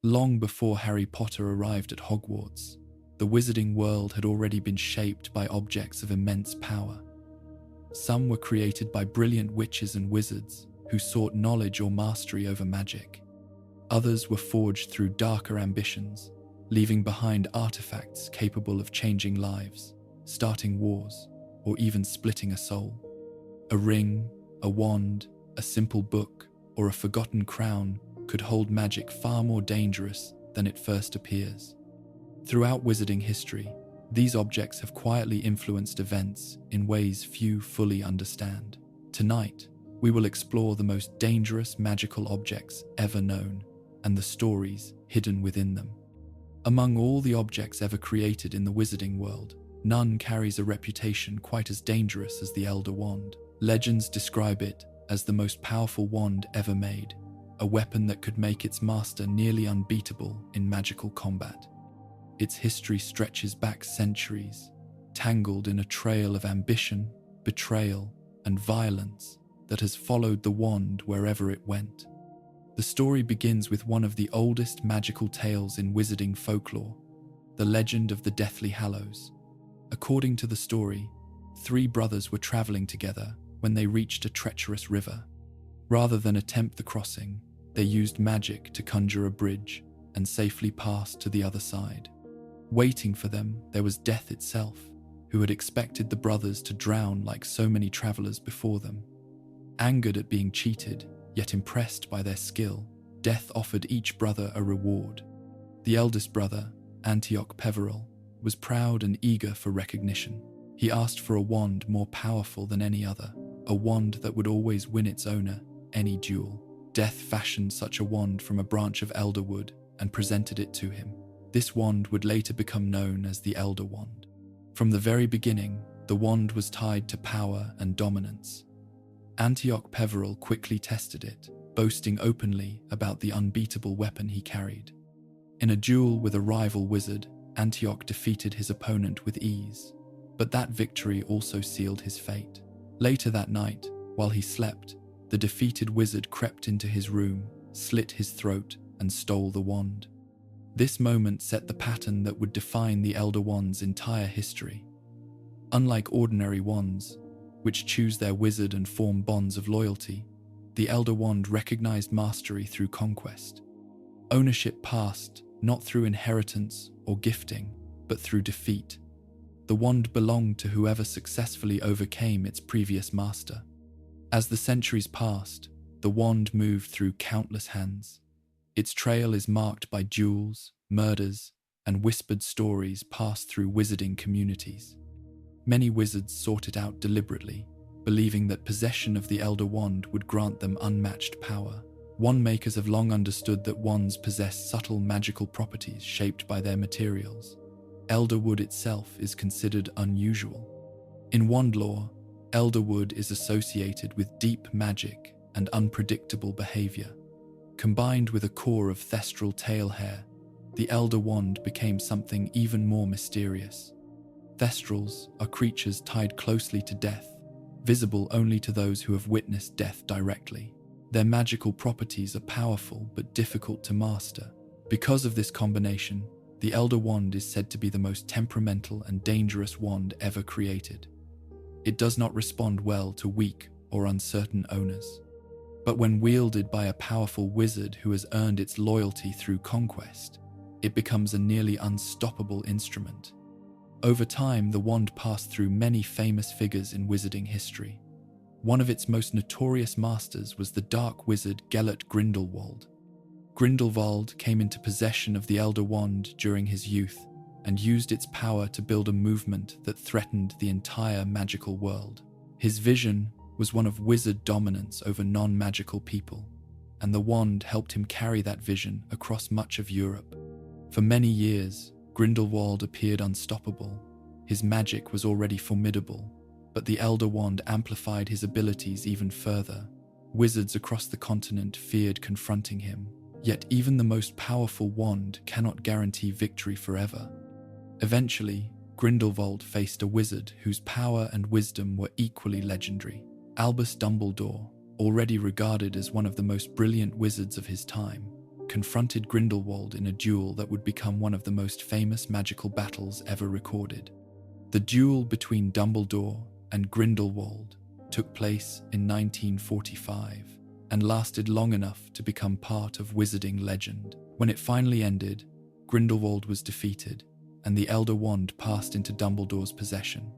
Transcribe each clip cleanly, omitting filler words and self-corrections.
Long before Harry Potter arrived at Hogwarts, the wizarding world had already been shaped by objects of immense power. Some were created by brilliant witches and wizards who sought knowledge or mastery over magic. Others were forged through darker ambitions, leaving behind artifacts capable of changing lives, starting wars, or even splitting a soul. A ring, a wand, a simple book, or a forgotten crown could hold magic far more dangerous than it first appears. Throughout wizarding history, these objects have quietly influenced events in ways few fully understand. Tonight, we will explore the most dangerous magical objects ever known and the stories hidden within them. Among all the objects ever created in the wizarding world, none carries a reputation quite as dangerous as the Elder Wand. Legends describe it as the most powerful wand ever made, a weapon that could make its master nearly unbeatable in magical combat. Its history stretches back centuries, tangled in a trail of ambition, betrayal, and violence that has followed the wand wherever it went. The story begins with one of the oldest magical tales in wizarding folklore, the legend of the Deathly Hallows. According to the story, 3 brothers were traveling together when they reached a treacherous river. Rather than attempt the crossing, they used magic to conjure a bridge and safely pass to the other side. Waiting for them, there was death itself, who had expected the brothers to drown like so many travelers before them. Angered at being cheated, yet impressed by their skill, Death offered each brother a reward. The eldest brother, Antioch Peveril, was proud and eager for recognition. He asked for a wand more powerful than any other, a wand that would always win its owner any duel. Death fashioned such a wand from a branch of elderwood and presented it to him. This wand would later become known as the Elder Wand. From the very beginning, the wand was tied to power and dominance. Antioch Peveril quickly tested it, boasting openly about the unbeatable weapon he carried. In a duel with a rival wizard, Antioch defeated his opponent with ease, but that victory also sealed his fate. Later that night, while he slept, the defeated wizard crept into his room, slit his throat, and stole the wand. This moment set the pattern that would define the Elder Wand's entire history. Unlike ordinary wands, which choose their wizard and form bonds of loyalty, the Elder Wand recognized mastery through conquest. Ownership passed not through inheritance or gifting, but through defeat. The wand belonged to whoever successfully overcame its previous master. As the centuries passed, the wand moved through countless hands. Its trail is marked by duels, murders, and whispered stories passed through wizarding communities. Many wizards sought it out deliberately, believing that possession of the Elder Wand would grant them unmatched power. Wand makers have long understood that wands possess subtle magical properties shaped by their materials. Elderwood itself is considered unusual. In wand lore, elderwood is associated with deep magic and unpredictable behavior. Combined with a core of thestral tail hair, the Elder Wand became something even more mysterious. Thestrals are creatures tied closely to death, visible only to those who have witnessed death directly. Their magical properties are powerful but difficult to master. Because of this combination, the Elder Wand is said to be the most temperamental and dangerous wand ever created. It does not respond well to weak or uncertain owners. But when wielded by a powerful wizard who has earned its loyalty through conquest, it becomes a nearly unstoppable instrument. Over time, the wand passed through many famous figures in wizarding history. One of its most notorious masters was the dark wizard Gellert Grindelwald. Grindelwald came into possession of the Elder Wand during his youth and used its power to build a movement that threatened the entire magical world. His vision was one of wizard dominance over non-magical people, and the wand helped him carry that vision across much of Europe. For many years, Grindelwald appeared unstoppable. His magic was already formidable, but the Elder Wand amplified his abilities even further. Wizards across the continent feared confronting him, yet even the most powerful wand cannot guarantee victory forever. Eventually, Grindelwald faced a wizard whose power and wisdom were equally legendary. Albus Dumbledore, already regarded as one of the most brilliant wizards of his time, confronted Grindelwald in a duel that would become one of the most famous magical battles ever recorded. The duel between Dumbledore and Grindelwald took place in 1945 and lasted long enough to become part of wizarding legend. When it finally ended, Grindelwald was defeated, and the Elder Wand passed into Dumbledore's possession.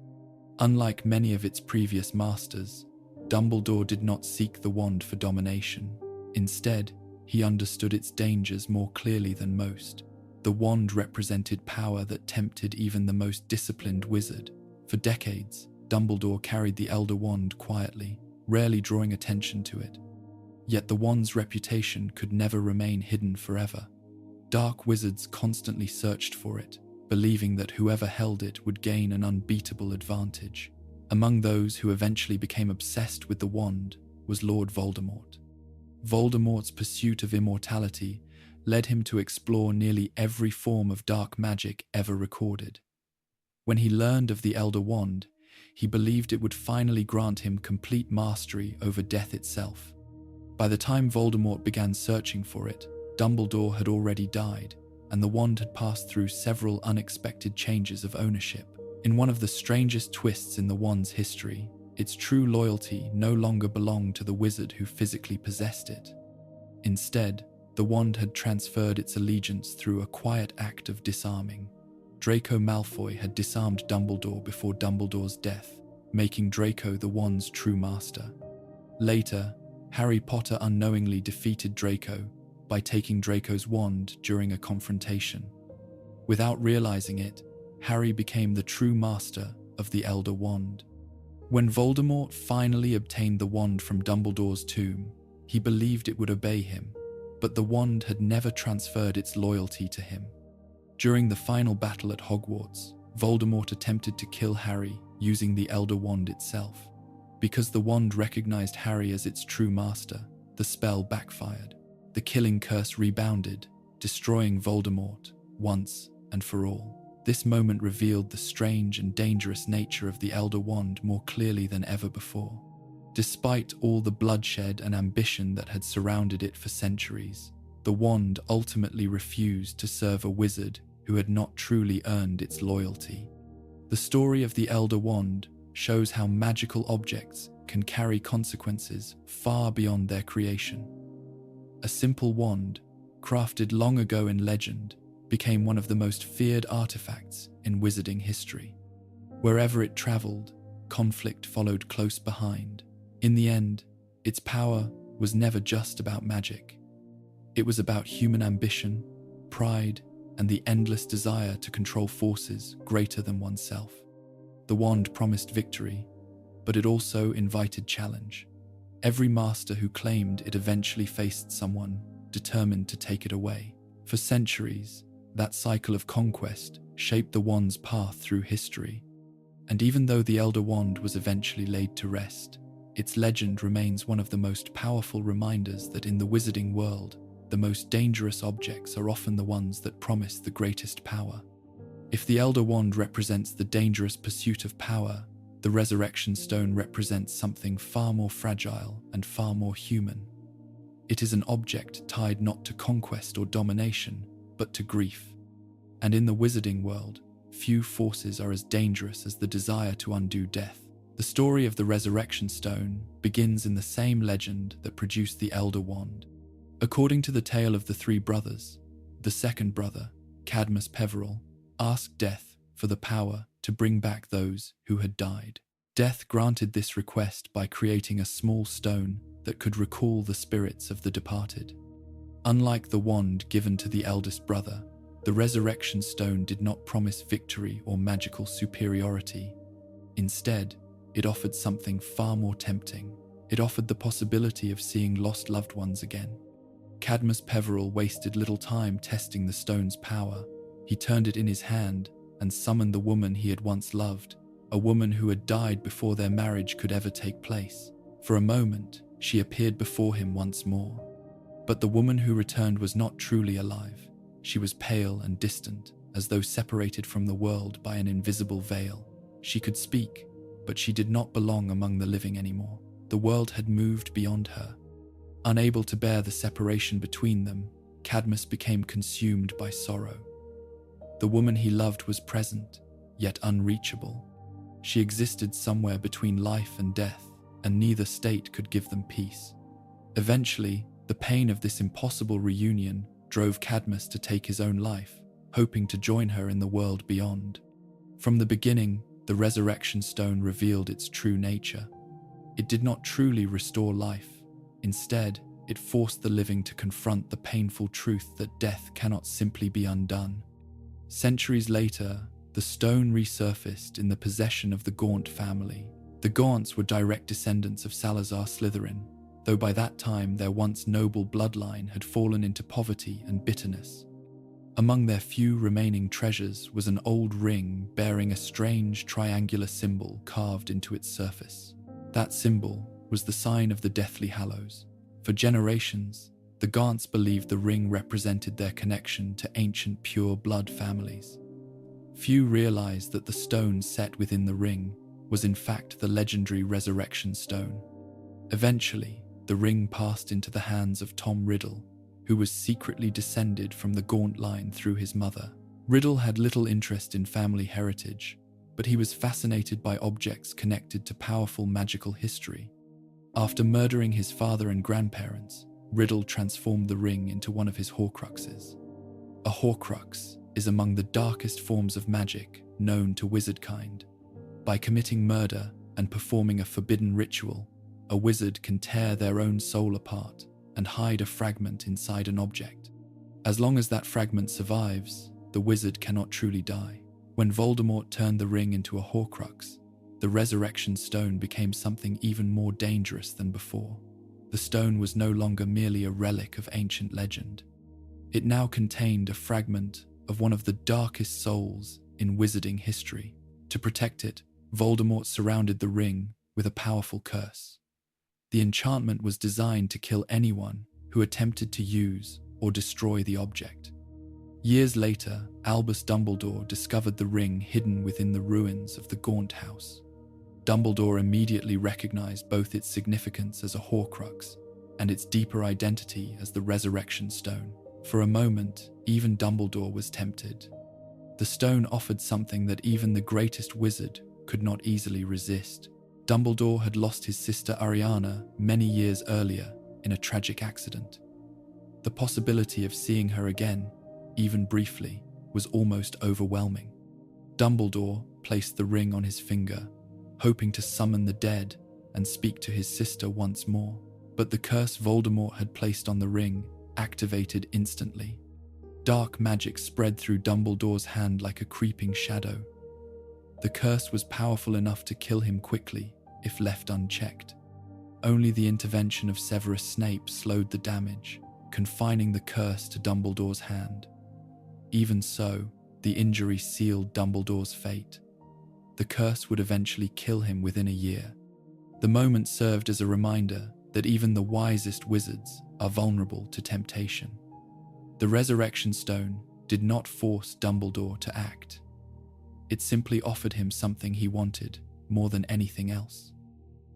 Unlike many of its previous masters, Dumbledore did not seek the wand for domination. Instead, he understood its dangers more clearly than most. The wand represented power that tempted even the most disciplined wizard. For decades, Dumbledore carried the Elder Wand quietly, rarely drawing attention to it. Yet the wand's reputation could never remain hidden forever. Dark wizards constantly searched for it, believing that whoever held it would gain an unbeatable advantage. Among those who eventually became obsessed with the wand was Lord Voldemort. Voldemort's pursuit of immortality led him to explore nearly every form of dark magic ever recorded. When he learned of the Elder Wand, he believed it would finally grant him complete mastery over death itself. By the time Voldemort began searching for it, Dumbledore had already died, and the wand had passed through several unexpected changes of ownership. In one of the strangest twists in the wand's history, its true loyalty no longer belonged to the wizard who physically possessed it. Instead, the wand had transferred its allegiance through a quiet act of disarming. Draco Malfoy had disarmed Dumbledore before Dumbledore's death, making Draco the wand's true master. Later, Harry Potter unknowingly defeated Draco by taking Draco's wand during a confrontation. Without realizing it, Harry became the true master of the Elder Wand. When Voldemort finally obtained the wand from Dumbledore's tomb, he believed it would obey him, but the wand had never transferred its loyalty to him. During the final battle at Hogwarts, Voldemort attempted to kill Harry using the Elder Wand itself. Because the wand recognized Harry as its true master, the spell backfired. The killing curse rebounded, destroying Voldemort once and for all. This moment revealed the strange and dangerous nature of the Elder Wand more clearly than ever before. Despite all the bloodshed and ambition that had surrounded it for centuries, the wand ultimately refused to serve a wizard who had not truly earned its loyalty. The story of the Elder Wand shows how magical objects can carry consequences far beyond their creation. A simple wand, crafted long ago in legend, became one of the most feared artifacts in wizarding history. Wherever it traveled, conflict followed close behind. In the end, its power was never just about magic. It was about human ambition, pride, and the endless desire to control forces greater than oneself. The wand promised victory, but it also invited challenge. Every master who claimed it eventually faced someone determined to take it away. For centuries, that cycle of conquest shaped the wand's path through history. And even though the Elder Wand was eventually laid to rest, its legend remains one of the most powerful reminders that in the wizarding world, the most dangerous objects are often the ones that promise the greatest power. If the Elder Wand represents the dangerous pursuit of power, the Resurrection Stone represents something far more fragile and far more human. It is an object tied not to conquest or domination, but to grief. And in the wizarding world, few forces are as dangerous as the desire to undo death. The story of the Resurrection Stone begins in the same legend that produced the Elder Wand. According to the tale of the three brothers, the second brother, Cadmus Peverell, asked Death for the power to bring back those who had died. Death granted this request by creating a small stone that could recall the spirits of the departed. Unlike the wand given to the eldest brother, the Resurrection Stone did not promise victory or magical superiority. Instead, it offered something far more tempting. It offered the possibility of seeing lost loved ones again. Cadmus Peverell wasted little time testing the stone's power. He turned it in his hand and summoned the woman he had once loved, a woman who had died before their marriage could ever take place. For a moment, she appeared before him once more. But the woman who returned was not truly alive. She was pale and distant, as though separated from the world by an invisible veil. She could speak, but she did not belong among the living anymore. The world had moved beyond her. Unable to bear the separation between them, Cadmus became consumed by sorrow. The woman he loved was present, yet unreachable. She existed somewhere between life and death, and neither state could give them peace. Eventually, the pain of this impossible reunion drove Cadmus to take his own life, hoping to join her in the world beyond. From the beginning, the resurrection stone revealed its true nature. It did not truly restore life. Instead, it forced the living to confront the painful truth that death cannot simply be undone. Centuries later, the stone resurfaced in the possession of the Gaunt family. The Gaunts were direct descendants of Salazar Slytherin, though by that time their once noble bloodline had fallen into poverty and bitterness. Among their few remaining treasures was an old ring bearing a strange triangular symbol carved into its surface. That symbol was the sign of the Deathly Hallows. For generations, the Gaunts believed the ring represented their connection to ancient pure blood families. Few realized that the stone set within the ring was in fact the legendary Resurrection Stone. Eventually, the ring passed into the hands of Tom Riddle, who was secretly descended from the Gaunt line through his mother. Riddle had little interest in family heritage, but he was fascinated by objects connected to powerful magical history. After murdering his father and grandparents, Riddle transformed the ring into one of his Horcruxes. A Horcrux is among the darkest forms of magic known to wizardkind. By committing murder and performing a forbidden ritual, a wizard can tear their own soul apart and hide a fragment inside an object. As long as that fragment survives, the wizard cannot truly die. When Voldemort turned the ring into a Horcrux, the Resurrection Stone became something even more dangerous than before. The stone was no longer merely a relic of ancient legend. It now contained a fragment of one of the darkest souls in wizarding history. To protect it, Voldemort surrounded the ring with a powerful curse. The enchantment was designed to kill anyone who attempted to use or destroy the object. Years later, Albus Dumbledore discovered the ring hidden within the ruins of the Gaunt house. Dumbledore immediately recognized both its significance as a Horcrux and its deeper identity as the Resurrection Stone. For a moment, even Dumbledore was tempted. The stone offered something that even the greatest wizard could not easily resist. Dumbledore had lost his sister Ariana many years earlier in a tragic accident. The possibility of seeing her again, even briefly, was almost overwhelming. Dumbledore placed the ring on his finger, hoping to summon the dead and speak to his sister once more. But the curse Voldemort had placed on the ring activated instantly. Dark magic spread through Dumbledore's hand like a creeping shadow. The curse was powerful enough to kill him quickly if left unchecked. Only the intervention of Severus Snape slowed the damage, confining the curse to Dumbledore's hand. Even so, the injury sealed Dumbledore's fate. The curse would eventually kill him within a year. The moment served as a reminder that even the wisest wizards are vulnerable to temptation. The Resurrection Stone did not force Dumbledore to act. It simply offered him something he wanted more than anything else.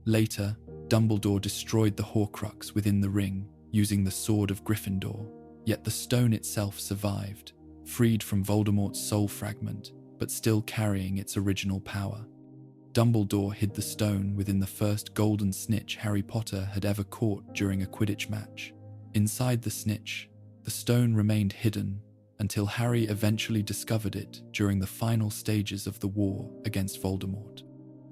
Later, Dumbledore destroyed the Horcrux within the ring using the Sword of Gryffindor, yet the stone itself survived, freed from Voldemort's soul fragment, but still carrying its original power. Dumbledore hid the stone within the first golden snitch Harry Potter had ever caught during a Quidditch match. Inside the snitch, the stone remained hidden until Harry eventually discovered it during the final stages of the war against Voldemort.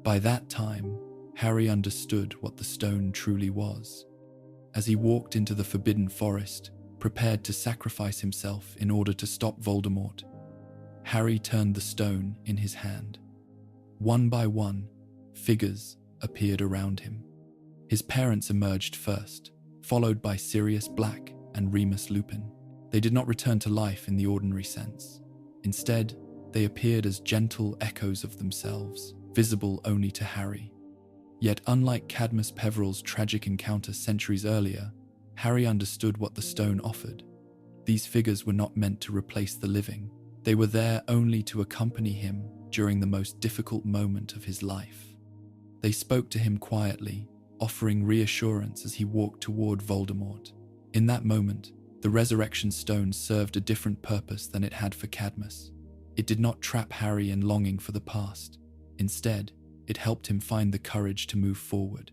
By that time, Harry understood what the stone truly was. As he walked into the Forbidden Forest, prepared to sacrifice himself in order to stop Voldemort, Harry turned the stone in his hand. One by one, figures appeared around him. His parents emerged first, followed by Sirius Black and Remus Lupin. They did not return to life in the ordinary sense. Instead, they appeared as gentle echoes of themselves, visible only to Harry. Yet unlike Cadmus Peveril's tragic encounter centuries earlier, Harry understood what the stone offered. These figures were not meant to replace the living. They were there only to accompany him during the most difficult moment of his life. They spoke to him quietly, offering reassurance as he walked toward Voldemort. In that moment, The Resurrection Stone served a different purpose than it had for Cadmus. It did not trap Harry in longing for the past. Instead, it helped him find the courage to move forward.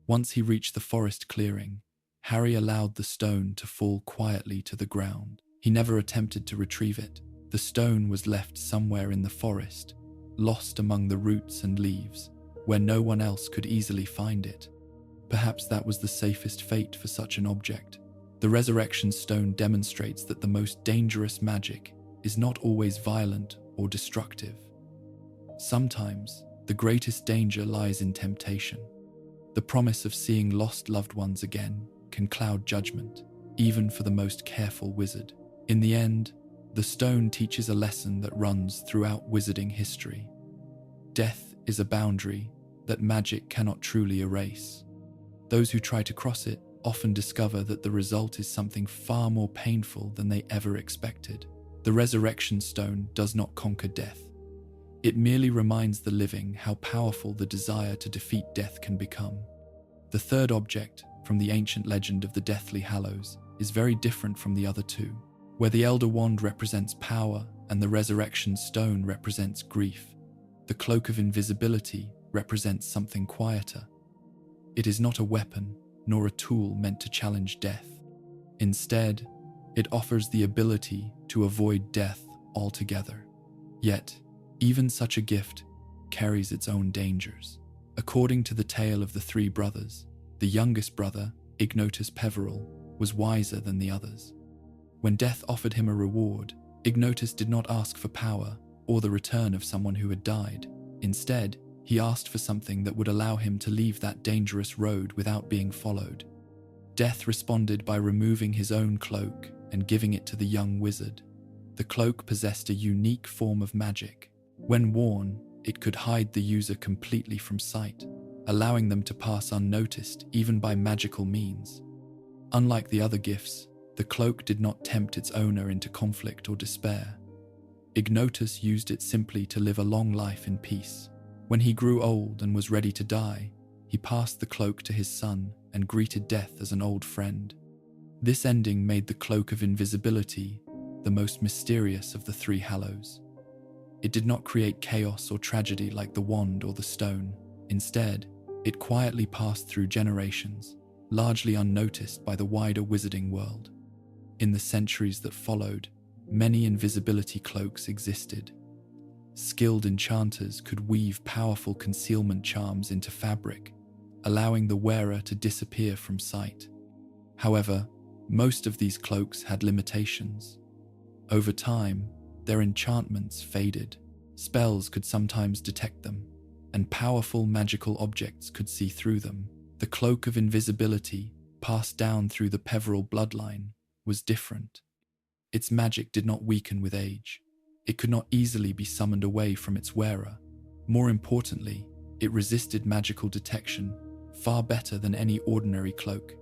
Once he reached the forest clearing, Harry allowed the stone to fall quietly to the ground. He never attempted to retrieve it. The stone was left somewhere in the forest, lost among the roots and leaves, where no one else could easily find it. Perhaps that was the safest fate for such an object. The Resurrection Stone demonstrates that the most dangerous magic is not always violent or destructive. Sometimes, the greatest danger lies in temptation. The promise of seeing lost loved ones again can cloud judgment, even for the most careful wizard. In the end, the stone teaches a lesson that runs throughout wizarding history. Death is a boundary that magic cannot truly erase. Those who try to cross it often discover that the result is something far more painful than they ever expected. The Resurrection Stone does not conquer death. It merely reminds the living how powerful the desire to defeat death can become. The third object from the ancient legend of the Deathly Hallows is very different from the other two. Where the Elder Wand represents power and the Resurrection Stone represents grief, the Cloak of Invisibility represents something quieter. It is not a weapon nor a tool meant to challenge death. Instead, it offers the ability to avoid death altogether. Yet, even such a gift carries its own dangers. According to the tale of the three brothers, the youngest brother, Ignotus Peveril, was wiser than the others. When death offered him a reward, Ignotus did not ask for power or the return of someone who had died. Instead, he asked for something that would allow him to leave that dangerous road without being followed. Death responded by removing his own cloak and giving it to the young wizard. The cloak possessed a unique form of magic. When worn, it could hide the user completely from sight, allowing them to pass unnoticed even by magical means. Unlike the other gifts, the cloak did not tempt its owner into conflict or despair. Ignotus used it simply to live a long life in peace. When he grew old and was ready to die, he passed the cloak to his son and greeted death as an old friend. This ending made the Cloak of Invisibility the most mysterious of the three Hallows. It did not create chaos or tragedy like the wand or the stone. Instead, it quietly passed through generations, largely unnoticed by the wider wizarding world. In the centuries that followed, many invisibility cloaks existed. Skilled enchanters could weave powerful concealment charms into fabric, allowing the wearer to disappear from sight. However, most of these cloaks had limitations. Over time, their enchantments faded. Spells could sometimes detect them, and powerful magical objects could see through them. The Cloak of Invisibility, passed down through the Peveril bloodline, was different. Its magic did not weaken with age. It could not easily be summoned away from its wearer. More importantly, it resisted magical detection far better than any ordinary cloak.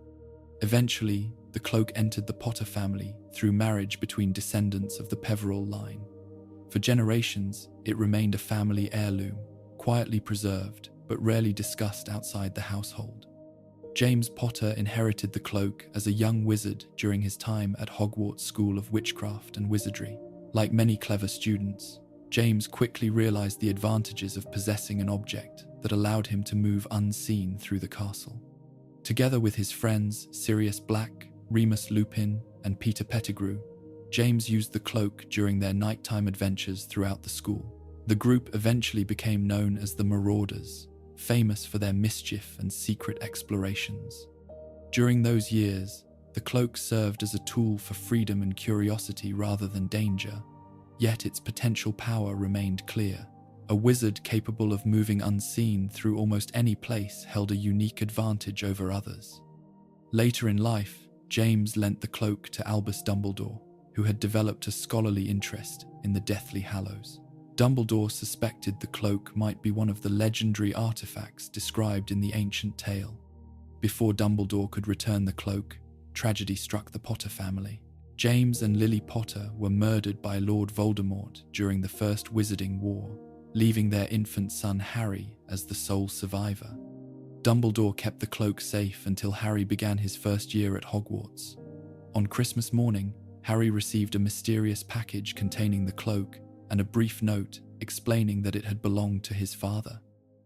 Eventually, the cloak entered the Potter family through marriage between descendants of the Peveril line. For generations, it remained a family heirloom, quietly preserved but rarely discussed outside the household. James Potter inherited the cloak as a young wizard during his time at Hogwarts School of Witchcraft and Wizardry. Like many clever students, James quickly realized the advantages of possessing an object that allowed him to move unseen through the castle. Together with his friends Sirius Black, Remus Lupin, and Peter Pettigrew, James used the cloak during their nighttime adventures throughout the school. The group eventually became known as the Marauders, famous for their mischief and secret explorations. During those years, the cloak served as a tool for freedom and curiosity rather than danger, yet its potential power remained clear. A wizard capable of moving unseen through almost any place held a unique advantage over others. Later in life, James lent the cloak to Albus Dumbledore, who had developed a scholarly interest in the Deathly Hallows. Dumbledore suspected the cloak might be one of the legendary artifacts described in the ancient tale. Before Dumbledore could return the cloak, tragedy struck the Potter family. James and Lily Potter were murdered by Lord Voldemort during the First Wizarding War, leaving their infant son Harry as the sole survivor. Dumbledore kept the cloak safe until Harry began his first year at Hogwarts. On Christmas morning, Harry received a mysterious package containing the cloak and a brief note explaining that it had belonged to his father.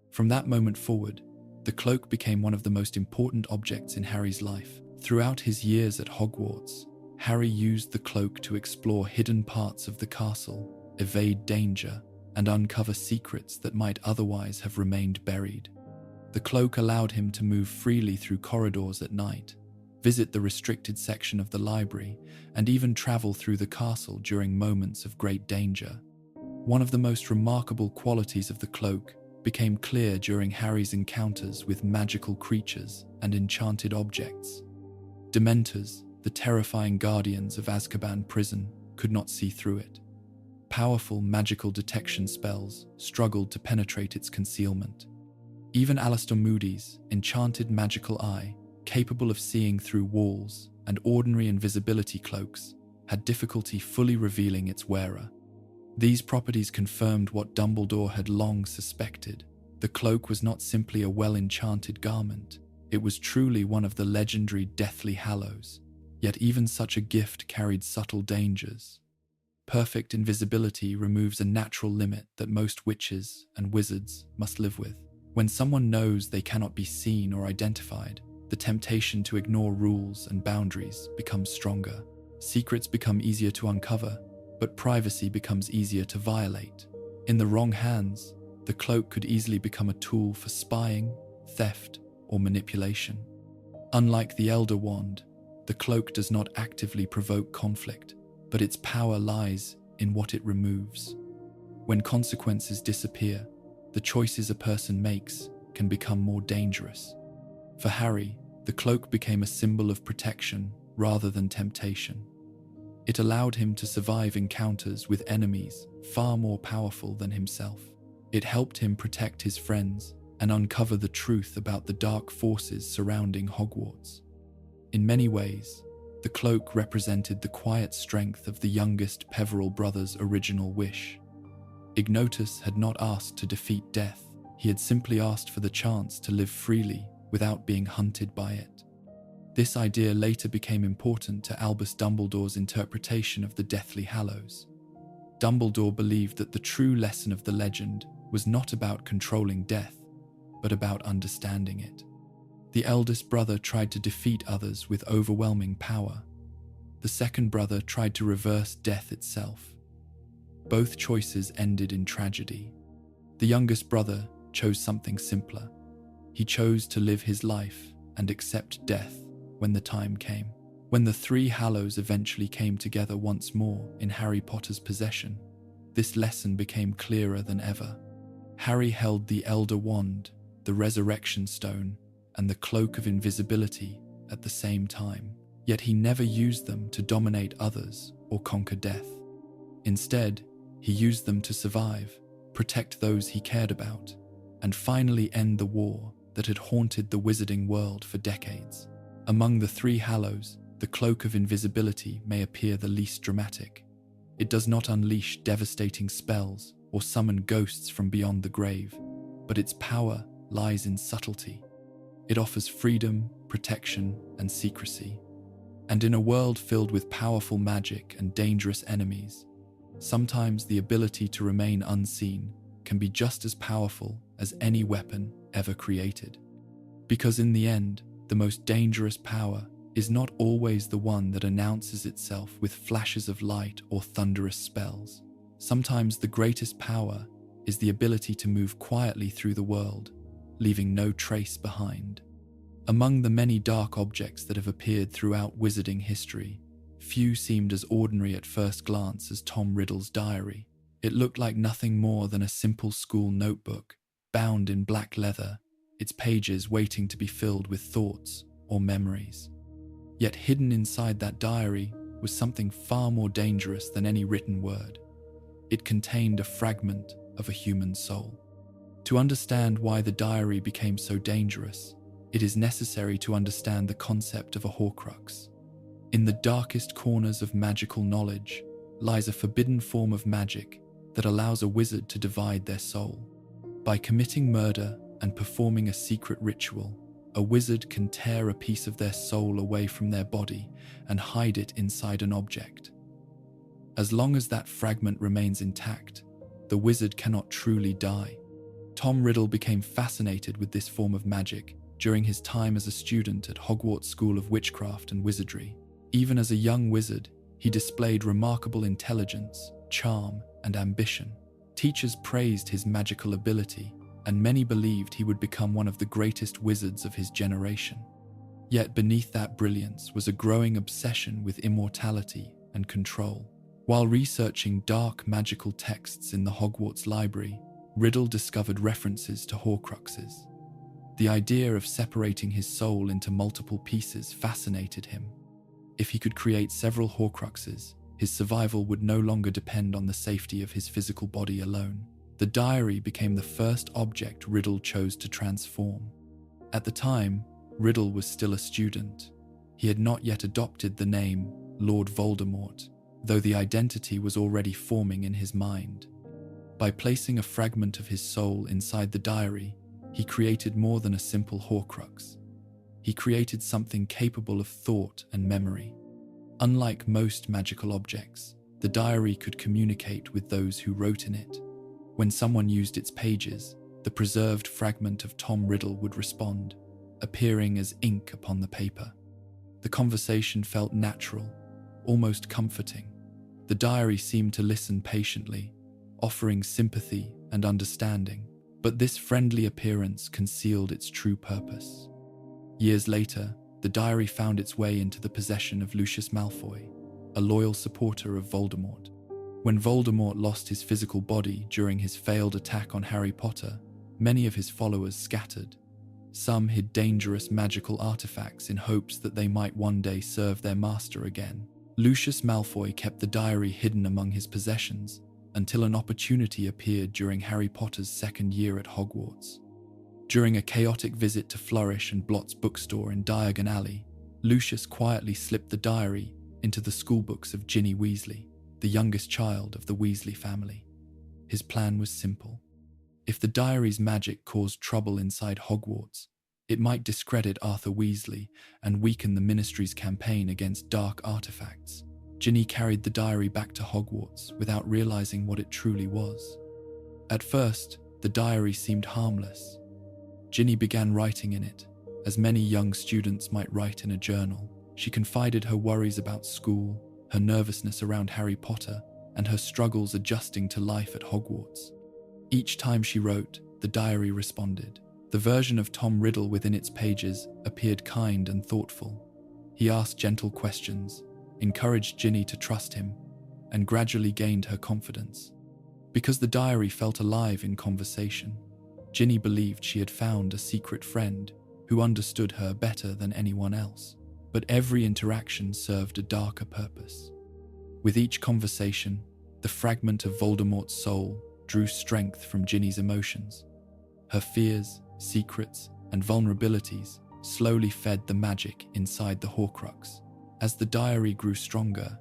From that moment forward, the cloak became one of the most important objects in Harry's life. Throughout his years at Hogwarts, Harry used the cloak to explore hidden parts of the castle, evade danger, and uncover secrets that might otherwise have remained buried. The cloak allowed him to move freely through corridors at night, visit the restricted section of the library, and even travel through the castle during moments of great danger. One of the most remarkable qualities of the cloak became clear during Harry's encounters with magical creatures and enchanted objects. Dementors, the terrifying guardians of Azkaban prison, could not see through it. Powerful magical detection spells struggled to penetrate its concealment. Even Alastor Moody's enchanted magical eye, capable of seeing through walls and ordinary invisibility cloaks, had difficulty fully revealing its wearer. These properties confirmed what Dumbledore had long suspected. The cloak was not simply a well-enchanted garment, it was truly one of the legendary Deathly Hallows. Yet even such a gift carried subtle dangers. Perfect invisibility removes a natural limit that most witches and wizards must live with. When someone knows they cannot be seen or identified, the temptation to ignore rules and boundaries becomes stronger. Secrets become easier to uncover, but privacy becomes easier to violate. In the wrong hands, the cloak could easily become a tool for spying, theft, or manipulation. Unlike the Elder Wand, the cloak does not actively provoke conflict, but its power lies in what it removes. When consequences disappear, the choices a person makes can become more dangerous. For Harry, the cloak became a symbol of protection rather than temptation. It allowed him to survive encounters with enemies far more powerful than himself. It helped him protect his friends and uncover the truth about the dark forces surrounding Hogwarts. In many ways, the cloak represented the quiet strength of the youngest Peverell brother's original wish. Ignotus had not asked to defeat death, he had simply asked for the chance to live freely without being hunted by it. This idea later became important to Albus Dumbledore's interpretation of the Deathly Hallows. Dumbledore believed that the true lesson of the legend was not about controlling death, but about understanding it. The eldest brother tried to defeat others with overwhelming power. The second brother tried to reverse death itself. Both choices ended in tragedy. The youngest brother chose something simpler. He chose to live his life and accept death when the time came. When the three Hallows eventually came together once more in Harry Potter's possession, this lesson became clearer than ever. Harry held the Elder Wand, the Resurrection Stone, and the Cloak of Invisibility at the same time, yet he never used them to dominate others or conquer death. Instead, he used them to survive, protect those he cared about, and finally end the war that had haunted the wizarding world for decades. Among the three Hallows, the Cloak of Invisibility may appear the least dramatic. It does not unleash devastating spells or summon ghosts from beyond the grave, but its power lies in subtlety. It offers freedom, protection, and secrecy. And in a world filled with powerful magic and dangerous enemies, sometimes the ability to remain unseen can be just as powerful as any weapon ever created. Because in the end, the most dangerous power is not always the one that announces itself with flashes of light or thunderous spells. Sometimes the greatest power is the ability to move quietly through the world, leaving no trace behind. Among the many dark objects that have appeared throughout wizarding history, few seemed as ordinary at first glance as Tom Riddle's diary. It looked like nothing more than a simple school notebook, bound in black leather, its pages waiting to be filled with thoughts or memories. Yet hidden inside that diary was something far more dangerous than any written word. It contained a fragment of a human soul. To understand why the diary became so dangerous, it is necessary to understand the concept of a Horcrux. In the darkest corners of magical knowledge lies a forbidden form of magic that allows a wizard to divide their soul. By committing murder and performing a secret ritual, a wizard can tear a piece of their soul away from their body and hide it inside an object. As long as that fragment remains intact, the wizard cannot truly die. Tom Riddle became fascinated with this form of magic during his time as a student at Hogwarts School of Witchcraft and Wizardry. Even as a young wizard, he displayed remarkable intelligence, charm, and ambition. Teachers praised his magical ability, and many believed he would become one of the greatest wizards of his generation. Yet beneath that brilliance was a growing obsession with immortality and control. While researching dark magical texts in the Hogwarts library, Riddle discovered references to Horcruxes. The idea of separating his soul into multiple pieces fascinated him. If he could create several Horcruxes, his survival would no longer depend on the safety of his physical body alone. The diary became the first object Riddle chose to transform. At the time, Riddle was still a student. He had not yet adopted the name Lord Voldemort, though the identity was already forming in his mind. By placing a fragment of his soul inside the diary, he created more than a simple Horcrux. He created something capable of thought and memory. Unlike most magical objects, the diary could communicate with those who wrote in it. When someone used its pages, the preserved fragment of Tom Riddle would respond, appearing as ink upon the paper. The conversation felt natural, almost comforting. The diary seemed to listen patiently, offering sympathy and understanding, but this friendly appearance concealed its true purpose. Years later, the diary found its way into the possession of Lucius Malfoy, a loyal supporter of Voldemort. When Voldemort lost his physical body during his failed attack on Harry Potter, many of his followers scattered. Some hid dangerous magical artifacts in hopes that they might one day serve their master again. Lucius Malfoy kept the diary hidden among his possessions until an opportunity appeared during Harry Potter's second year at Hogwarts. During a chaotic visit to Flourish and Blott's bookstore in Diagon Alley, Lucius quietly slipped the diary into the schoolbooks of Ginny Weasley, the youngest child of the Weasley family. His plan was simple. If the diary's magic caused trouble inside Hogwarts, it might discredit Arthur Weasley and weaken the Ministry's campaign against dark artifacts. Ginny carried the diary back to Hogwarts without realizing what it truly was. At first, the diary seemed harmless. Ginny began writing in it, as many young students might write in a journal. She confided her worries about school, her nervousness around Harry Potter, and her struggles adjusting to life at Hogwarts. Each time she wrote, the diary responded. The version of Tom Riddle within its pages appeared kind and thoughtful. He asked gentle questions, encouraged Ginny to trust him, and gradually gained her confidence. Because the diary felt alive in conversation, Ginny believed she had found a secret friend who understood her better than anyone else. But every interaction served a darker purpose. With each conversation, the fragment of Voldemort's soul drew strength from Ginny's emotions. Her fears, secrets, and vulnerabilities slowly fed the magic inside the Horcrux. As the diary grew stronger,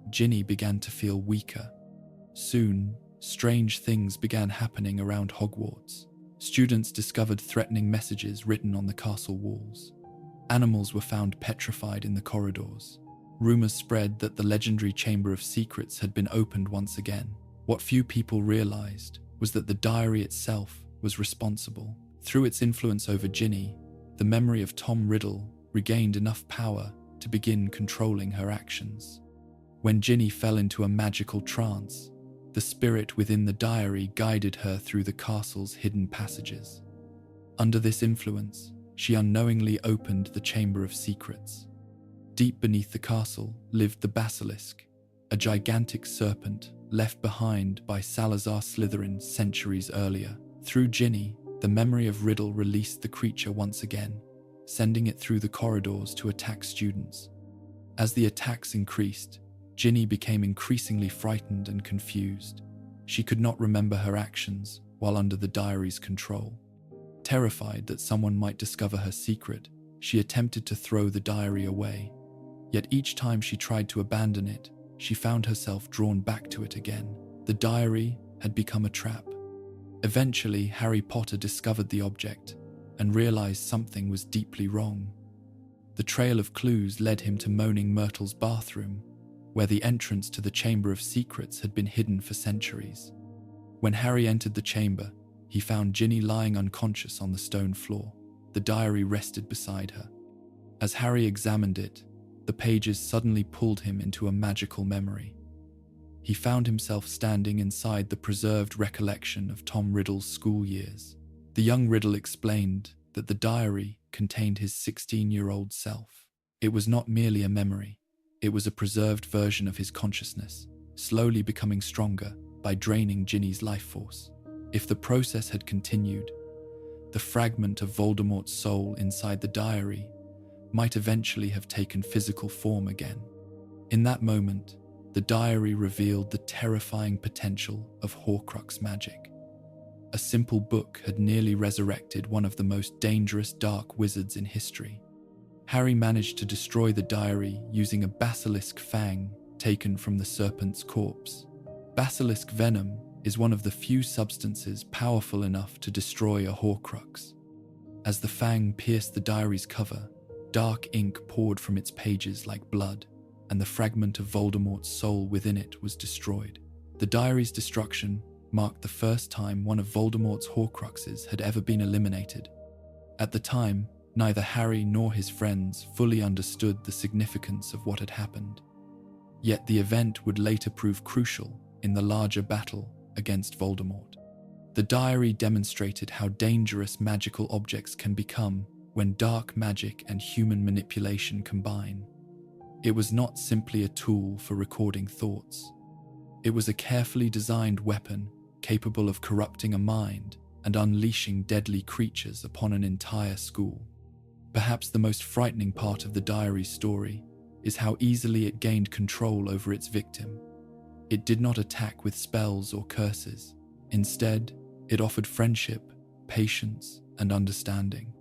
Ginny began to feel weaker. Soon, strange things began happening around Hogwarts. Students discovered threatening messages written on the castle walls. Animals were found petrified in the corridors. Rumors spread that the legendary Chamber of Secrets had been opened once again. What few people realized was that the diary itself was responsible. Through its influence over Ginny, the memory of Tom Riddle regained enough power to begin controlling her actions. When Ginny fell into a magical trance, the spirit within the diary guided her through the castle's hidden passages. Under this influence, she unknowingly opened the Chamber of Secrets. Deep beneath the castle lived the Basilisk, a gigantic serpent left behind by Salazar Slytherin centuries earlier. Through Ginny, the memory of Riddle released the creature once again, sending it through the corridors to attack students. As the attacks increased, Ginny became increasingly frightened and confused. She could not remember her actions while under the diary's control. Terrified that someone might discover her secret, she attempted to throw the diary away. Yet each time she tried to abandon it, she found herself drawn back to it again. The diary had become a trap. Eventually, Harry Potter discovered the object and realized something was deeply wrong. The trail of clues led him to Moaning Myrtle's bathroom, where the entrance to the Chamber of Secrets had been hidden for centuries. When Harry entered the chamber, he found Ginny lying unconscious on the stone floor. The diary rested beside her. As Harry examined it, the pages suddenly pulled him into a magical memory. He found himself standing inside the preserved recollection of Tom Riddle's school years. The young Riddle explained that the diary contained his 16-year-old self. It was not merely a memory, it was a preserved version of his consciousness, slowly becoming stronger by draining Ginny's life force. If the process had continued, the fragment of Voldemort's soul inside the diary might eventually have taken physical form again. In that moment, the diary revealed the terrifying potential of Horcrux magic. A simple book had nearly resurrected one of the most dangerous dark wizards in history. Harry managed to destroy the diary using a basilisk fang taken from the serpent's corpse. Basilisk venom is one of the few substances powerful enough to destroy a Horcrux. As the fang pierced the diary's cover, dark ink poured from its pages like blood, and the fragment of Voldemort's soul within it was destroyed. The diary's destruction marked the first time one of Voldemort's Horcruxes had ever been eliminated. At the time, neither Harry nor his friends fully understood the significance of what had happened. Yet the event would later prove crucial in the larger battle against Voldemort. The diary demonstrated how dangerous magical objects can become when dark magic and human manipulation combine. It was not simply a tool for recording thoughts. It was a carefully designed weapon capable of corrupting a mind and unleashing deadly creatures upon an entire school. Perhaps the most frightening part of the diary's story is how easily it gained control over its victim. It did not attack with spells or curses. Instead, it offered friendship, patience, and understanding.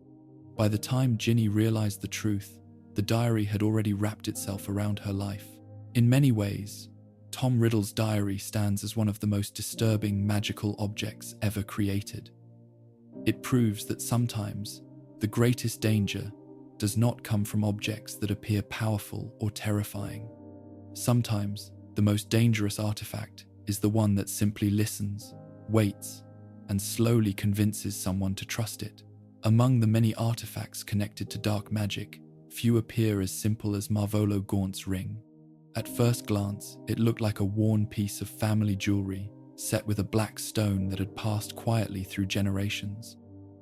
By the time Ginny realized the truth, the diary had already wrapped itself around her life. In many ways, Tom Riddle's diary stands as one of the most disturbing magical objects ever created. It proves that sometimes the greatest danger does not come from objects that appear powerful or terrifying. Sometimes the most dangerous artifact is the one that simply listens, waits, and slowly convinces someone to trust it. Among the many artifacts connected to dark magic, few appear as simple as Marvolo Gaunt's ring. At first glance, it looked like a worn piece of family jewelry set with a black stone that had passed quietly through generations.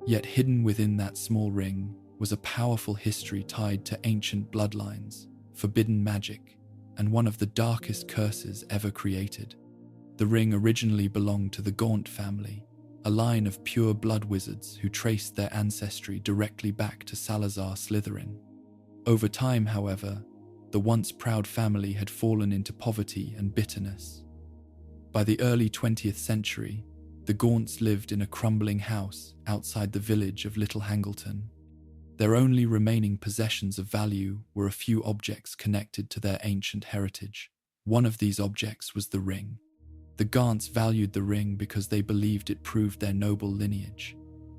Yet hidden within that small ring was a powerful history tied to ancient bloodlines, forbidden magic, and one of the darkest curses ever created. The ring originally belonged to the Gaunt family, a line of pure blood wizards who traced their ancestry directly back to Salazar Slytherin. Over time, however, the once proud family had fallen into poverty and bitterness. By the early 20th century, the Gaunts lived in a crumbling house outside the village of Little Hangleton. Their only remaining possessions of value were a few objects connected to their ancient heritage. One of these objects was the ring. The Gaunts valued the ring because they believed it proved their noble lineage.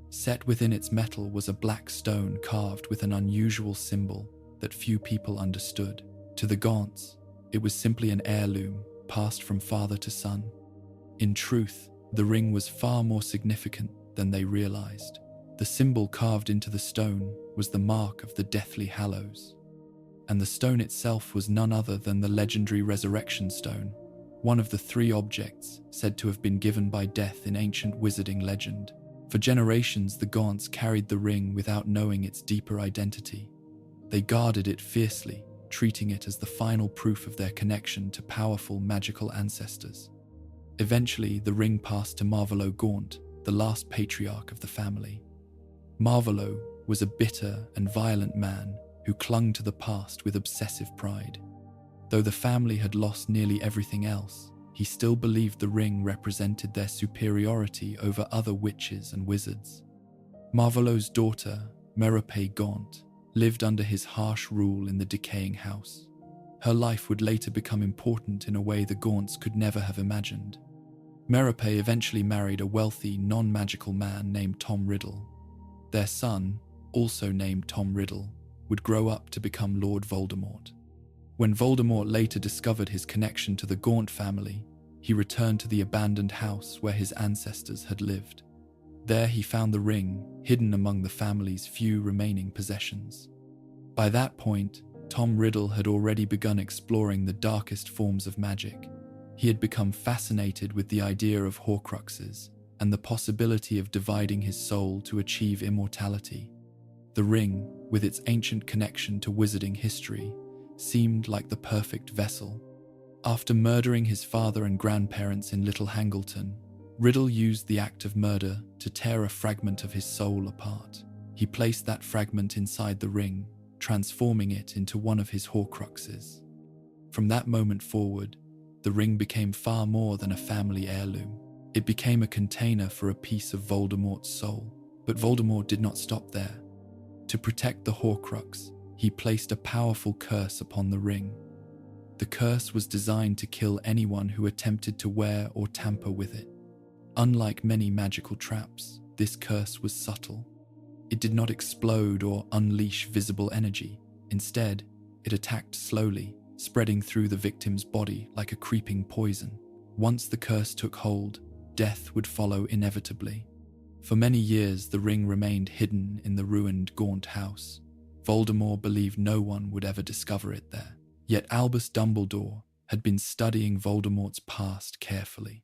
Set within its metal was a black stone carved with an unusual symbol that few people understood. To the Gaunts, it was simply an heirloom passed from father to son. In truth, the ring was far more significant than they realized. The symbol carved into the stone was the mark of the Deathly Hallows, and the stone itself was none other than the legendary Resurrection Stone, one of the three objects said to have been given by death in ancient wizarding legend. For generations, the Gaunts carried the ring without knowing its deeper identity. They guarded it fiercely, treating it as the final proof of their connection to powerful magical ancestors. Eventually, the ring passed to Marvolo Gaunt, the last patriarch of the family. Marvolo was a bitter and violent man who clung to the past with obsessive pride. Though the family had lost nearly everything else, he still believed the ring represented their superiority over other witches and wizards. Marvolo's daughter, Marauder Gaunt, lived under his harsh rule in the decaying house. Her life would later become important in a way the Gaunts could never have imagined. Marauder eventually married a wealthy, non-magical man named Tom Riddle. Their son, also named Tom Riddle, would grow up to become Lord Voldemort. When Voldemort later discovered his connection to the Gaunt family, he returned to the abandoned house where his ancestors had lived. There he found the ring, hidden among the family's few remaining possessions. By that point, Tom Riddle had already begun exploring the darkest forms of magic. He had become fascinated with the idea of Horcruxes and the possibility of dividing his soul to achieve immortality. The ring, with its ancient connection to wizarding history, seemed like the perfect vessel. After murdering his father and grandparents in Little Hangleton, Riddle used the act of murder to tear a fragment of his soul apart. He placed that fragment inside the ring, transforming it into one of his Horcruxes. From that moment forward, the ring became far more than a family heirloom. It became a container for a piece of Voldemort's soul. But Voldemort did not stop there. To protect the Horcrux, he placed a powerful curse upon the ring. The curse was designed to kill anyone who attempted to wear or tamper with it. Unlike many magical traps, this curse was subtle. It did not explode or unleash visible energy. Instead, it attacked slowly, spreading through the victim's body like a creeping poison. Once the curse took hold, death would follow inevitably. For many years, the ring remained hidden in the ruined Gaunt house. Voldemort believed no one would ever discover it there. Yet Albus Dumbledore had been studying Voldemort's past carefully.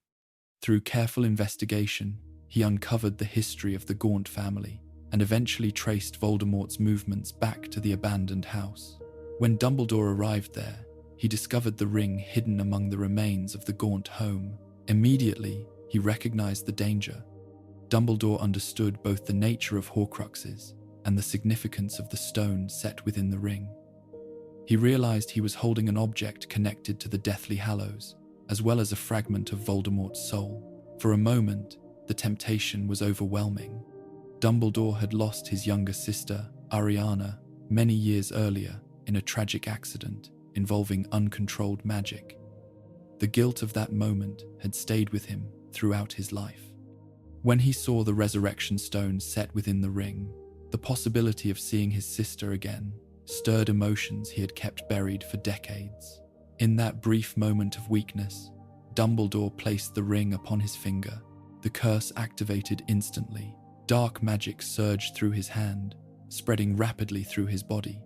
Through careful investigation, he uncovered the history of the Gaunt family and eventually traced Voldemort's movements back to the abandoned house. When Dumbledore arrived there, he discovered the ring hidden among the remains of the Gaunt home. Immediately, he recognized the danger. Dumbledore understood both the nature of Horcruxes and the significance of the stone set within the ring. He realized he was holding an object connected to the Deathly Hallows, as well as a fragment of Voldemort's soul. For a moment, the temptation was overwhelming. Dumbledore had lost his younger sister, Ariana, many years earlier in a tragic accident involving uncontrolled magic. The guilt of that moment had stayed with him throughout his life. When he saw the resurrection stone set within the ring, the possibility of seeing his sister again stirred emotions he had kept buried for decades. In that brief moment of weakness, Dumbledore placed the ring upon his finger. The curse activated instantly. Dark magic surged through his hand, spreading rapidly through his body.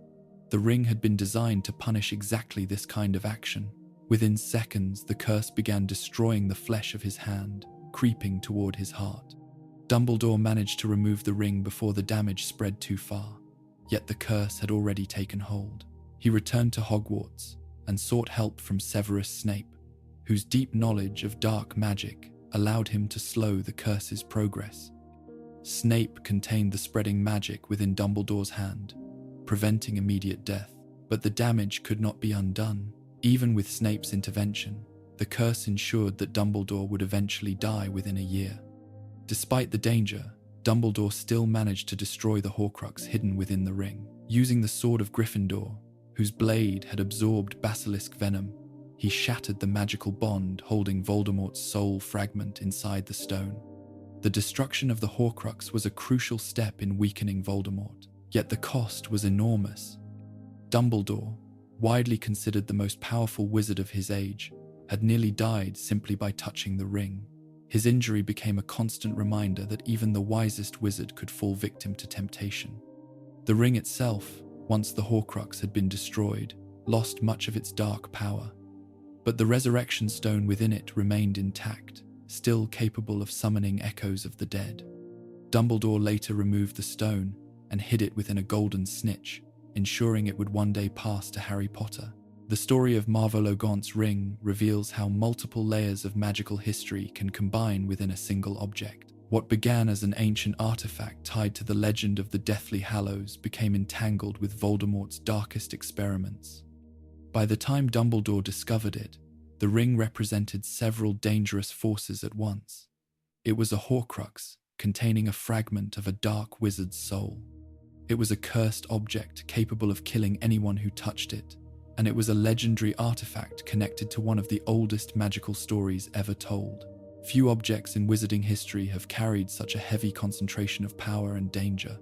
The ring had been designed to punish exactly this kind of action. Within seconds, the curse began destroying the flesh of his hand, creeping toward his heart. Dumbledore managed to remove the ring before the damage spread too far, yet the curse had already taken hold. He returned to Hogwarts and sought help from Severus Snape, whose deep knowledge of dark magic allowed him to slow the curse's progress. Snape contained the spreading magic within Dumbledore's hand, preventing immediate death, but the damage could not be undone. Even with Snape's intervention, the curse ensured that Dumbledore would eventually die within a year. Despite the danger, Dumbledore still managed to destroy the Horcrux hidden within the ring. Using the Sword of Gryffindor, whose blade had absorbed basilisk venom, he shattered the magical bond holding Voldemort's soul fragment inside the stone. The destruction of the Horcrux was a crucial step in weakening Voldemort, yet the cost was enormous. Dumbledore, widely considered the most powerful wizard of his age, had nearly died simply by touching the ring. His injury became a constant reminder that even the wisest wizard could fall victim to temptation. The ring itself, once the Horcrux had been destroyed, lost much of its dark power. But the resurrection stone within it remained intact, still capable of summoning echoes of the dead. Dumbledore later removed the stone and hid it within a golden snitch, ensuring it would one day pass to Harry Potter. The story of Marvolo Gaunt's ring reveals how multiple layers of magical history can combine within a single object. What began as an ancient artifact tied to the legend of the Deathly Hallows became entangled with Voldemort's darkest experiments. By the time Dumbledore discovered it, the ring represented several dangerous forces at once. It was a Horcrux containing a fragment of a dark wizard's soul. It was a cursed object capable of killing anyone who touched it, and it was a legendary artifact connected to one of the oldest magical stories ever told. Few objects in wizarding history have carried such a heavy concentration of power and danger.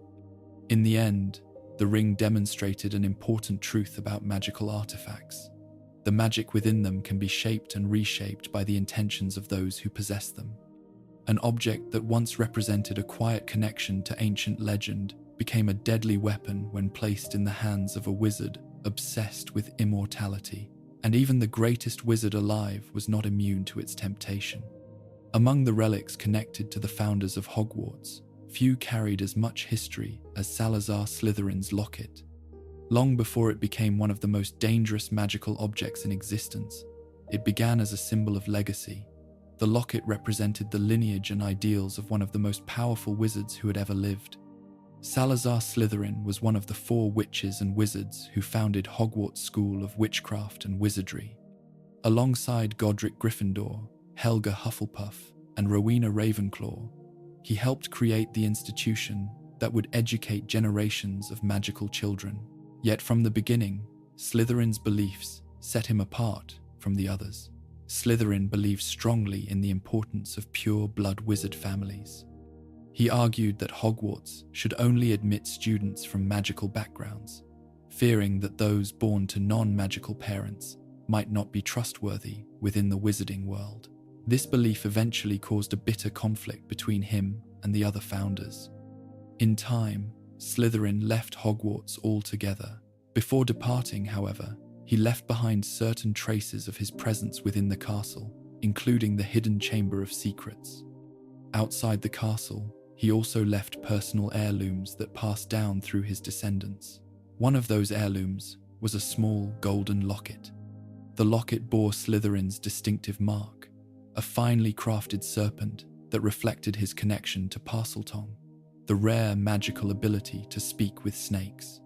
In the end, the ring demonstrated an important truth about magical artifacts. The magic within them can be shaped and reshaped by the intentions of those who possess them. An object that once represented a quiet connection to ancient legend became a deadly weapon when placed in the hands of a wizard obsessed with immortality. And even the greatest wizard alive was not immune to its temptation. Among the relics connected to the founders of Hogwarts, few carried as much history as Salazar Slytherin's locket. Long before it became one of the most dangerous magical objects in existence, it began as a symbol of legacy. The locket represented the lineage and ideals of one of the most powerful wizards who had ever lived. Salazar Slytherin was one of the 4 witches and wizards who founded Hogwarts School of Witchcraft and Wizardry. Alongside Godric Gryffindor, Helga Hufflepuff, and Rowena Ravenclaw, he helped create the institution that would educate generations of magical children. Yet from the beginning, Slytherin's beliefs set him apart from the others. Slytherin believed strongly in the importance of pure blood wizard families. He argued that Hogwarts should only admit students from magical backgrounds, fearing that those born to non-magical parents might not be trustworthy within the wizarding world. This belief eventually caused a bitter conflict between him and the other founders. In time, Slytherin left Hogwarts altogether. Before departing, however, he left behind certain traces of his presence within the castle, including the hidden Chamber of Secrets. Outside the castle, he also left personal heirlooms that passed down through his descendants. One of those heirlooms was a small golden locket. The locket bore Slytherin's distinctive mark, a finely crafted serpent that reflected his connection to Parseltongue, the rare magical ability to speak with snakes.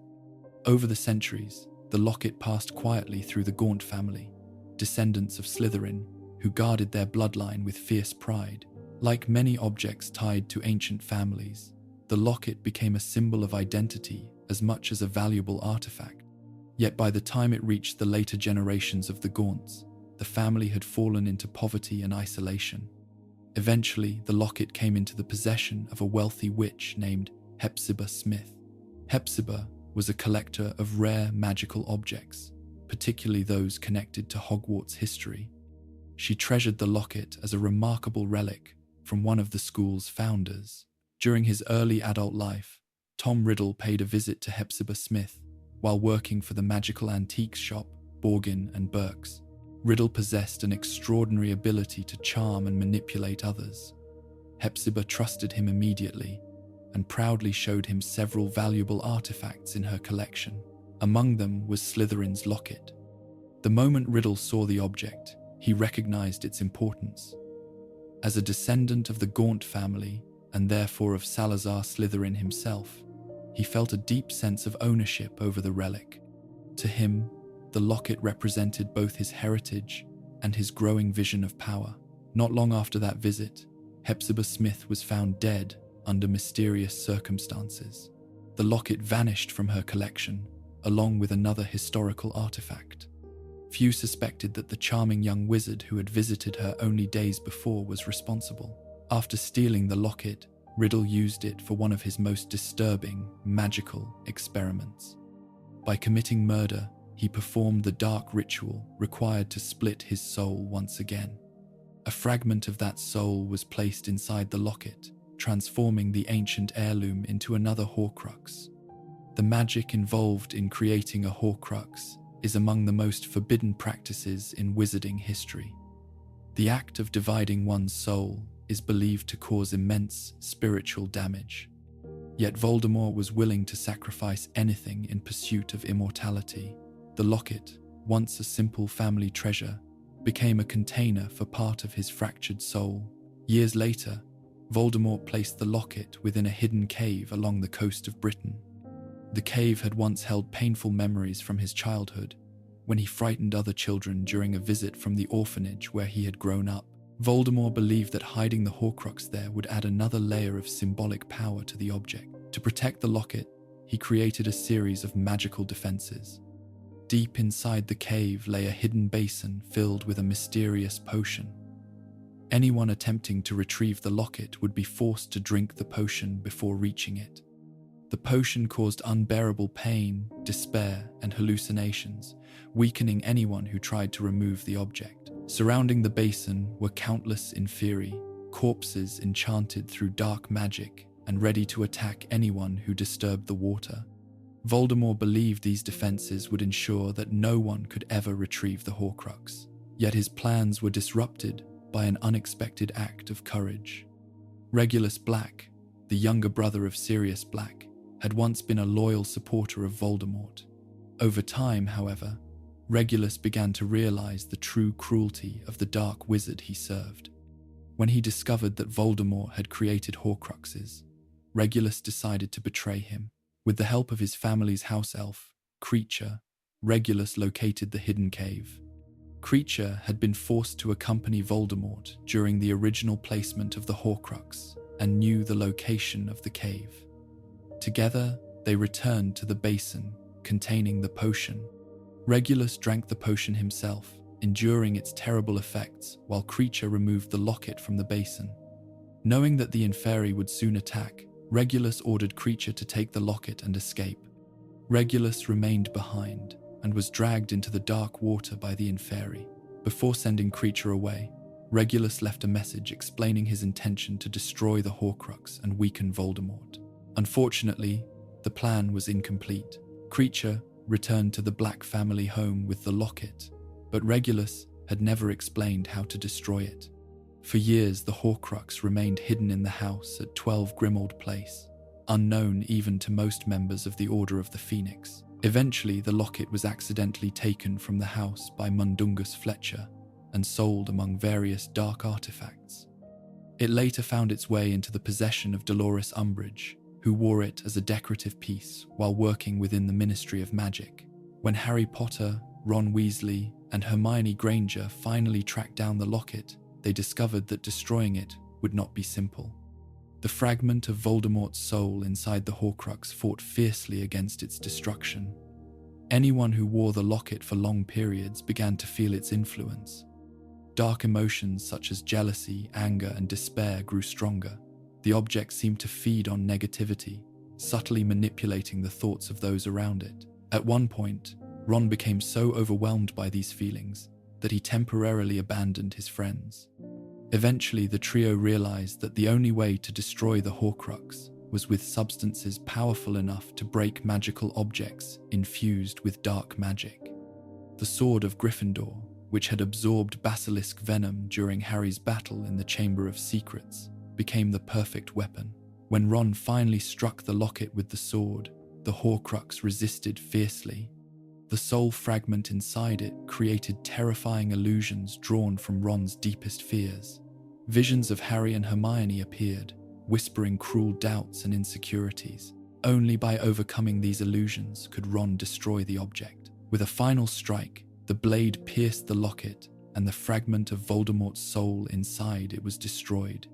Over the centuries, the locket passed quietly through the Gaunt family, descendants of Slytherin who guarded their bloodline with fierce pride. Like many objects tied to ancient families, the locket became a symbol of identity as much as a valuable artifact. Yet by the time it reached the later generations of the Gaunts, the family had fallen into poverty and isolation. Eventually, the locket came into the possession of a wealthy witch named Hepzibah Smith. Hepzibah was a collector of rare magical objects, particularly those connected to Hogwarts history. She treasured the locket as a remarkable relic from one of the school's founders. During his early adult life, Tom Riddle paid a visit to Hepzibah Smith while working for the magical antiques shop Borgin and Burke's. Riddle possessed an extraordinary ability to charm and manipulate others. Hepzibah trusted him immediately and proudly showed him several valuable artifacts in her collection. Among them was Slytherin's locket. The moment Riddle saw the object, he recognized its importance. As a descendant of the Gaunt family, and therefore of Salazar Slytherin himself, he felt a deep sense of ownership over the relic. To him, the locket represented both his heritage and his growing vision of power. Not long after that visit, Hepzibah Smith was found dead under mysterious circumstances. The locket vanished from her collection, along with another historical artifact. Few suspected that the charming young wizard who had visited her only days before was responsible. After stealing the locket, Riddle used it for one of his most disturbing, magical experiments. By committing murder, he performed the dark ritual required to split his soul once again. A fragment of that soul was placed inside the locket, transforming the ancient heirloom into another Horcrux. The magic involved in creating a Horcrux is among the most forbidden practices in wizarding history. The act of dividing one's soul is believed to cause immense spiritual damage. Yet Voldemort was willing to sacrifice anything in pursuit of immortality. The locket, once a simple family treasure, became a container for part of his fractured soul. Years later, Voldemort placed the locket within a hidden cave along the coast of Britain. The cave had once held painful memories from his childhood, when he frightened other children during a visit from the orphanage where he had grown up. Voldemort believed that hiding the Horcrux there would add another layer of symbolic power to the object. To protect the locket, he created a series of magical defenses. Deep inside the cave lay a hidden basin filled with a mysterious potion. Anyone attempting to retrieve the locket would be forced to drink the potion before reaching it. The potion caused unbearable pain, despair, and hallucinations, weakening anyone who tried to remove the object. Surrounding the basin were countless inferi, corpses enchanted through dark magic and ready to attack anyone who disturbed the water. Voldemort believed these defenses would ensure that no one could ever retrieve the Horcrux. Yet his plans were disrupted by an unexpected act of courage. Regulus Black, the younger brother of Sirius Black, had once been a loyal supporter of Voldemort. Over time, however, Regulus began to realize the true cruelty of the dark wizard he served. When he discovered that Voldemort had created Horcruxes, Regulus decided to betray him. With the help of his family's house elf, Kreacher, Regulus located the hidden cave. Kreacher had been forced to accompany Voldemort during the original placement of the Horcrux and knew the location of the cave. Together, they returned to the basin containing the potion. Regulus drank the potion himself, enduring its terrible effects, while Kreacher removed the locket from the basin. Knowing that the inferi would soon attack, Regulus ordered Kreacher to take the locket and escape. Regulus remained behind and was dragged into the dark water by the inferi. Before sending Kreacher away, Regulus left a message explaining his intention to destroy the Horcrux and weaken Voldemort. Unfortunately, the plan was incomplete. Kreacher returned to the Black family home with the locket, but Regulus had never explained how to destroy it. For years, the Horcrux remained hidden in the house at 12 Grimmauld Place, unknown even to most members of the Order of the Phoenix. Eventually, the locket was accidentally taken from the house by Mundungus Fletcher and sold among various dark artifacts. It later found its way into the possession of Dolores Umbridge, who wore it as a decorative piece while working within the Ministry of Magic. When Harry Potter, Ron Weasley, and Hermione Granger finally tracked down the locket, they discovered that destroying it would not be simple. The fragment of Voldemort's soul inside the Horcrux fought fiercely against its destruction. Anyone who wore the locket for long periods began to feel its influence. Dark emotions such as jealousy, anger, and despair grew stronger. The object seemed to feed on negativity, subtly manipulating the thoughts of those around it. At one point, Ron became so overwhelmed by these feelings that he temporarily abandoned his friends. Eventually, the trio realized that the only way to destroy the Horcrux was with substances powerful enough to break magical objects infused with dark magic. The Sword of Gryffindor, which had absorbed basilisk venom during Harry's battle in the Chamber of Secrets, became the perfect weapon. When Ron finally struck the locket with the sword, the Horcrux resisted fiercely. The soul fragment inside it created terrifying illusions drawn from Ron's deepest fears. Visions of Harry and Hermione appeared, whispering cruel doubts and insecurities. Only by overcoming these illusions could Ron destroy the object. With a final strike, the blade pierced the locket, and the fragment of Voldemort's soul inside it was destroyed.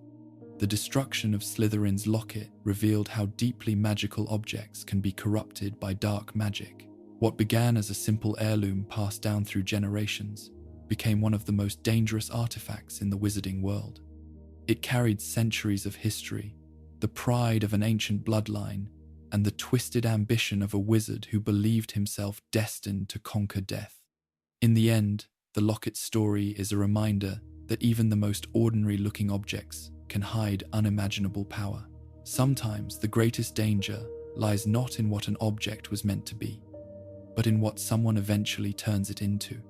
The destruction of Slytherin's locket revealed how deeply magical objects can be corrupted by dark magic. What began as a simple heirloom passed down through generations became one of the most dangerous artifacts in the wizarding world. It carried centuries of history, the pride of an ancient bloodline, and the twisted ambition of a wizard who believed himself destined to conquer death. In the end, the locket's story is a reminder that even the most ordinary-looking objects can hide unimaginable power. Sometimes the greatest danger lies not in what an object was meant to be, but in what someone eventually turns it into.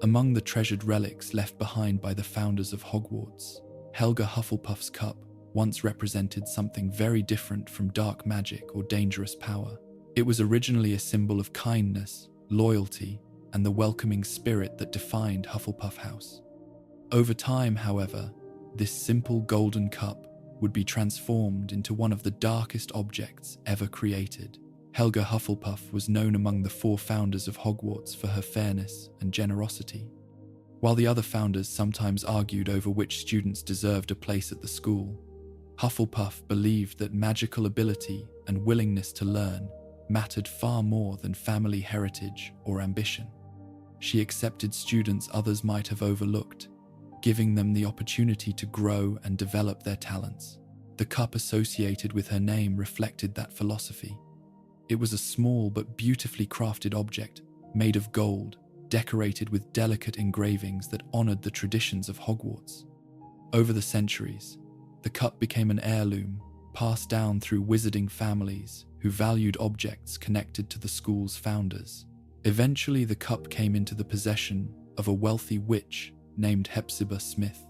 Among the treasured relics left behind by the founders of Hogwarts, Helga Hufflepuff's cup once represented something very different from dark magic or dangerous power. It was originally a symbol of kindness, loyalty, and the welcoming spirit that defined Hufflepuff House. Over time, however, this simple golden cup would be transformed into one of the darkest objects ever created. Helga Hufflepuff was known among the 4 founders of Hogwarts for her fairness and generosity. While the other founders sometimes argued over which students deserved a place at the school, Hufflepuff believed that magical ability and willingness to learn mattered far more than family heritage or ambition. She accepted students others might have overlooked, giving them the opportunity to grow and develop their talents. The cup associated with her name reflected that philosophy. It was a small but beautifully crafted object, made of gold, decorated with delicate engravings that honored the traditions of Hogwarts. Over the centuries, the cup became an heirloom, passed down through wizarding families who valued objects connected to the school's founders. Eventually, the cup came into the possession of a wealthy witch named Hepzibah Smith.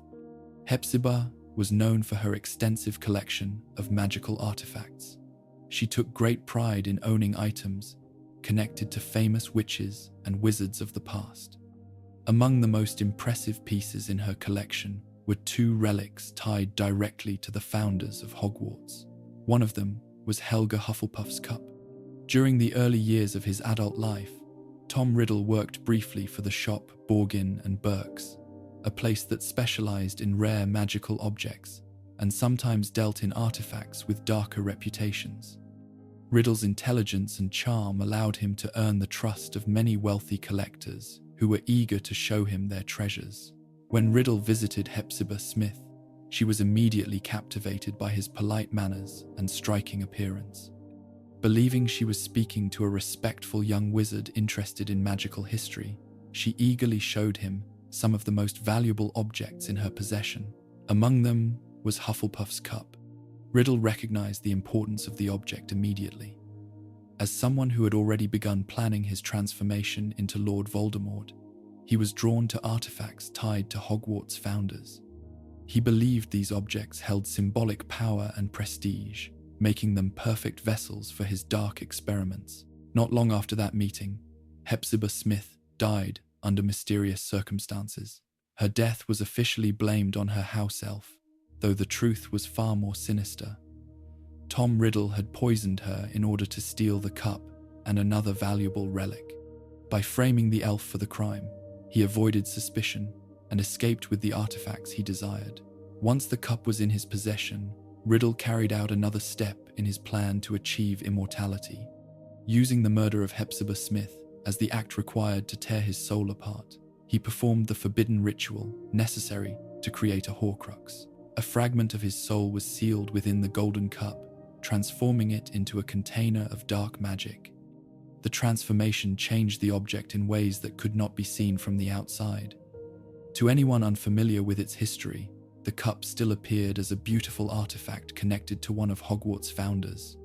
Hepzibah was known for her extensive collection of magical artifacts. She took great pride in owning items connected to famous witches and wizards of the past. Among the most impressive pieces in her collection were two relics tied directly to the founders of Hogwarts. One of them was Helga Hufflepuff's cup. During the early years of his adult life, Tom Riddle worked briefly for the shop Borgin and Burke's, a place that specialized in rare magical objects and sometimes dealt in artifacts with darker reputations. Riddle's intelligence and charm allowed him to earn the trust of many wealthy collectors who were eager to show him their treasures. When Riddle visited Hepzibah Smith, she was immediately captivated by his polite manners and striking appearance. Believing she was speaking to a respectful young wizard interested in magical history, she eagerly showed him some of the most valuable objects in her possession. Among them was Hufflepuff's cup. Riddle recognized the importance of the object immediately. As someone who had already begun planning his transformation into Lord Voldemort, he was drawn to artifacts tied to Hogwarts founders. He believed these objects held symbolic power and prestige, making them perfect vessels for his dark experiments. Not long after that meeting, Hepzibah Smith died under mysterious circumstances. Her death was officially blamed on her house elf, though the truth was far more sinister. Tom Riddle had poisoned her in order to steal the cup and another valuable relic. By framing the elf for the crime, he avoided suspicion and escaped with the artifacts he desired. Once the cup was in his possession, Riddle carried out another step in his plan to achieve immortality. Using the murder of Hepzibah Smith as the act required to tear his soul apart, he performed the forbidden ritual necessary to create a Horcrux. A fragment of his soul was sealed within the golden cup, transforming it into a container of dark magic. The transformation changed the object in ways that could not be seen from the outside. To anyone unfamiliar with its history, the cup still appeared as a beautiful artifact connected to one of Hogwarts' founders.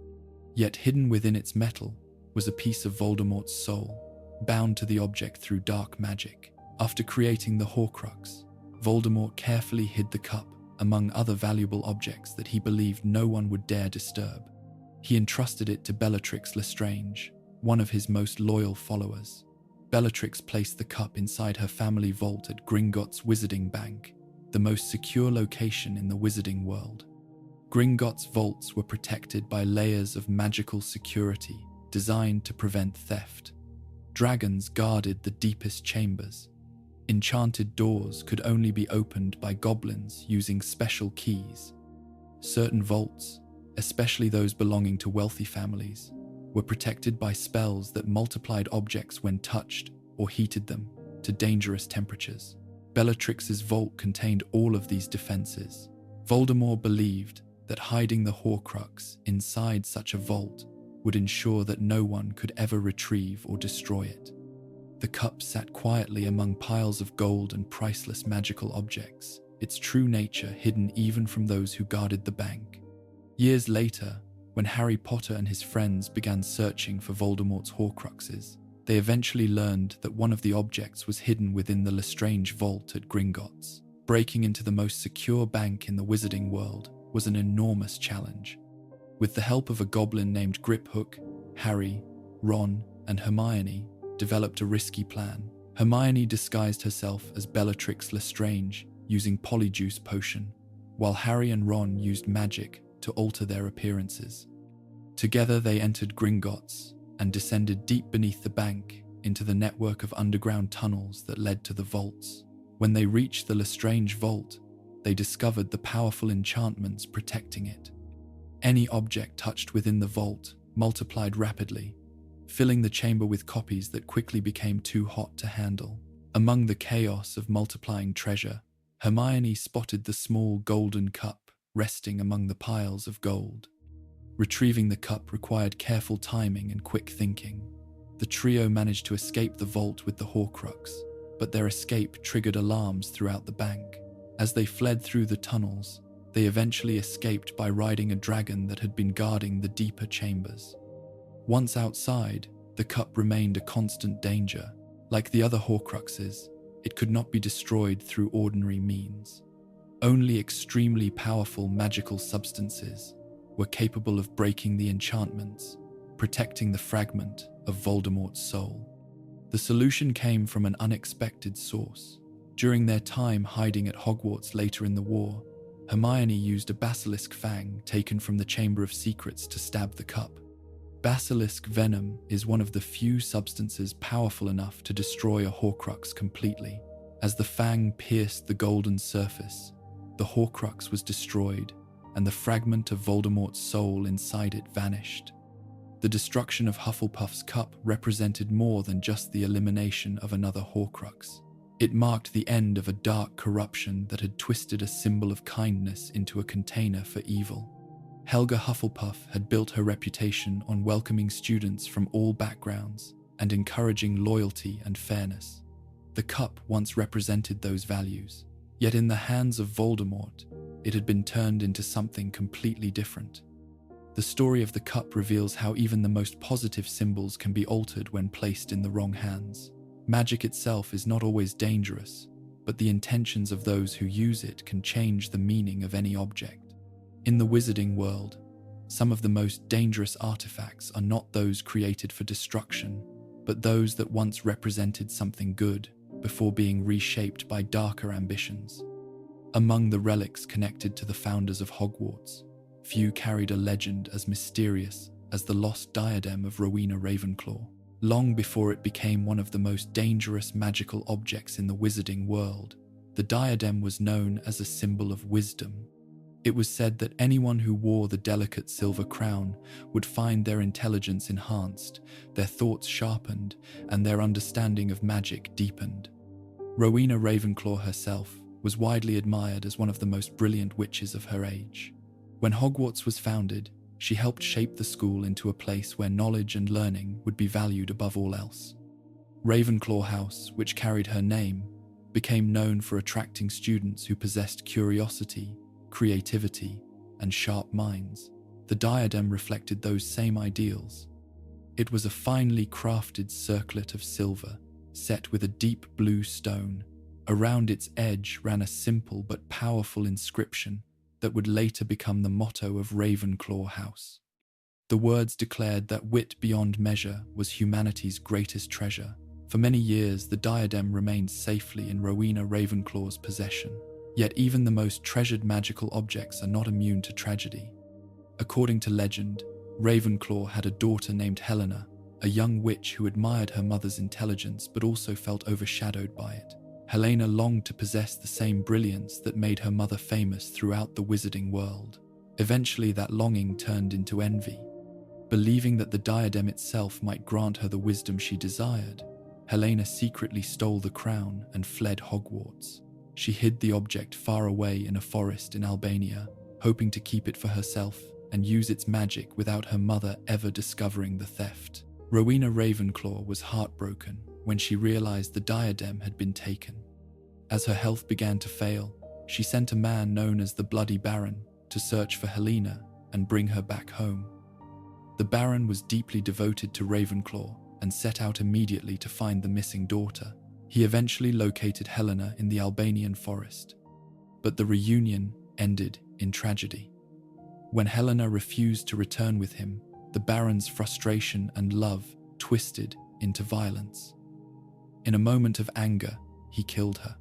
Yet hidden within its metal was a piece of Voldemort's soul, bound to the object through dark magic. After creating the Horcrux, Voldemort carefully hid the cup among other valuable objects that he believed no one would dare disturb. He entrusted it to Bellatrix Lestrange, one of his most loyal followers. Bellatrix placed the cup inside her family vault at Gringotts Wizarding Bank, the most secure location in the wizarding world. Gringotts vaults were protected by layers of magical security designed to prevent theft. Dragons guarded the deepest chambers. Enchanted doors could only be opened by goblins using special keys. Certain vaults, especially those belonging to wealthy families, were protected by spells that multiplied objects when touched or heated them to dangerous temperatures. Bellatrix's vault contained all of these defenses. Voldemort believed that hiding the Horcrux inside such a vault would ensure that no one could ever retrieve or destroy it. The cup sat quietly among piles of gold and priceless magical objects, its true nature hidden even from those who guarded the bank. Years later, when Harry Potter and his friends began searching for Voldemort's Horcruxes, they eventually learned that one of the objects was hidden within the Lestrange vault at Gringotts. Breaking into the most secure bank in the wizarding world was an enormous challenge. With the help of a goblin named Griphook, Harry, Ron, and Hermione developed a risky plan. Hermione disguised herself as Bellatrix Lestrange using Polyjuice Potion, while Harry and Ron used magic to alter their appearances. Together they entered Gringotts and descended deep beneath the bank into the network of underground tunnels that led to the vaults. When they reached the Lestrange vault, they discovered the powerful enchantments protecting it. Any object touched within the vault multiplied rapidly, filling the chamber with copies that quickly became too hot to handle. Among the chaos of multiplying treasure, Hermione spotted the small golden cup resting among the piles of gold. Retrieving the cup required careful timing and quick thinking. The trio managed to escape the vault with the Horcrux, but their escape triggered alarms throughout the bank. As they fled through the tunnels, they eventually escaped by riding a dragon that had been guarding the deeper chambers. Once outside, the cup remained a constant danger. Like the other Horcruxes, it could not be destroyed through ordinary means. Only extremely powerful magical substances were capable of breaking the enchantments, protecting the fragment of Voldemort's soul. The solution came from an unexpected source. During their time hiding at Hogwarts later in the war, Hermione used a basilisk fang taken from the Chamber of Secrets to stab the cup. Basilisk venom is one of the few substances powerful enough to destroy a Horcrux completely. As the fang pierced the golden surface, the Horcrux was destroyed, and the fragment of Voldemort's soul inside it vanished. The destruction of Hufflepuff's cup represented more than just the elimination of another Horcrux. It marked the end of a dark corruption that had twisted a symbol of kindness into a container for evil. Helga Hufflepuff had built her reputation on welcoming students from all backgrounds and encouraging loyalty and fairness. The cup once represented those values, yet in the hands of Voldemort, it had been turned into something completely different. The story of the cup reveals how even the most positive symbols can be altered when placed in the wrong hands. Magic itself is not always dangerous, but the intentions of those who use it can change the meaning of any object. In the wizarding world, some of the most dangerous artifacts are not those created for destruction, but those that once represented something good before being reshaped by darker ambitions. Among the relics connected to the founders of Hogwarts, few carried a legend as mysterious as the lost diadem of Rowena Ravenclaw. Long before it became one of the most dangerous magical objects in the wizarding world, the diadem was known as a symbol of wisdom. It was said that anyone who wore the delicate silver crown would find their intelligence enhanced, their thoughts sharpened, and their understanding of magic deepened. Rowena Ravenclaw herself was widely admired as one of the most brilliant witches of her age. When Hogwarts was founded, she helped shape the school into a place where knowledge and learning would be valued above all else. Ravenclaw House, which carried her name, became known for attracting students who possessed curiosity, creativity, and sharp minds. The diadem reflected those same ideals. It was a finely crafted circlet of silver, set with a deep blue stone. Around its edge ran a simple but powerful inscription that would later become the motto of Ravenclaw House. The words declared that wit beyond measure was humanity's greatest treasure. For many years, the diadem remained safely in Rowena Ravenclaw's possession. Yet even the most treasured magical objects are not immune to tragedy. According to legend, Ravenclaw had a daughter named Helena, a young witch who admired her mother's intelligence but also felt overshadowed by it. Helena longed to possess the same brilliance that made her mother famous throughout the wizarding world. Eventually, that longing turned into envy. Believing that the diadem itself might grant her the wisdom she desired, Helena secretly stole the crown and fled Hogwarts. She hid the object far away in a forest in Albania, hoping to keep it for herself and use its magic without her mother ever discovering the theft. Rowena Ravenclaw was heartbroken when she realized the diadem had been taken. As her health began to fail, she sent a man known as the Bloody Baron to search for Helena and bring her back home. The Baron was deeply devoted to Ravenclaw and set out immediately to find the missing daughter. He eventually located Helena in the Albanian forest, but the reunion ended in tragedy. When Helena refused to return with him, the Baron's frustration and love twisted into violence. In a moment of anger, he killed her.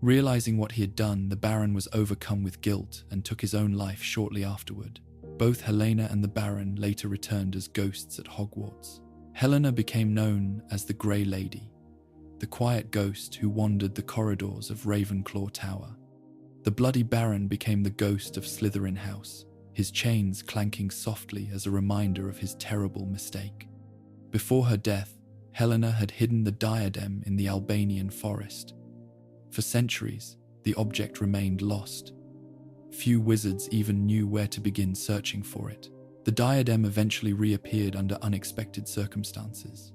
Realizing what he had done, the Baron was overcome with guilt and took his own life shortly afterward. Both Helena and the Baron later returned as ghosts at Hogwarts. Helena became known as the Grey Lady, the quiet ghost who wandered the corridors of Ravenclaw Tower. The Bloody Baron became the ghost of Slytherin House, his chains clanking softly as a reminder of his terrible mistake. Before her death, Helena had hidden the diadem in the Albanian forest. For centuries, the object remained lost. Few wizards even knew where to begin searching for it. The diadem eventually reappeared under unexpected circumstances.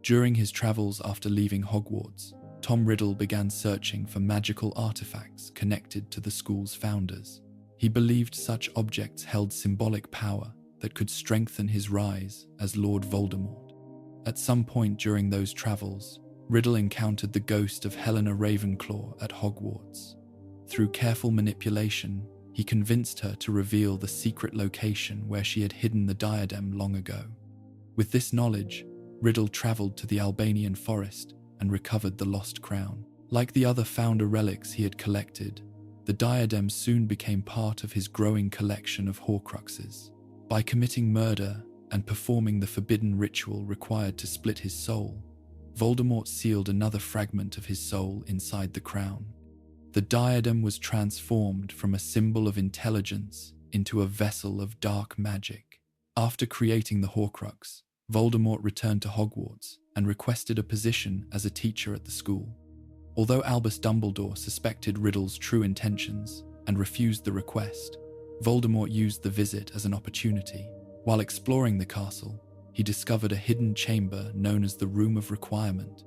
During his travels after leaving Hogwarts, Tom Riddle began searching for magical artifacts connected to the school's founders. He believed such objects held symbolic power that could strengthen his rise as Lord Voldemort. At some point during those travels, Riddle encountered the ghost of Helga Ravenclaw at Hogwarts. Through careful manipulation, he convinced her to reveal the secret location where she had hidden the diadem long ago. With this knowledge, Riddle traveled to the Albanian forest and recovered the lost crown. Like the other founder relics he had collected, the diadem soon became part of his growing collection of Horcruxes. By committing murder and performing the forbidden ritual required to split his soul, Voldemort sealed another fragment of his soul inside the crown. The diadem was transformed from a symbol of intelligence into a vessel of dark magic. After creating the Horcrux, Voldemort returned to Hogwarts and requested a position as a teacher at the school. Although Albus Dumbledore suspected Riddle's true intentions and refused the request, Voldemort used the visit as an opportunity. While exploring the castle, he discovered a hidden chamber known as the Room of Requirement.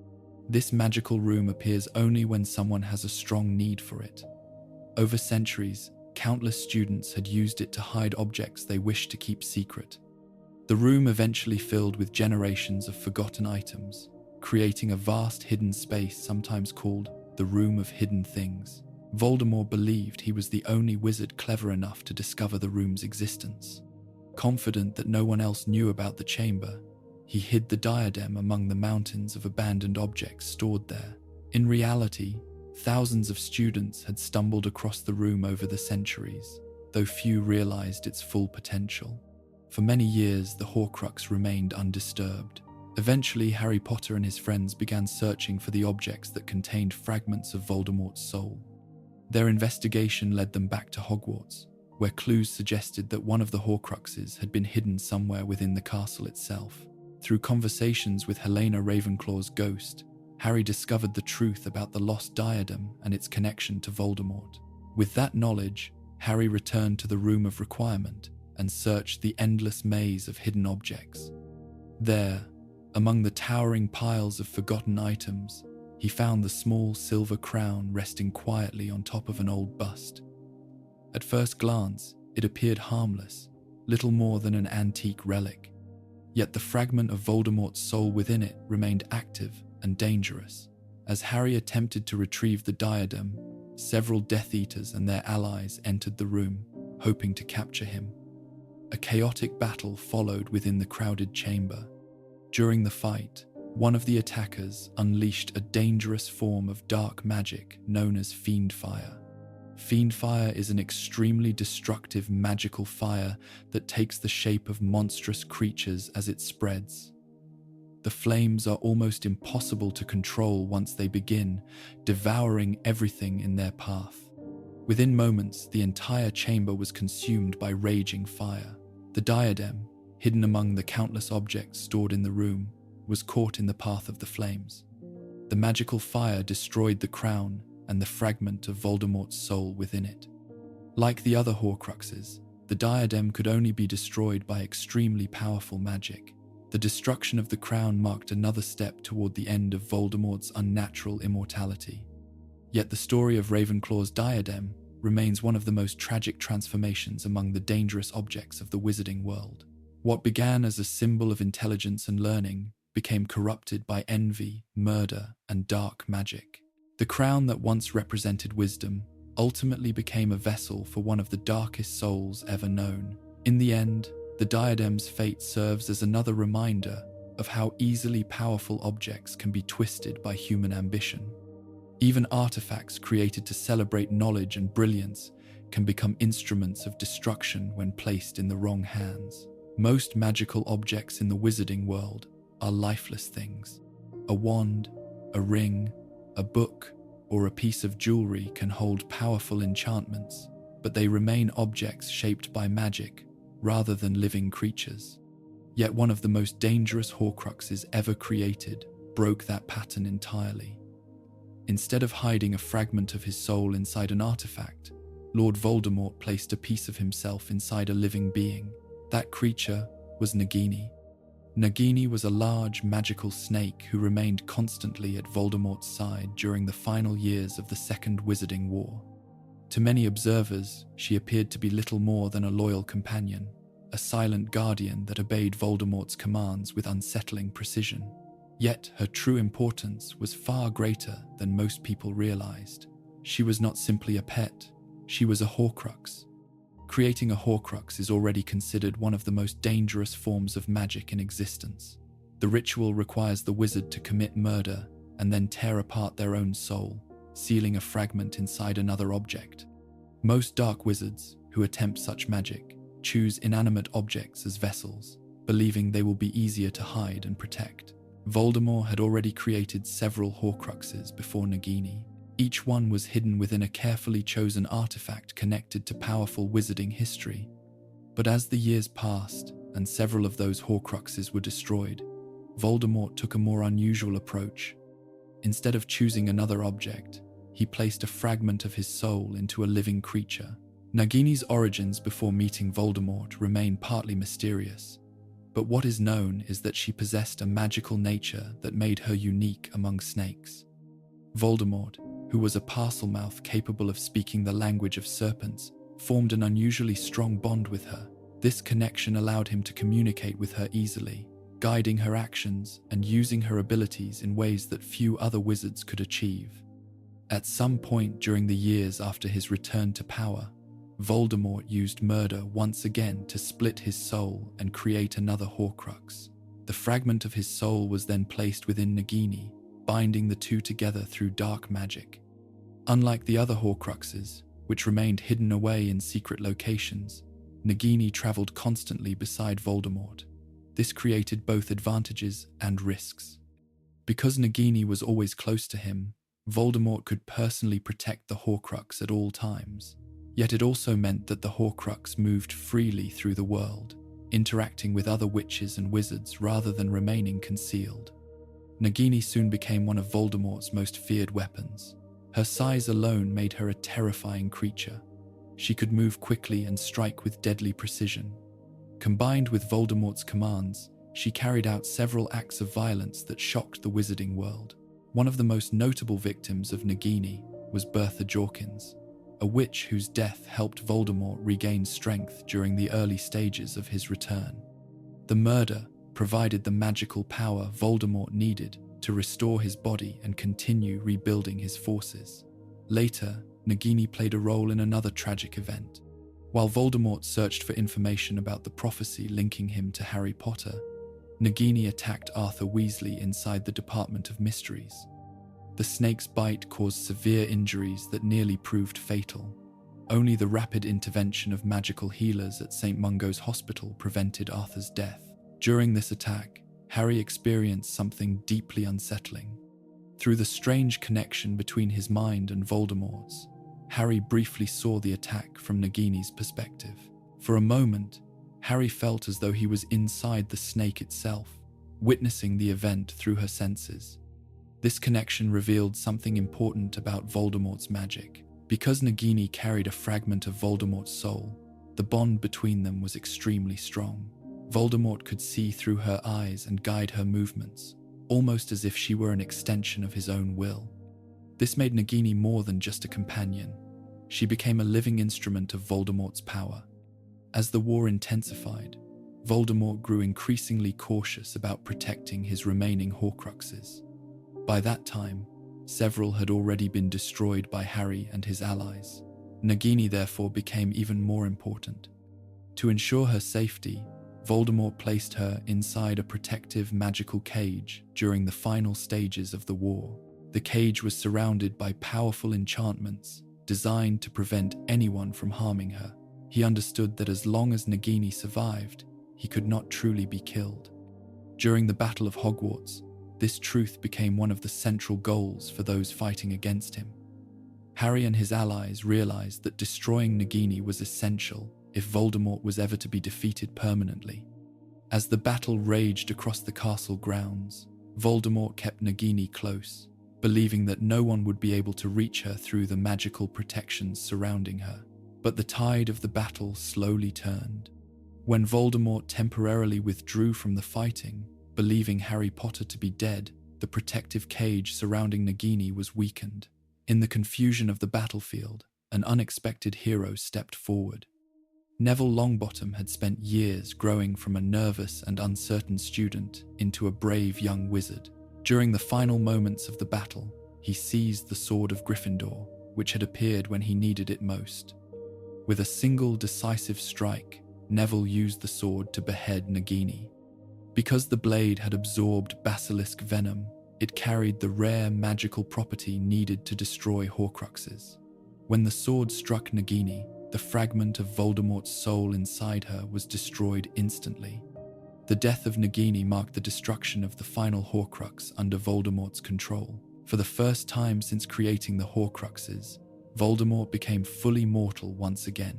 This magical room appears only when someone has a strong need for it. Over centuries, countless students had used it to hide objects they wished to keep secret. The room eventually filled with generations of forgotten items, creating a vast hidden space sometimes called the Room of Hidden Things. Voldemort believed he was the only wizard clever enough to discover the room's existence. Confident that no one else knew about the chamber, he hid the diadem among the mountains of abandoned objects stored there. In reality, thousands of students had stumbled across the room over the centuries, though few realized its full potential. For many years, the Horcrux remained undisturbed. Eventually, Harry Potter and his friends began searching for the objects that contained fragments of Voldemort's soul. Their investigation led them back to Hogwarts, where clues suggested that one of the Horcruxes had been hidden somewhere within the castle itself. Through conversations with Helga Ravenclaw's ghost, Harry discovered the truth about the lost diadem and its connection to Voldemort. With that knowledge, Harry returned to the Room of Requirement and searched the endless maze of hidden objects. There, among the towering piles of forgotten items, he found the small silver crown resting quietly on top of an old bust. At first glance, it appeared harmless, little more than an antique relic. Yet the fragment of Voldemort's soul within it remained active and dangerous. As Harry attempted to retrieve the diadem, several Death Eaters and their allies entered the room, hoping to capture him. A chaotic battle followed within the crowded chamber. During the fight, one of the attackers unleashed a dangerous form of dark magic known as Fiend Fire. Fiend Fire is an extremely destructive magical fire that takes the shape of monstrous creatures as it spreads. The flames are almost impossible to control once they begin, devouring everything in their path. Within moments, the entire chamber was consumed by raging fire. The diadem, hidden among the countless objects stored in the room, was caught in the path of the flames. The magical fire destroyed the crown and the fragment of Voldemort's soul within it. Like the other Horcruxes, the diadem could only be destroyed by extremely powerful magic. The destruction of the crown marked another step toward the end of Voldemort's unnatural immortality. Yet the story of Ravenclaw's diadem remains one of the most tragic transformations among the dangerous objects of the wizarding world. What began as a symbol of intelligence and learning became corrupted by envy, murder, and dark magic. The crown that once represented wisdom ultimately became a vessel for one of the darkest souls ever known. In the end, the diadem's fate serves as another reminder of how easily powerful objects can be twisted by human ambition. Even artifacts created to celebrate knowledge and brilliance can become instruments of destruction when placed in the wrong hands. Most magical objects in the wizarding world are lifeless things. A wand, a ring, a book, or a piece of jewelry can hold powerful enchantments, but they remain objects shaped by magic rather than living creatures. Yet one of the most dangerous Horcruxes ever created broke that pattern entirely. Instead of hiding a fragment of his soul inside an artifact, Lord Voldemort placed a piece of himself inside a living being. That creature was Nagini. Nagini was a large, magical snake who remained constantly at Voldemort's side during the final years of the Second Wizarding War. To many observers, she appeared to be little more than a loyal companion, a silent guardian that obeyed Voldemort's commands with unsettling precision. Yet her true importance was far greater than most people realized. She was not simply a pet, she was a Horcrux. Creating a Horcrux is already considered one of the most dangerous forms of magic in existence. The ritual requires the wizard to commit murder and then tear apart their own soul, sealing a fragment inside another object. Most dark wizards who attempt such magic choose inanimate objects as vessels, believing they will be easier to hide and protect. Voldemort had already created several Horcruxes before Nagini. Each one was hidden within a carefully chosen artifact connected to powerful wizarding history. But as the years passed and several of those Horcruxes were destroyed, Voldemort took a more unusual approach. Instead of choosing another object, he placed a fragment of his soul into a living creature. Nagini's origins before meeting Voldemort remain partly mysterious, but what is known is that she possessed a magical nature that made her unique among snakes. Voldemort, who was a Parselmouth capable of speaking the language of serpents, formed an unusually strong bond with her. This connection allowed him to communicate with her easily, guiding her actions and using her abilities in ways that few other wizards could achieve. At some point during the years after his return to power, Voldemort used murder once again to split his soul and create another Horcrux. The fragment of his soul was then placed within Nagini, binding the two together through dark magic. Unlike the other Horcruxes, which remained hidden away in secret locations, Nagini traveled constantly beside Voldemort. This created both advantages and risks. Because Nagini was always close to him, Voldemort could personally protect the Horcrux at all times. Yet it also meant that the Horcrux moved freely through the world, interacting with other witches and wizards rather than remaining concealed. Nagini soon became one of Voldemort's most feared weapons. Her size alone made her a terrifying creature. She could move quickly and strike with deadly precision. Combined with Voldemort's commands, she carried out several acts of violence that shocked the wizarding world. One of the most notable victims of Nagini was Bertha Jorkins, a witch whose death helped Voldemort regain strength during the early stages of his return. The murder provided the magical power Voldemort needed to restore his body and continue rebuilding his forces. Later, Nagini played a role in another tragic event. While Voldemort searched for information about the prophecy linking him to Harry Potter, Nagini attacked Arthur Weasley inside the Department of Mysteries. The snake's bite caused severe injuries that nearly proved fatal. Only the rapid intervention of magical healers at St. Mungo's Hospital prevented Arthur's death. During this attack, Harry experienced something deeply unsettling. Through the strange connection between his mind and Voldemort's, Harry briefly saw the attack from Nagini's perspective. For a moment, Harry felt as though he was inside the snake itself, witnessing the event through her senses. This connection revealed something important about Voldemort's magic. Because Nagini carried a fragment of Voldemort's soul, the bond between them was extremely strong. Voldemort could see through her eyes and guide her movements, almost as if she were an extension of his own will. This made Nagini more than just a companion. She became a living instrument of Voldemort's power. As the war intensified, Voldemort grew increasingly cautious about protecting his remaining Horcruxes. By that time, several had already been destroyed by Harry and his allies. Nagini therefore became even more important. To ensure her safety, Voldemort placed her inside a protective magical cage during the final stages of the war. The cage was surrounded by powerful enchantments designed to prevent anyone from harming her. He understood that as long as Nagini survived, he could not truly be killed. During the Battle of Hogwarts, this truth became one of the central goals for those fighting against him. Harry and his allies realized that destroying Nagini was essential if Voldemort was ever to be defeated permanently. As the battle raged across the castle grounds, Voldemort kept Nagini close, believing that no one would be able to reach her through the magical protections surrounding her. But the tide of the battle slowly turned. When Voldemort temporarily withdrew from the fighting, believing Harry Potter to be dead, the protective cage surrounding Nagini was weakened. In the confusion of the battlefield, an unexpected hero stepped forward. Neville Longbottom had spent years growing from a nervous and uncertain student into a brave young wizard. During the final moments of the battle, he seized the Sword of Gryffindor, which had appeared when he needed it most. With a single decisive strike, Neville used the sword to behead Nagini. Because the blade had absorbed basilisk venom, it carried the rare magical property needed to destroy Horcruxes. When the sword struck Nagini, the fragment of Voldemort's soul inside her was destroyed instantly. The death of Nagini marked the destruction of the final Horcrux under Voldemort's control. For the first time since creating the Horcruxes, Voldemort became fully mortal once again.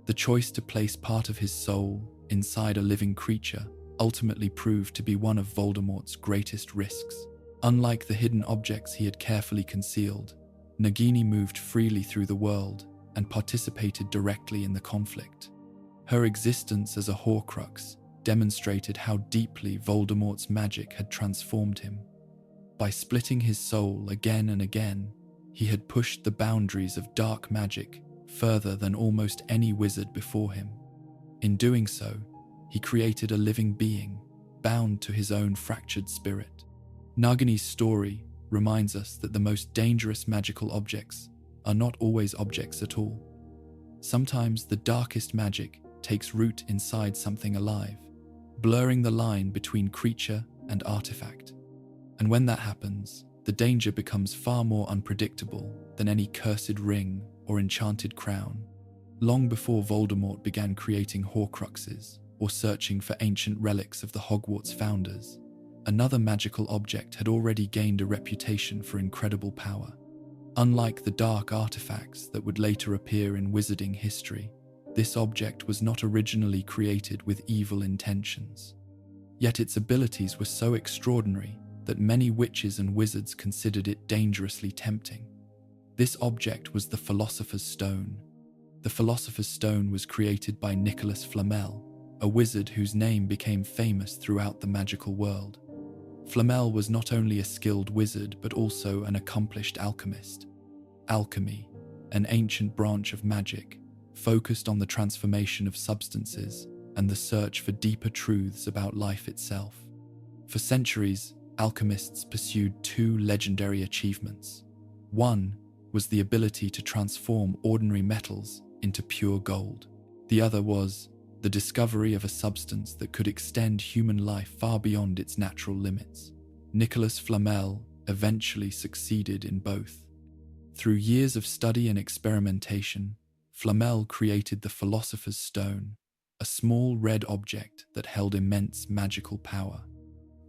The choice to place part of his soul inside a living creature ultimately proved to be one of Voldemort's greatest risks. Unlike the hidden objects he had carefully concealed, Nagini moved freely through the world and participated directly in the conflict. Her existence as a Horcrux demonstrated how deeply Voldemort's magic had transformed him. By splitting his soul again and again, he had pushed the boundaries of dark magic further than almost any wizard before him. In doing so, he created a living being, bound to his own fractured spirit. Nagini's story reminds us that the most dangerous magical objects are not always objects at all. Sometimes the darkest magic takes root inside something alive, blurring the line between creature and artifact. And when that happens, the danger becomes far more unpredictable than any cursed ring or enchanted crown. Long before Voldemort began creating Horcruxes or searching for ancient relics of the Hogwarts founders, another magical object had already gained a reputation for incredible power. Unlike the dark artifacts that would later appear in wizarding history, this object was not originally created with evil intentions. Yet its abilities were so extraordinary that many witches and wizards considered it dangerously tempting. This object was the Philosopher's Stone. The Philosopher's Stone was created by Nicholas Flamel, a wizard whose name became famous throughout the magical world. Flamel was not only a skilled wizard but also an accomplished alchemist. Alchemy, an ancient branch of magic, focused on the transformation of substances and the search for deeper truths about life itself. For centuries, alchemists pursued two legendary achievements. One was the ability to transform ordinary metals into pure gold. The other was the discovery of a substance that could extend human life far beyond its natural limits. Nicholas Flamel eventually succeeded in both. Through years of study and experimentation, Flamel created the Philosopher's Stone, a small red object that held immense magical power.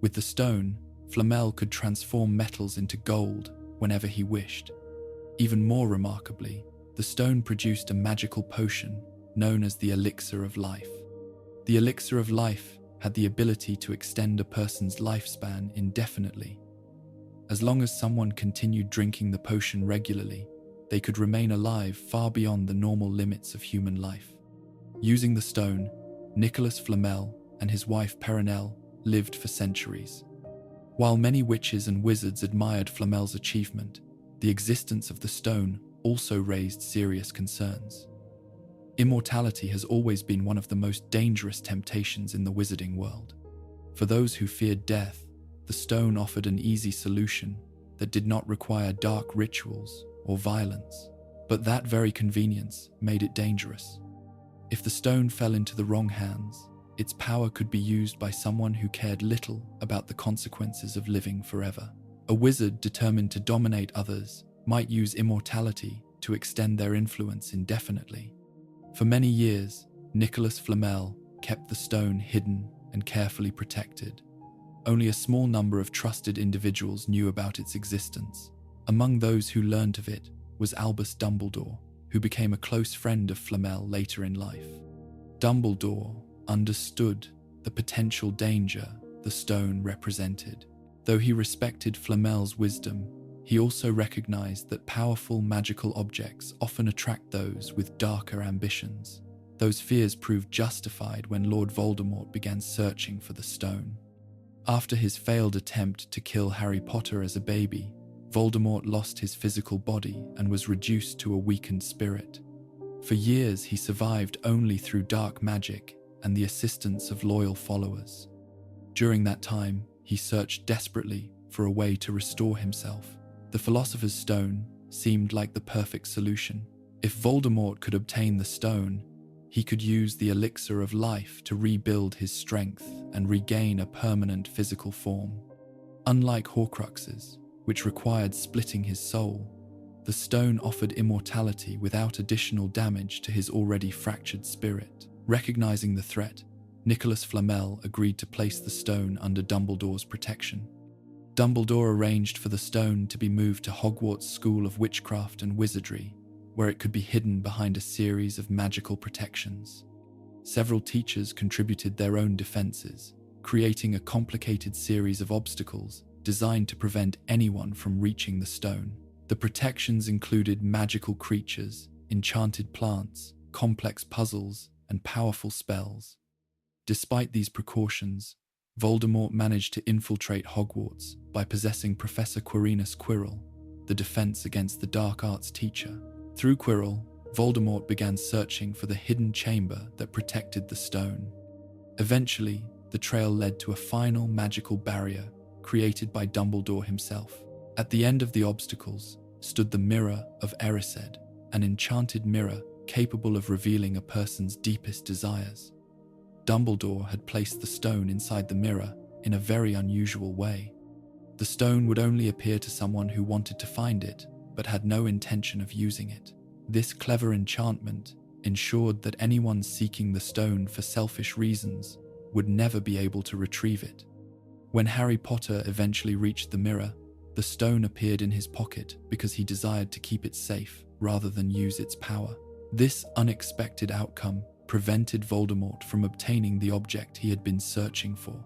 With the stone, Flamel could transform metals into gold whenever he wished. Even more remarkably, the stone produced a magical potion known as the Elixir of Life. The Elixir of Life had the ability to extend a person's lifespan indefinitely. As long as someone continued drinking the potion regularly, they could remain alive far beyond the normal limits of human life. Using the stone, Nicholas Flamel and his wife Perenelle lived for centuries. While many witches and wizards admired Flamel's achievement, the existence of the stone also raised serious concerns. Immortality has always been one of the most dangerous temptations in the wizarding world. For those who feared death, the stone offered an easy solution that did not require dark rituals or violence, but that very convenience made it dangerous. If the stone fell into the wrong hands, its power could be used by someone who cared little about the consequences of living forever. A wizard determined to dominate others might use immortality to extend their influence indefinitely. For many years, Nicholas Flamel kept the stone hidden and carefully protected. Only a small number of trusted individuals knew about its existence. Among those who learned of it was Albus Dumbledore, who became a close friend of Flamel later in life. Dumbledore understood the potential danger the stone represented. Though he respected Flamel's wisdom, He also recognized that powerful magical objects often attract those with darker ambitions. Those fears proved justified when Lord Voldemort began searching for the stone. After his failed attempt to kill Harry Potter as a baby, Voldemort lost his physical body and was reduced to a weakened spirit. For years, he survived only through dark magic and the assistance of loyal followers. During that time, he searched desperately for a way to restore himself. The Philosopher's Stone seemed like the perfect solution. If Voldemort could obtain the stone, he could use the elixir of life to rebuild his strength and regain a permanent physical form. Unlike Horcruxes, which required splitting his soul, the stone offered immortality without additional damage to his already fractured spirit. Recognizing the threat, Nicholas Flamel agreed to place the stone under Dumbledore's protection. Dumbledore arranged for the stone to be moved to Hogwarts School of Witchcraft and Wizardry, where it could be hidden behind a series of magical protections. Several teachers contributed their own defenses, creating a complicated series of obstacles designed to prevent anyone from reaching the stone. The protections included magical creatures, enchanted plants, complex puzzles, and powerful spells. Despite these precautions, Voldemort managed to infiltrate Hogwarts by possessing Professor Quirinus Quirrell, the defense against the dark arts teacher. Through Quirrell, Voldemort began searching for the hidden chamber that protected the stone. Eventually, the trail led to a final magical barrier created by Dumbledore himself. At the end of the obstacles stood the Mirror of Erised, an enchanted mirror capable of revealing a person's deepest desires. Dumbledore had placed the stone inside the mirror in a very unusual way. The stone would only appear to someone who wanted to find it, but had no intention of using it. This clever enchantment ensured that anyone seeking the stone for selfish reasons would never be able to retrieve it. When Harry Potter eventually reached the mirror, the stone appeared in his pocket because he desired to keep it safe rather than use its power. This unexpected outcome prevented Voldemort from obtaining the object he had been searching for.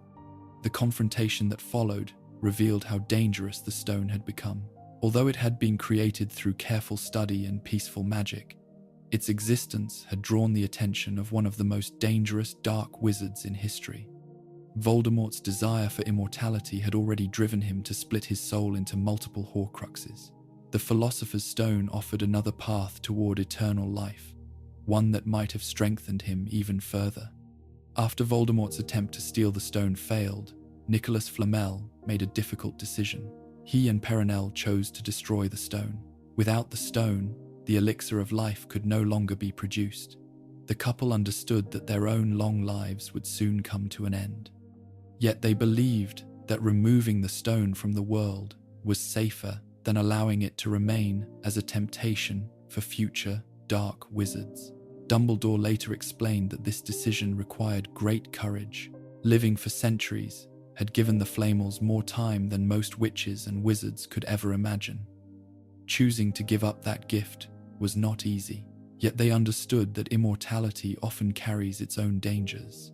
The confrontation that followed revealed how dangerous the stone had become. Although it had been created through careful study and peaceful magic, its existence had drawn the attention of one of the most dangerous dark wizards in history. Voldemort's desire for immortality had already driven him to split his soul into multiple Horcruxes. The Philosopher's Stone offered another path toward eternal life, one that might have strengthened him even further. After Voldemort's attempt to steal the stone failed, Nicholas Flamel made a difficult decision. He and Perenelle chose to destroy the stone. Without the stone, the elixir of life could no longer be produced. The couple understood that their own long lives would soon come to an end. Yet they believed that removing the stone from the world was safer than allowing it to remain as a temptation for future dark wizards. Dumbledore later explained that this decision required great courage. Living for centuries had given the Flamels more time than most witches and wizards could ever imagine. Choosing to give up that gift was not easy, yet they understood that immortality often carries its own dangers.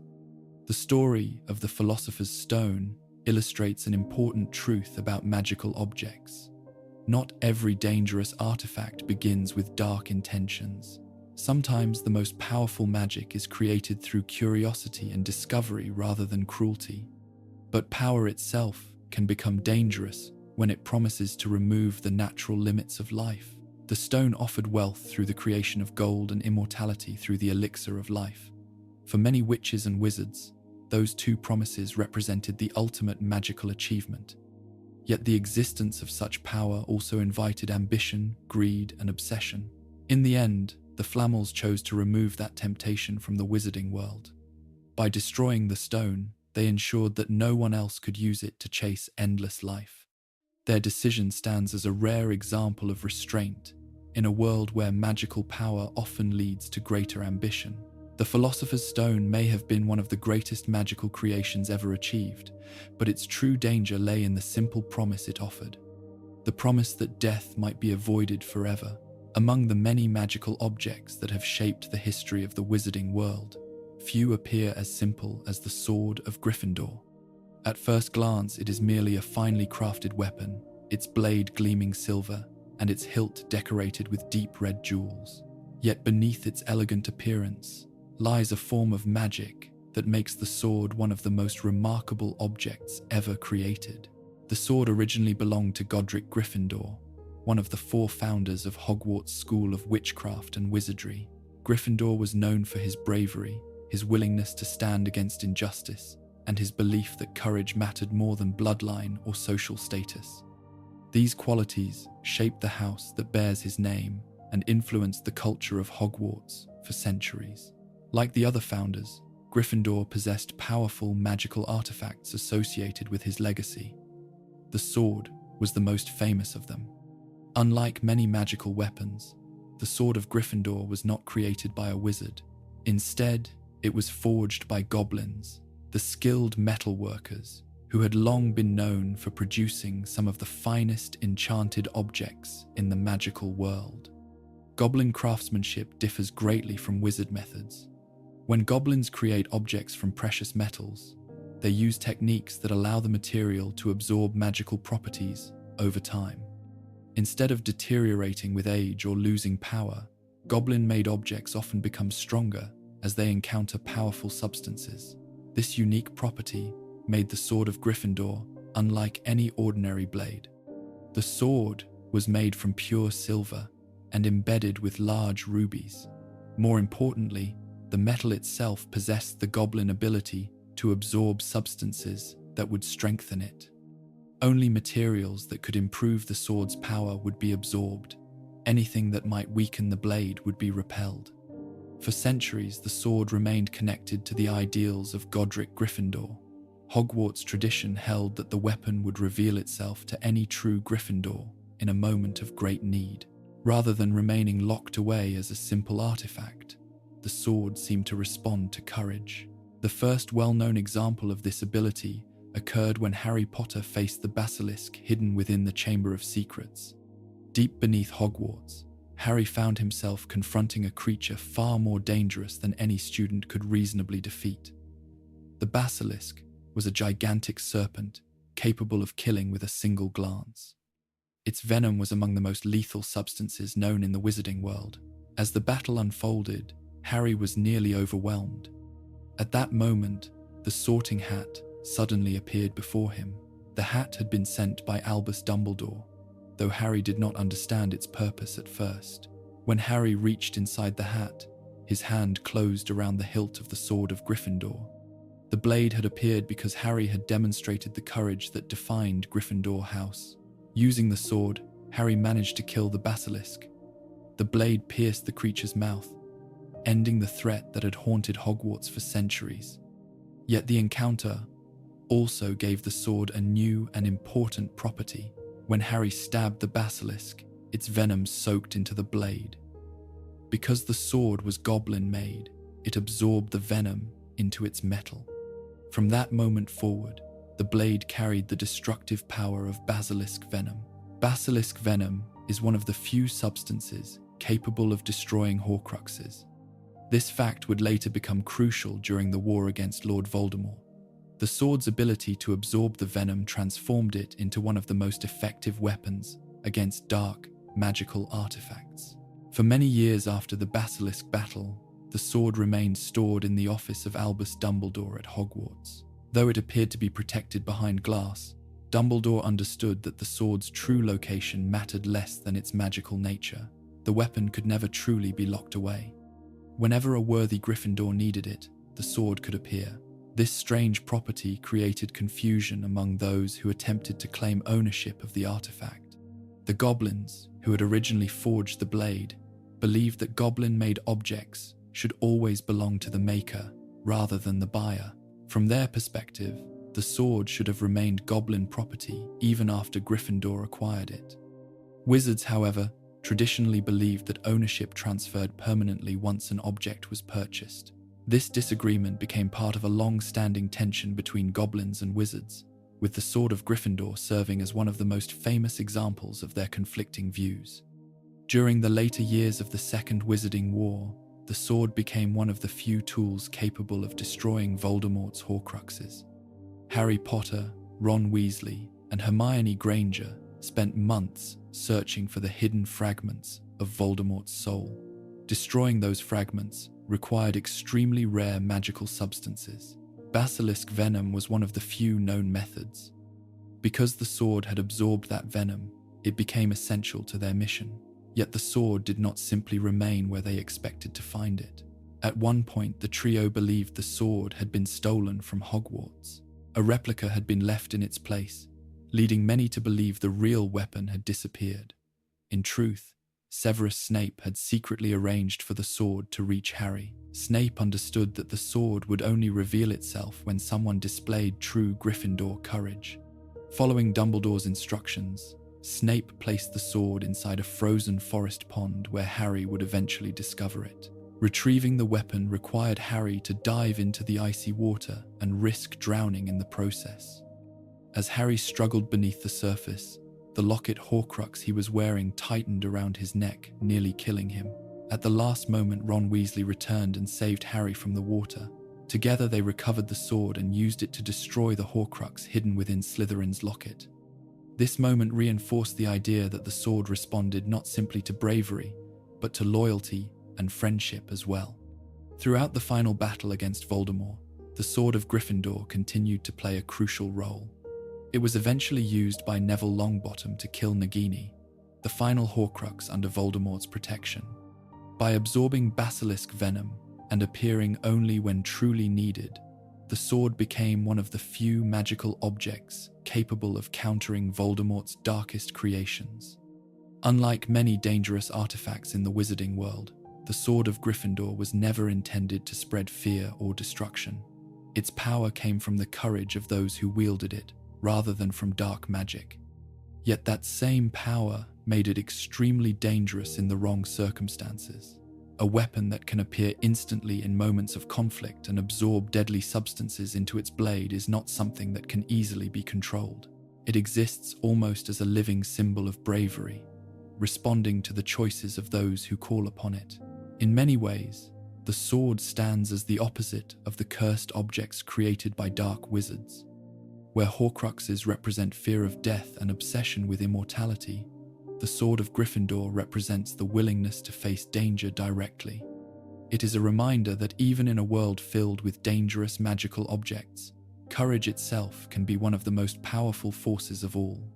The story of the Philosopher's Stone illustrates an important truth about magical objects. Not every dangerous artifact begins with dark intentions. Sometimes the most powerful magic is created through curiosity and discovery rather than cruelty. But power itself can become dangerous when it promises to remove the natural limits of life. The stone offered wealth through the creation of gold and immortality through the elixir of life. For many witches and wizards, those two promises represented the ultimate magical achievement. Yet the existence of such power also invited ambition, greed, and obsession. In the end, the Flamels chose to remove that temptation from the wizarding world. By destroying the stone, they ensured that no one else could use it to chase endless life. Their decision stands as a rare example of restraint in a world where magical power often leads to greater ambition. The Philosopher's Stone may have been one of the greatest magical creations ever achieved, but its true danger lay in the simple promise it offered. The promise that death might be avoided forever. Among the many magical objects that have shaped the history of the wizarding world, few appear as simple as the Sword of Gryffindor. At first glance, it is merely a finely crafted weapon, its blade gleaming silver and its hilt decorated with deep red jewels. Yet beneath its elegant appearance lies a form of magic that makes the sword one of the most remarkable objects ever created. The sword originally belonged to Godric Gryffindor, one of the 4 founders of Hogwarts' School of Witchcraft and Wizardry. Gryffindor was known for his bravery, his willingness to stand against injustice, and his belief that courage mattered more than bloodline or social status. These qualities shaped the house that bears his name and influenced the culture of Hogwarts for centuries. Like the other founders, Gryffindor possessed powerful magical artifacts associated with his legacy. The sword was the most famous of them. Unlike many magical weapons, the Sword of Gryffindor was not created by a wizard. Instead, it was forged by goblins, the skilled metal workers who had long been known for producing some of the finest enchanted objects in the magical world. Goblin craftsmanship differs greatly from wizard methods. When goblins create objects from precious metals, they use techniques that allow the material to absorb magical properties over time. Instead of deteriorating with age or losing power, goblin-made objects often become stronger as they encounter powerful substances. This unique property made the Sword of Gryffindor unlike any ordinary blade. The sword was made from pure silver and embedded with large rubies. More importantly, the metal itself possessed the goblin ability to absorb substances that would strengthen it. Only materials that could improve the sword's power would be absorbed. Anything that might weaken the blade would be repelled. For centuries, the sword remained connected to the ideals of Godric Gryffindor. Hogwarts tradition held that the weapon would reveal itself to any true Gryffindor in a moment of great need. Rather than remaining locked away as a simple artifact, the sword seemed to respond to courage. The first well-known example of this ability occurred when Harry Potter faced the basilisk hidden within the Chamber of Secrets. Deep beneath Hogwarts, Harry found himself confronting a creature far more dangerous than any student could reasonably defeat. The basilisk was a gigantic serpent capable of killing with a single glance. Its venom was among the most lethal substances known in the wizarding world. As the battle unfolded, Harry was nearly overwhelmed. At that moment, the Sorting Hat suddenly appeared before him. The hat had been sent by Albus Dumbledore, though Harry did not understand its purpose at first. When Harry reached inside the hat, his hand closed around the hilt of the Sword of Gryffindor. The blade had appeared because Harry had demonstrated the courage that defined Gryffindor House. Using the sword, Harry managed to kill the basilisk. The blade pierced the creature's mouth, ending the threat that had haunted Hogwarts for centuries. Yet the encounter also gave the sword a new and important property. When Harry stabbed the basilisk, its venom soaked into the blade. Because the sword was goblin-made, it absorbed the venom into its metal. From that moment forward, the blade carried the destructive power of basilisk venom. Basilisk venom is one of the few substances capable of destroying Horcruxes. This fact would later become crucial during the war against Lord Voldemort. The sword's ability to absorb the venom transformed it into one of the most effective weapons against dark, magical artifacts. For many years after the basilisk battle, the sword remained stored in the office of Albus Dumbledore at Hogwarts. Though it appeared to be protected behind glass, Dumbledore understood that the sword's true location mattered less than its magical nature. The weapon could never truly be locked away. Whenever a worthy Gryffindor needed it, the sword could appear. This strange property created confusion among those who attempted to claim ownership of the artifact. The goblins, who had originally forged the blade, believed that goblin-made objects should always belong to the maker rather than the buyer. From their perspective, the sword should have remained goblin property even after Gryffindor acquired it. Wizards, however, traditionally believed that ownership transferred permanently once an object was purchased. This disagreement became part of a long-standing tension between goblins and wizards, with the Sword of Gryffindor serving as one of the most famous examples of their conflicting views. During the later years of the Second Wizarding War, the sword became one of the few tools capable of destroying Voldemort's Horcruxes. Harry Potter, Ron Weasley, and Hermione Granger spent months searching for the hidden fragments of Voldemort's soul. Destroying those fragments required extremely rare magical substances. Basilisk venom was one of the few known methods. Because the sword had absorbed that venom, it became essential to their mission. Yet the sword did not simply remain where they expected to find it. At one point, the trio believed the sword had been stolen from Hogwarts. A replica had been left in its place, leading many to believe the real weapon had disappeared. In truth, Severus Snape had secretly arranged for the sword to reach Harry. Snape understood that the sword would only reveal itself when someone displayed true Gryffindor courage. Following Dumbledore's instructions, Snape placed the sword inside a frozen forest pond where Harry would eventually discover it. Retrieving the weapon required Harry to dive into the icy water and risk drowning in the process. As Harry struggled beneath the surface, the locket Horcrux he was wearing tightened around his neck, nearly killing him. At the last moment, Ron Weasley returned and saved Harry from the water. Together they recovered the sword and used it to destroy the Horcrux hidden within Slytherin's locket. This moment reinforced the idea that the sword responded not simply to bravery, but to loyalty and friendship as well. Throughout the final battle against Voldemort, the Sword of Gryffindor continued to play a crucial role. It was eventually used by Neville Longbottom to kill Nagini, the final Horcrux under Voldemort's protection. By absorbing basilisk venom and appearing only when truly needed, the sword became one of the few magical objects capable of countering Voldemort's darkest creations. Unlike many dangerous artifacts in the wizarding world, the Sword of Gryffindor was never intended to spread fear or destruction. Its power came from the courage of those who wielded it, rather than from dark magic. Yet that same power made it extremely dangerous in the wrong circumstances. A weapon that can appear instantly in moments of conflict and absorb deadly substances into its blade is not something that can easily be controlled. It exists almost as a living symbol of bravery, responding to the choices of those who call upon it. In many ways, the sword stands as the opposite of the cursed objects created by dark wizards. Where Horcruxes represent fear of death and obsession with immortality, the Sword of Gryffindor represents the willingness to face danger directly. It is a reminder that even in a world filled with dangerous magical objects, courage itself can be one of the most powerful forces of all.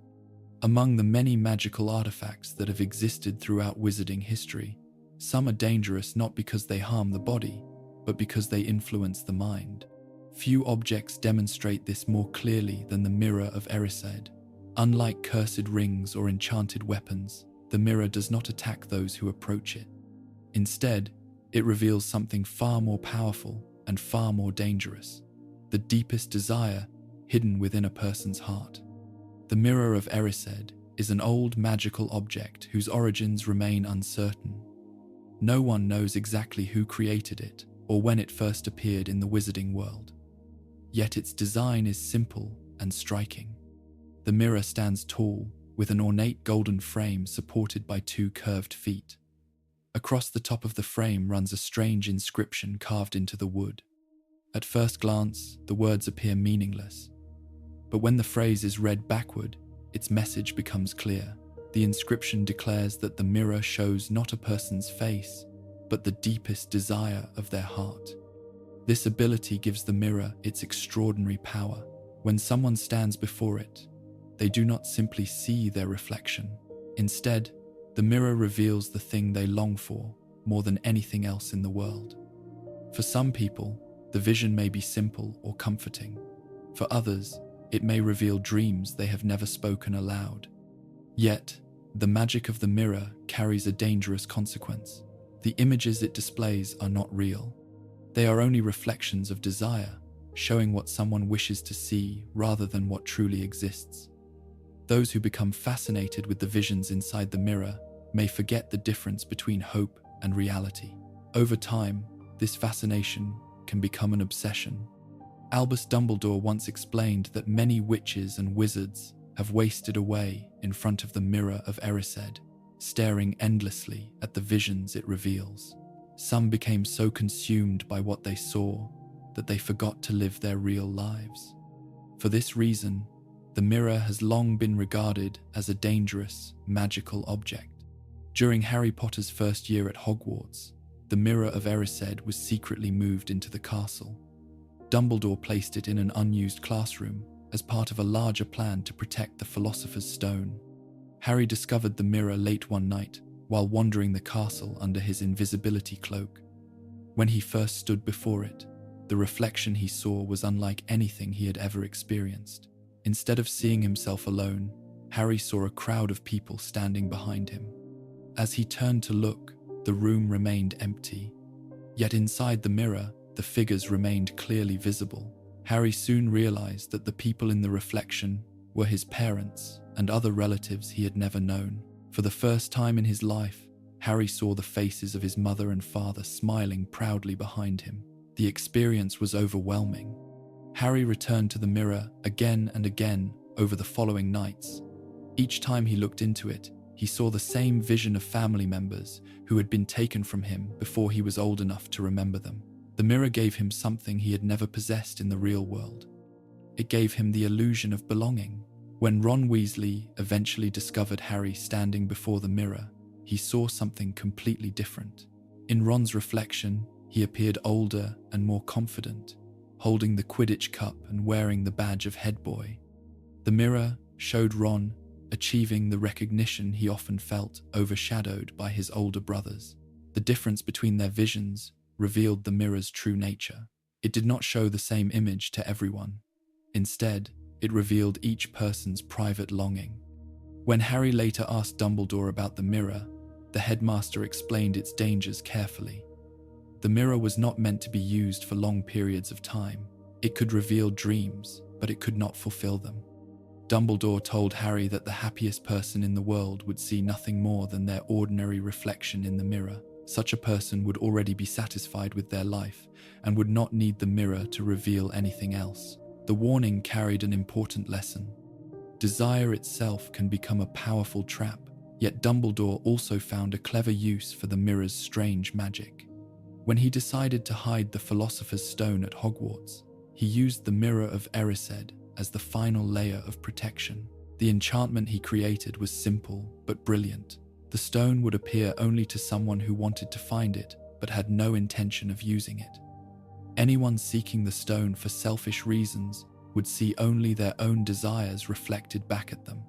Among the many magical artifacts that have existed throughout wizarding history, some are dangerous not because they harm the body, but because they influence the mind. Few objects demonstrate this more clearly than the Mirror of Erised. Unlike cursed rings or enchanted weapons, the mirror does not attack those who approach it. Instead, it reveals something far more powerful and far more dangerous: the deepest desire hidden within a person's heart. The Mirror of Erised is an old magical object whose origins remain uncertain. No one knows exactly who created it or when it first appeared in the wizarding world. Yet its design is simple and striking. The mirror stands tall, with an ornate golden frame supported by two curved feet. Across the top of the frame runs a strange inscription carved into the wood. At first glance, the words appear meaningless. But when the phrase is read backward, its message becomes clear. The inscription declares that the mirror shows not a person's face, but the deepest desire of their heart. This ability gives the mirror its extraordinary power. When someone stands before it, they do not simply see their reflection. Instead, the mirror reveals the thing they long for more than anything else in the world. For some people, the vision may be simple or comforting. For others, it may reveal dreams they have never spoken aloud. Yet, the magic of the mirror carries a dangerous consequence. The images it displays are not real. They are only reflections of desire, showing what someone wishes to see rather than what truly exists. Those who become fascinated with the visions inside the mirror may forget the difference between hope and reality. Over time, this fascination can become an obsession. Albus Dumbledore once explained that many witches and wizards have wasted away in front of the Mirror of Erised, staring endlessly at the visions it reveals. Some became so consumed by what they saw that they forgot to live their real lives. For this reason, The mirror has long been regarded as a dangerous, magical object. During Harry Potter's first year at Hogwarts, the Mirror of Erised was secretly moved into the castle. Dumbledore placed it in an unused classroom as part of a larger plan to protect the Philosopher's Stone. Harry discovered the mirror late one night while wandering the castle under his invisibility cloak. When he first stood before it, the reflection he saw was unlike anything he had ever experienced. Instead of seeing himself alone, Harry saw a crowd of people standing behind him. As he turned to look, the room remained empty. Yet inside the mirror, the figures remained clearly visible. Harry soon realized that the people in the reflection were his parents and other relatives he had never known. For the first time in his life, Harry saw the faces of his mother and father smiling proudly behind him. The experience was overwhelming. Harry returned to the mirror again and again over the following nights. Each time he looked into it, he saw the same vision of family members who had been taken from him before he was old enough to remember them. The mirror gave him something he had never possessed in the real world. It gave him the illusion of belonging. When Ron Weasley eventually discovered Harry standing before the mirror, he saw something completely different. In Ron's reflection, he appeared older and more confident, holding the Quidditch cup and wearing the badge of head boy. The mirror showed Ron achieving the recognition he often felt overshadowed by his older brothers. The difference between their visions revealed the mirror's true nature. It did not show the same image to everyone. Instead, it revealed each person's private longing. When Harry later asked Dumbledore about the mirror, the headmaster explained its dangers carefully. The mirror was not meant to be used for long periods of time. It could reveal dreams, but it could not fulfill them. Dumbledore told Harry that the happiest person in the world would see nothing more than their ordinary reflection in the mirror. Such a person would already be satisfied with their life and would not need the mirror to reveal anything else. The warning carried an important lesson. Desire itself can become a powerful trap, yet Dumbledore also found a clever use for the mirror's strange magic. When he decided to hide the Philosopher's Stone at Hogwarts, he used the Mirror of Erised as the final layer of protection. The enchantment he created was simple but brilliant. The stone would appear only to someone who wanted to find it but had no intention of using it. Anyone seeking the stone for selfish reasons would see only their own desires reflected back at them.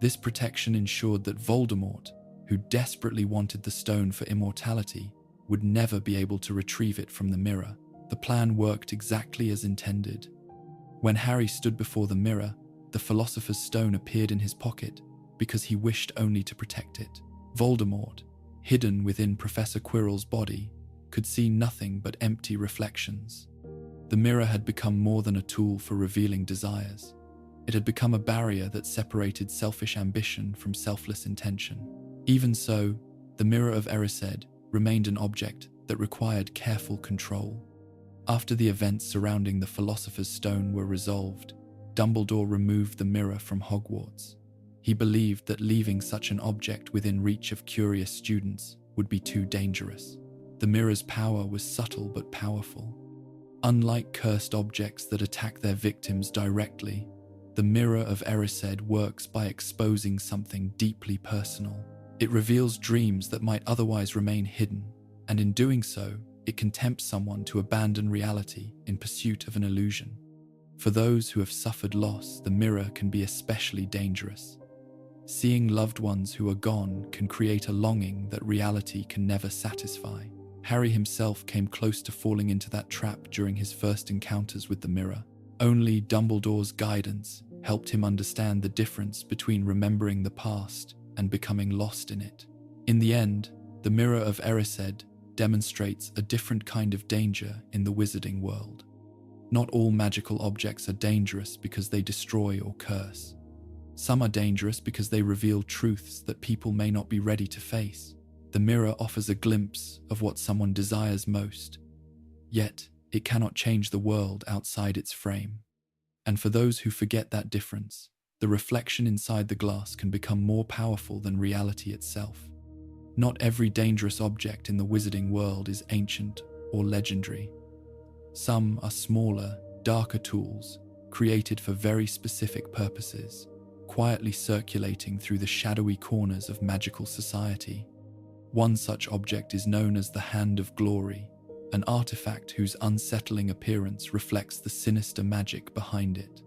This protection ensured that Voldemort, who desperately wanted the stone for immortality, would never be able to retrieve it from the mirror. The plan worked exactly as intended. When Harry stood before the mirror, the Philosopher's Stone appeared in his pocket because he wished only to protect it. Voldemort, hidden within Professor Quirrell's body, could see nothing but empty reflections. The mirror had become more than a tool for revealing desires. It had become a barrier that separated selfish ambition from selfless intention. Even so, the Mirror of Erised remained an object that required careful control. After the events surrounding the Philosopher's Stone were resolved, Dumbledore removed the mirror from Hogwarts. He believed that leaving such an object within reach of curious students would be too dangerous. The mirror's power was subtle but powerful. Unlike cursed objects that attack their victims directly, the Mirror of Erised works by exposing something deeply personal. It reveals dreams that might otherwise remain hidden, and in doing so, it can tempt someone to abandon reality in pursuit of an illusion. For those who have suffered loss, the mirror can be especially dangerous. Seeing loved ones who are gone can create a longing that reality can never satisfy. Harry himself came close to falling into that trap during his first encounters with the mirror. Only Dumbledore's guidance helped him understand the difference between remembering the past and becoming lost in it. In the end, the Mirror of Erised demonstrates a different kind of danger in the wizarding world. Not all magical objects are dangerous because they destroy or curse. Some are dangerous because they reveal truths that people may not be ready to face. The mirror offers a glimpse of what someone desires most, yet it cannot change the world outside its frame. And for those who forget that difference, the reflection inside the glass can become more powerful than reality itself. Not every dangerous object in the wizarding world is ancient or legendary. Some are smaller, darker tools, created for very specific purposes, quietly circulating through the shadowy corners of magical society. One such object is known as the Hand of Glory, an artifact whose unsettling appearance reflects the sinister magic behind it.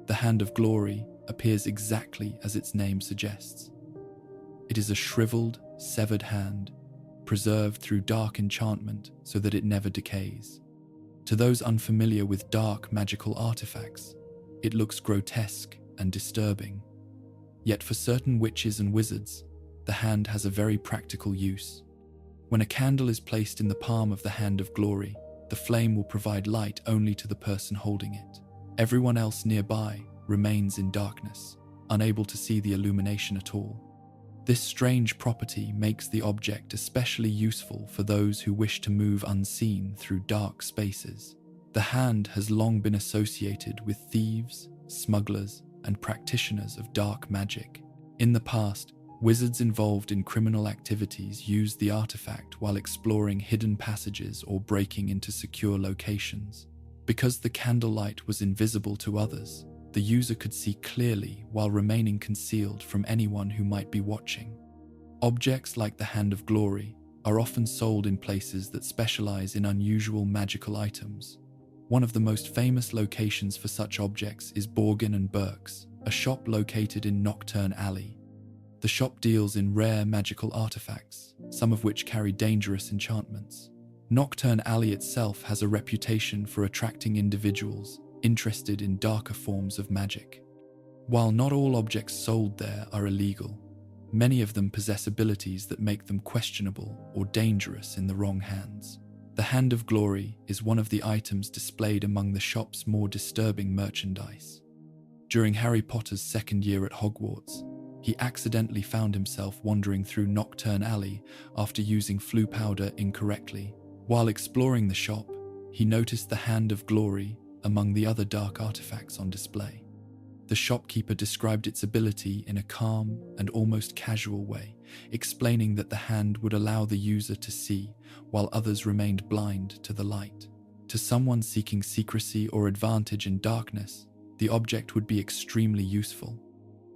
The Hand of Glory appears exactly as its name suggests. It is a shriveled, severed hand, preserved through dark enchantment so that it never decays. To those unfamiliar with dark magical artifacts, it looks grotesque and disturbing. Yet for certain witches and wizards, the hand has a very practical use. When a candle is placed in the palm of the Hand of Glory, the flame will provide light only to the person holding it. Everyone else nearby remains in darkness, unable to see the illumination at all. This strange property makes the object especially useful for those who wish to move unseen through dark spaces. The hand has long been associated with thieves, smugglers, and practitioners of dark magic. In the past, wizards involved in criminal activities used the artifact while exploring hidden passages or breaking into secure locations. Because the candlelight was invisible to others, the user could see clearly while remaining concealed from anyone who might be watching. Objects like the Hand of Glory are often sold in places that specialize in unusual magical items. One of the most famous locations for such objects is Borgin & Burke's, a shop located in Nocturne Alley. The shop deals in rare magical artifacts, some of which carry dangerous enchantments. Nocturne Alley itself has a reputation for attracting individuals interested in darker forms of magic. While not all objects sold there are illegal, many of them possess abilities that make them questionable or dangerous in the wrong hands. The Hand of Glory is one of the items displayed among the shop's more disturbing merchandise. During Harry Potter's second year at Hogwarts, he accidentally found himself wandering through Nocturne Alley after using Floo powder incorrectly. While exploring the shop, he noticed the Hand of Glory among the other dark artifacts on display. The shopkeeper described its ability in a calm and almost casual way, explaining that the hand would allow the user to see while others remained blind to the light. To someone seeking secrecy or advantage in darkness, the object would be extremely useful.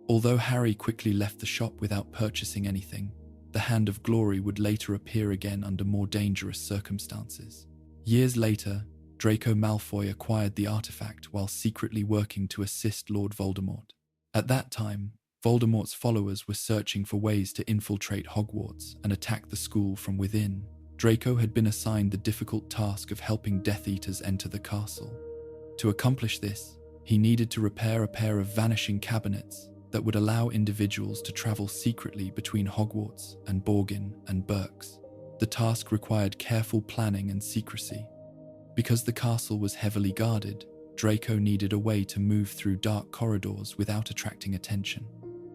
Although Harry quickly left the shop without purchasing anything, the Hand of Glory would later appear again under more dangerous circumstances. Years later, Draco Malfoy acquired the artifact while secretly working to assist Lord Voldemort. At that time, Voldemort's followers were searching for ways to infiltrate Hogwarts and attack the school from within. Draco had been assigned the difficult task of helping Death Eaters enter the castle. To accomplish this, he needed to repair a pair of vanishing cabinets that would allow individuals to travel secretly between Hogwarts and Borgin and Burke's. The task required careful planning and secrecy. Because the castle was heavily guarded, Draco needed a way to move through dark corridors without attracting attention.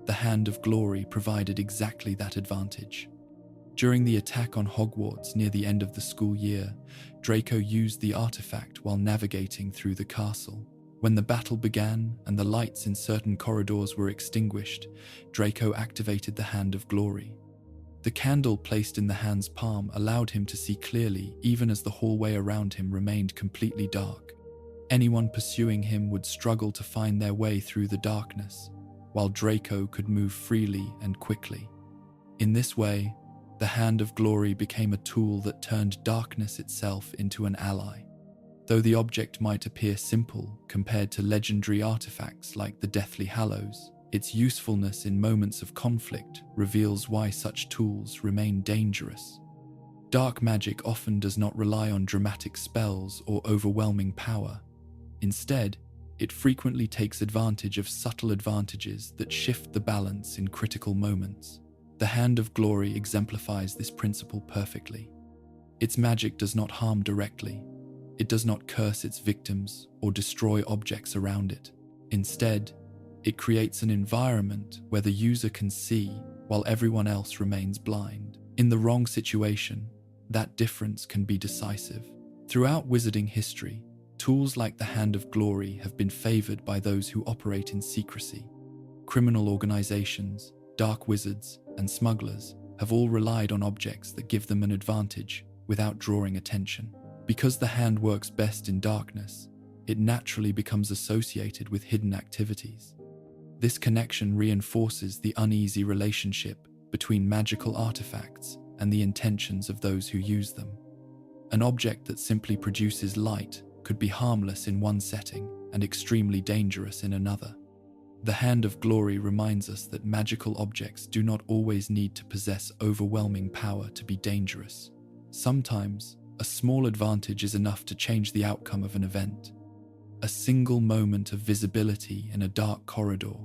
The Hand of Glory provided exactly that advantage. During the attack on Hogwarts near the end of the school year, Draco used the artifact while navigating through the castle. When the battle began and the lights in certain corridors were extinguished, Draco activated the Hand of Glory. The candle placed in the hand's palm allowed him to see clearly even as the hallway around him remained completely dark. Anyone pursuing him would struggle to find their way through the darkness, while Draco could move freely and quickly. In this way, the Hand of Glory became a tool that turned darkness itself into an ally. Though the object might appear simple compared to legendary artifacts like the Deathly Hallows, its usefulness in moments of conflict reveals why such tools remain dangerous. Dark magic often does not rely on dramatic spells or overwhelming power. Instead, it frequently takes advantage of subtle advantages that shift the balance in critical moments. The Hand of Glory exemplifies this principle perfectly. Its magic does not harm directly. It does not curse its victims or destroy objects around it. Instead, it creates an environment where the user can see while everyone else remains blind. In the wrong situation, that difference can be decisive. Throughout wizarding history, tools like the Hand of Glory have been favored by those who operate in secrecy. Criminal organizations, dark wizards, and smugglers have all relied on objects that give them an advantage without drawing attention. Because the hand works best in darkness, it naturally becomes associated with hidden activities. This connection reinforces the uneasy relationship between magical artifacts and the intentions of those who use them. An object that simply produces light could be harmless in one setting and extremely dangerous in another. The Hand of Glory reminds us that magical objects do not always need to possess overwhelming power to be dangerous. Sometimes, a small advantage is enough to change the outcome of an event. A single moment of visibility in a dark corridor,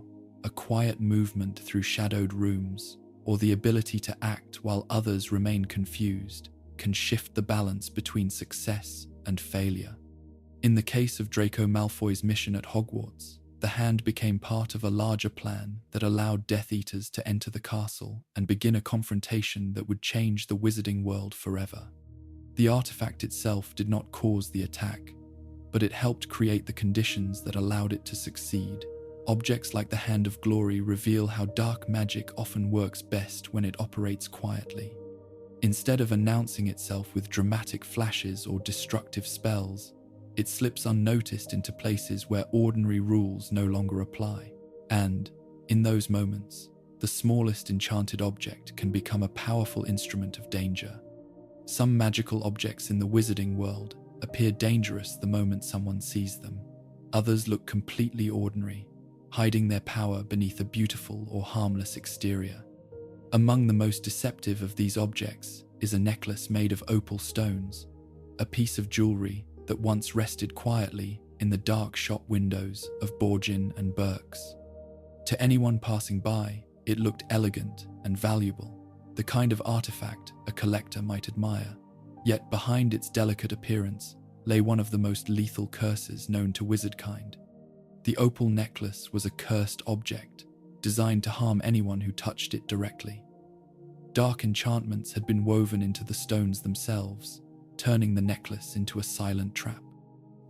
a quiet movement through shadowed rooms, or the ability to act while others remain confused can shift the balance between success and failure. In the case of Draco Malfoy's mission at Hogwarts, the hand became part of a larger plan that allowed Death Eaters to enter the castle and begin a confrontation that would change the wizarding world forever. The artifact itself did not cause the attack, but it helped create the conditions that allowed it to succeed. Objects like the Hand of Glory reveal how dark magic often works best when it operates quietly. Instead of announcing itself with dramatic flashes or destructive spells, it slips unnoticed into places where ordinary rules no longer apply. And, in those moments, the smallest enchanted object can become a powerful instrument of danger. Some magical objects in the wizarding world appear dangerous the moment someone sees them. Others look completely ordinary, hiding their power beneath a beautiful or harmless exterior. Among the most deceptive of these objects is a necklace made of opal stones, a piece of jewelry that once rested quietly in the dark shop windows of Borgin and Burke's. To anyone passing by, it looked elegant and valuable, the kind of artifact a collector might admire. Yet behind its delicate appearance lay one of the most lethal curses known to wizardkind. The opal necklace was a cursed object, designed to harm anyone who touched it directly. Dark enchantments had been woven into the stones themselves, turning the necklace into a silent trap.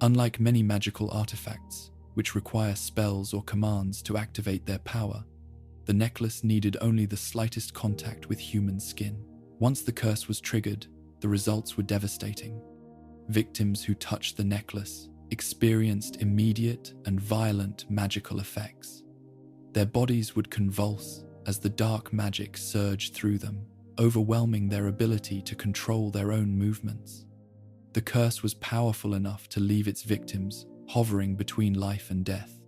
Unlike many magical artifacts, which require spells or commands to activate their power, the necklace needed only the slightest contact with human skin. Once the curse was triggered, the results were devastating. Victims who touched the necklace experienced immediate and violent magical effects. Their bodies would convulse as the dark magic surged through them, overwhelming their ability to control their own movements. The curse was powerful enough to leave its victims hovering between life and death.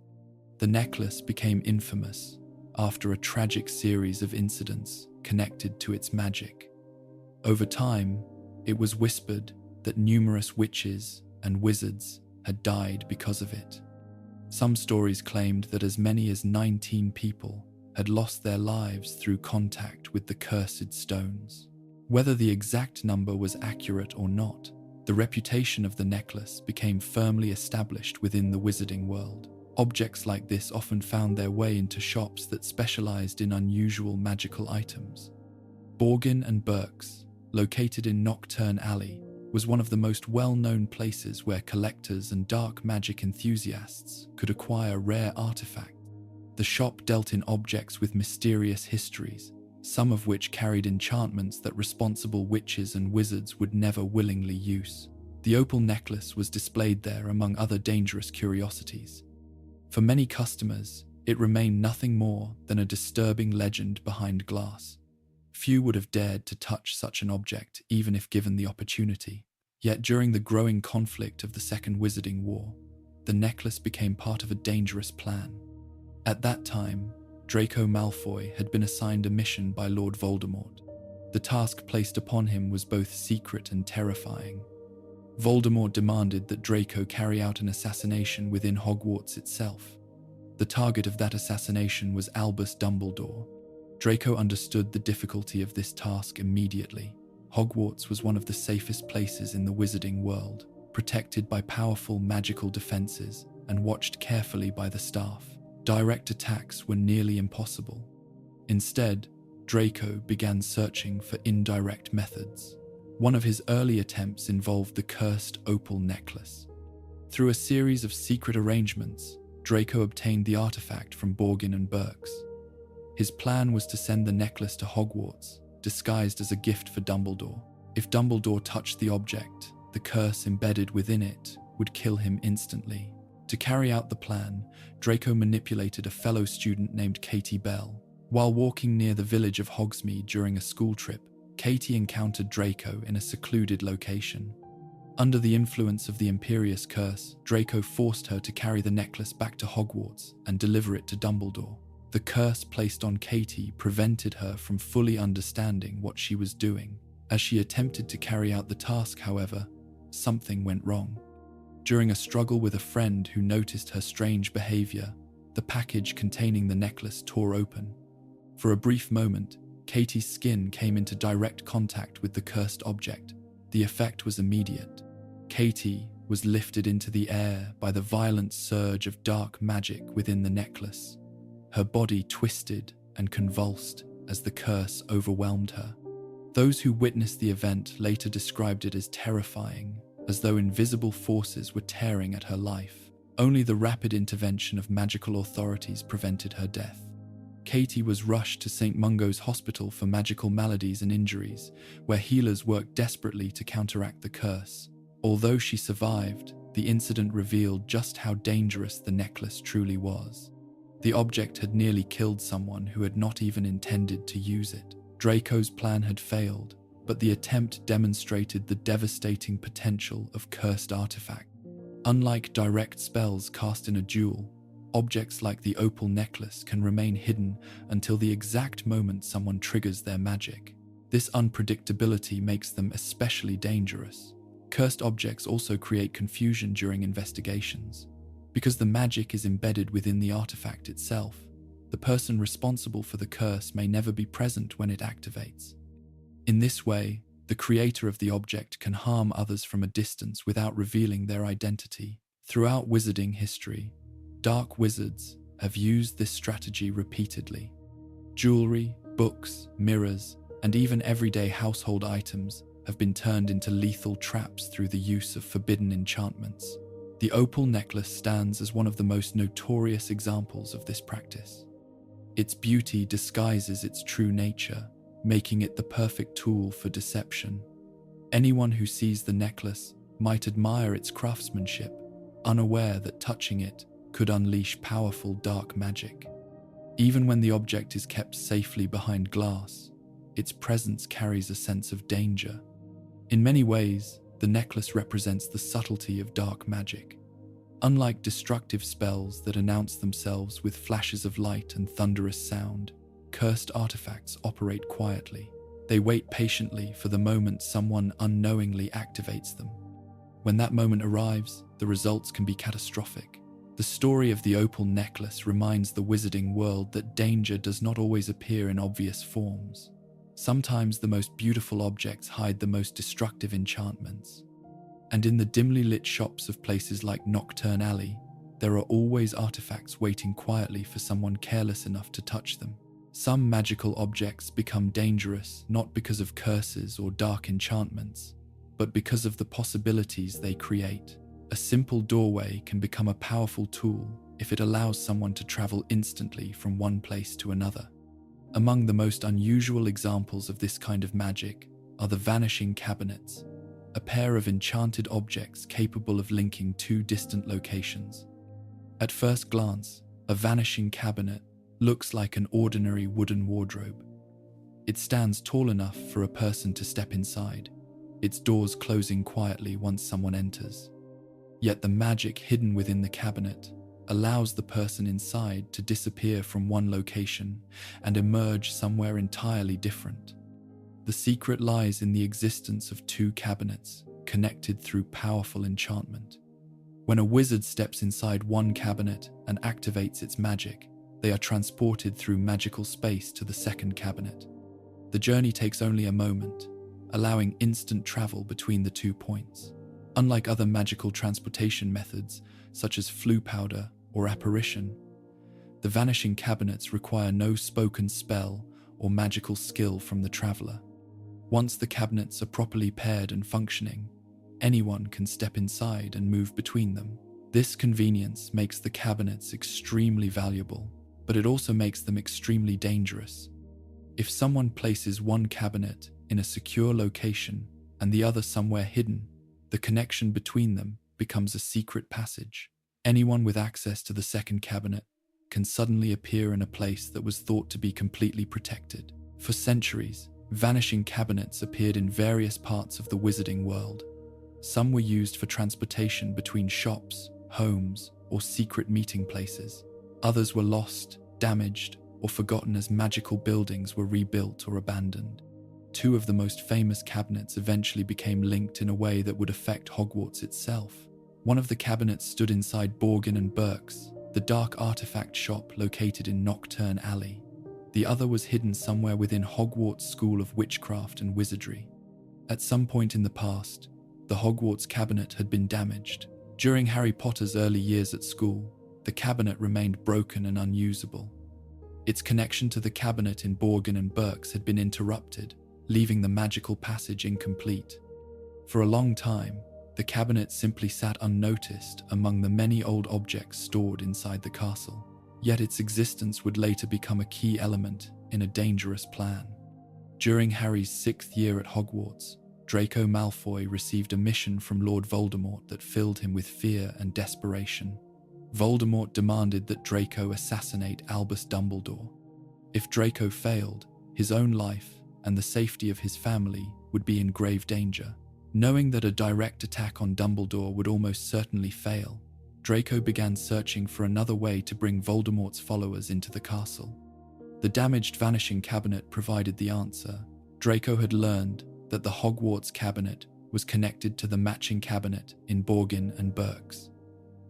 The necklace became infamous after a tragic series of incidents connected to its magic. Over time, it was whispered that numerous witches and wizards had died because of it. Some stories claimed that as many as 19 people had lost their lives through contact with the cursed stones. Whether the exact number was accurate or not, the reputation of the necklace became firmly established within the wizarding world. Objects like this often found their way into shops that specialized in unusual magical items. Borgin and Burke's, located in Diagon Alley, was one of the most well-known places where collectors and dark magic enthusiasts could acquire rare artifacts. The shop dealt in objects with mysterious histories, some of which carried enchantments that responsible witches and wizards would never willingly use. The opal necklace was displayed there among other dangerous curiosities. For many customers, it remained nothing more than a disturbing legend behind glass. Few would have dared to touch such an object even if given the opportunity. Yet during the growing conflict of the Second Wizarding War, the necklace became part of a dangerous plan. At that time, Draco Malfoy had been assigned a mission by Lord Voldemort. The task placed upon him was both secret and terrifying. Voldemort demanded that Draco carry out an assassination within Hogwarts itself. The target of that assassination was Albus Dumbledore. Draco understood the difficulty of this task immediately. Hogwarts was one of the safest places in the wizarding world, protected by powerful magical defenses and watched carefully by the staff. Direct attacks were nearly impossible. Instead, Draco began searching for indirect methods. One of his early attempts involved the cursed opal necklace. Through a series of secret arrangements, Draco obtained the artifact from Borgin and Burke's. His plan was to send the necklace to Hogwarts, disguised as a gift for Dumbledore. If Dumbledore touched the object, the curse embedded within it would kill him instantly. To carry out the plan, Draco manipulated a fellow student named Katie Bell. While walking near the village of Hogsmeade during a school trip, Katie encountered Draco in a secluded location. Under the influence of the Imperious Curse, Draco forced her to carry the necklace back to Hogwarts and deliver it to Dumbledore. The curse placed on Katie prevented her from fully understanding what she was doing. As she attempted to carry out the task, however, something went wrong. During a struggle with a friend who noticed her strange behavior, the package containing the necklace tore open. For a brief moment, Katie's skin came into direct contact with the cursed object. The effect was immediate. Katie was lifted into the air by the violent surge of dark magic within the necklace. Her body twisted and convulsed as the curse overwhelmed her. Those who witnessed the event later described it as terrifying, as though invisible forces were tearing at her life. Only the rapid intervention of magical authorities prevented her death. Katie was rushed to St. Mungo's Hospital for Magical Maladies and Injuries, where healers worked desperately to counteract the curse. Although she survived, the incident revealed just how dangerous the necklace truly was. The object had nearly killed someone who had not even intended to use it. Draco's plan had failed, but the attempt demonstrated the devastating potential of cursed artifacts. Unlike direct spells cast in a duel, objects like the opal necklace can remain hidden until the exact moment someone triggers their magic. This unpredictability makes them especially dangerous. Cursed objects also create confusion during investigations. Because the magic is embedded within the artifact itself, the person responsible for the curse may never be present when it activates. In this way, the creator of the object can harm others from a distance without revealing their identity. Throughout wizarding history, dark wizards have used this strategy repeatedly. Jewelry, books, mirrors, and even everyday household items have been turned into lethal traps through the use of forbidden enchantments. The opal necklace stands as one of the most notorious examples of this practice. Its beauty disguises its true nature, making it the perfect tool for deception. Anyone who sees the necklace might admire its craftsmanship, unaware that touching it could unleash powerful dark magic. Even when the object is kept safely behind glass, its presence carries a sense of danger. In many ways, the necklace represents the subtlety of dark magic. Unlike destructive spells that announce themselves with flashes of light and thunderous sound, cursed artifacts operate quietly. They wait patiently for the moment someone unknowingly activates them. When that moment arrives, the results can be catastrophic. The story of the opal necklace reminds the wizarding world that danger does not always appear in obvious forms. Sometimes the most beautiful objects hide the most destructive enchantments. And in the dimly lit shops of places like Diagon Alley, there are always artifacts waiting quietly for someone careless enough to touch them. Some magical objects become dangerous not because of curses or dark enchantments, but because of the possibilities they create. A simple doorway can become a powerful tool if it allows someone to travel instantly from one place to another. Among the most unusual examples of this kind of magic are the Vanishing cabinets, a pair of enchanted objects capable of linking two distant locations. At first glance, a Vanishing cabinet looks like an ordinary wooden wardrobe. It stands tall enough for a person to step inside, its doors closing quietly once someone enters. Yet the magic hidden within the cabinet allows the person inside to disappear from one location and emerge somewhere entirely different. The secret lies in the existence of two cabinets connected through powerful enchantment. When a wizard steps inside one cabinet and activates its magic, they are transported through magical space to the second cabinet. The journey takes only a moment, allowing instant travel between the 2 points. Unlike other magical transportation methods, such as flue powder or apparition, the Vanishing cabinets require no spoken spell or magical skill from the traveler. Once the cabinets are properly paired and functioning, anyone can step inside and move between them. This convenience makes the cabinets extremely valuable, but it also makes them extremely dangerous. If someone places one cabinet in a secure location and the other somewhere hidden, the connection between them becomes a secret passage. Anyone with access to the second cabinet can suddenly appear in a place that was thought to be completely protected. For centuries, vanishing cabinets appeared in various parts of the wizarding world. Some were used for transportation between shops, homes, or secret meeting places. Others were lost, damaged, or forgotten as magical buildings were rebuilt or abandoned. Two of the most famous cabinets eventually became linked in a way that would affect Hogwarts itself. One of the cabinets stood inside Borgin and Burke's, the dark artifact shop located in Nocturne Alley. The other was hidden somewhere within Hogwarts' School of Witchcraft and Wizardry. At some point in the past, the Hogwarts cabinet had been damaged. During Harry Potter's early years at school, the cabinet remained broken and unusable. Its connection to the cabinet in Borgin and Burke's had been interrupted, leaving the magical passage incomplete. For a long time, the cabinet simply sat unnoticed among the many old objects stored inside the castle. Yet its existence would later become a key element in a dangerous plan. During Harry's 6th year at Hogwarts, Draco Malfoy received a mission from Lord Voldemort that filled him with fear and desperation. Voldemort demanded that Draco assassinate Albus Dumbledore. If Draco failed, his own life and the safety of his family would be in grave danger. Knowing that a direct attack on Dumbledore would almost certainly fail, Draco began searching for another way to bring Voldemort's followers into the castle. The damaged Vanishing cabinet provided the answer. Draco had learned that the Hogwarts cabinet was connected to the matching cabinet in Borgin and Burke's.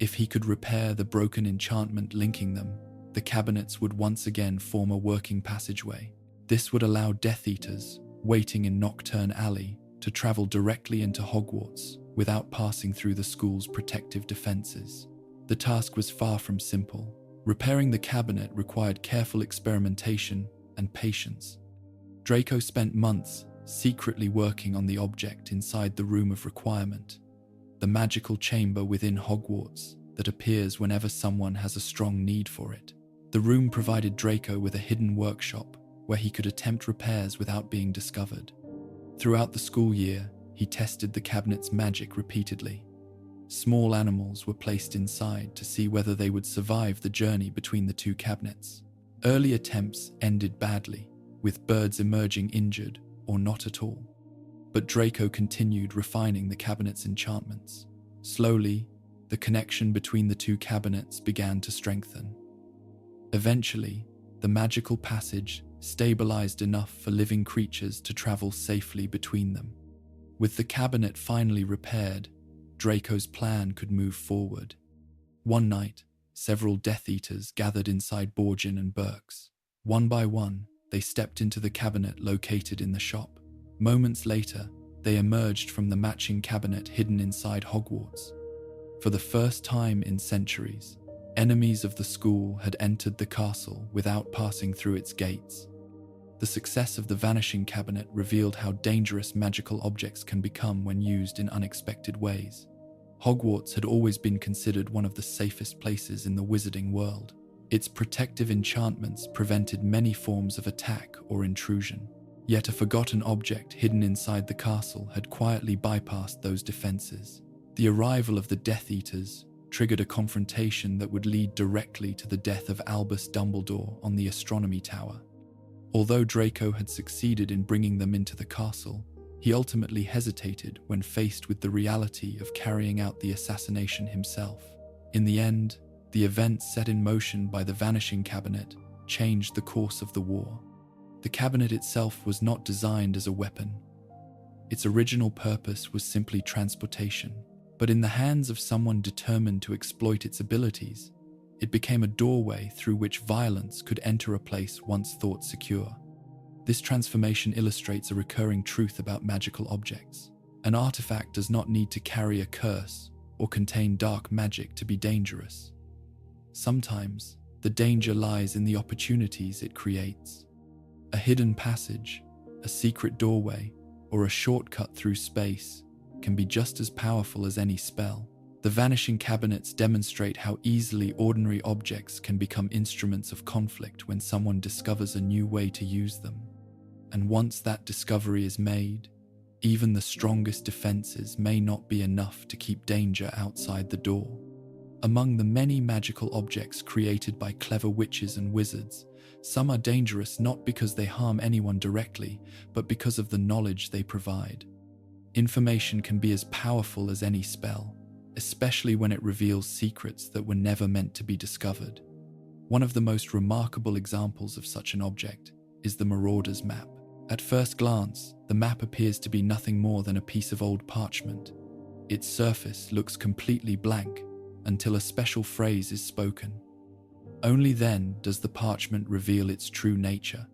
If he could repair the broken enchantment linking them, the cabinets would once again form a working passageway. This would allow Death Eaters, waiting in Nocturne Alley, to travel directly into Hogwarts without passing through the school's protective defenses. The task was far from simple. Repairing the cabinet required careful experimentation and patience. Draco spent months secretly working on the object inside the Room of Requirement, the magical chamber within Hogwarts that appears whenever someone has a strong need for it. The room provided Draco with a hidden workshop where he could attempt repairs without being discovered. Throughout the school year, he tested the cabinet's magic repeatedly. Small animals were placed inside to see whether they would survive the journey between the two cabinets. Early attempts ended badly, with birds emerging injured or not at all. But Draco continued refining the cabinet's enchantments. Slowly, the connection between the two cabinets began to strengthen. Eventually, the magical passage stabilized enough for living creatures to travel safely between them. With the cabinet finally repaired, Draco's plan could move forward. One night, several Death Eaters gathered inside Borgin and Burke's. One by one, they stepped into the cabinet located in the shop. Moments later, they emerged from the matching cabinet hidden inside Hogwarts. For the first time in centuries, enemies of the school had entered the castle without passing through its gates. The success of the Vanishing cabinet revealed how dangerous magical objects can become when used in unexpected ways. Hogwarts had always been considered one of the safest places in the wizarding world. Its protective enchantments prevented many forms of attack or intrusion. Yet a forgotten object hidden inside the castle had quietly bypassed those defenses. The arrival of the Death Eaters triggered a confrontation that would lead directly to the death of Albus Dumbledore on the Astronomy Tower. Although Draco had succeeded in bringing them into the castle, he ultimately hesitated when faced with the reality of carrying out the assassination himself. In the end, the events set in motion by the Vanishing cabinet changed the course of the war. The cabinet itself was not designed as a weapon. Its original purpose was simply transportation, but in the hands of someone determined to exploit its abilities, it became a doorway through which violence could enter a place once thought secure. This transformation illustrates a recurring truth about magical objects. An artifact does not need to carry a curse or contain dark magic to be dangerous. Sometimes, the danger lies in the opportunities it creates. A hidden passage, a secret doorway, or a shortcut through space can be just as powerful as any spell. The Vanishing cabinets demonstrate how easily ordinary objects can become instruments of conflict when someone discovers a new way to use them. And once that discovery is made, even the strongest defenses may not be enough to keep danger outside the door. Among the many magical objects created by clever witches and wizards, some are dangerous not because they harm anyone directly, but because of the knowledge they provide. Information can be as powerful as any spell, especially when it reveals secrets that were never meant to be discovered. One of the most remarkable examples of such an object is the Marauder's map. At first glance, the map appears to be nothing more than a piece of old parchment. Its surface looks completely blank until a special phrase is spoken. Only then does the parchment reveal its true nature.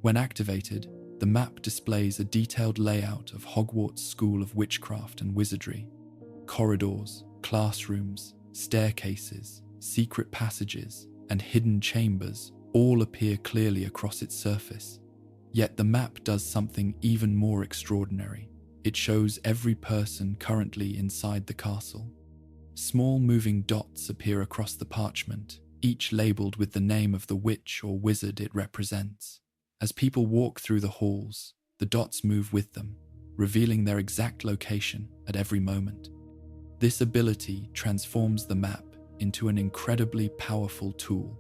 When activated, the map displays a detailed layout of Hogwarts School of Witchcraft and Wizardry. Corridors, classrooms, staircases, secret passages, and hidden chambers all appear clearly across its surface. Yet the map does something even more extraordinary. It shows every person currently inside the castle. Small moving dots appear across the parchment, each labeled with the name of the witch or wizard it represents. As people walk through the halls, the dots move with them, revealing their exact location at every moment. This ability transforms the map into an incredibly powerful tool.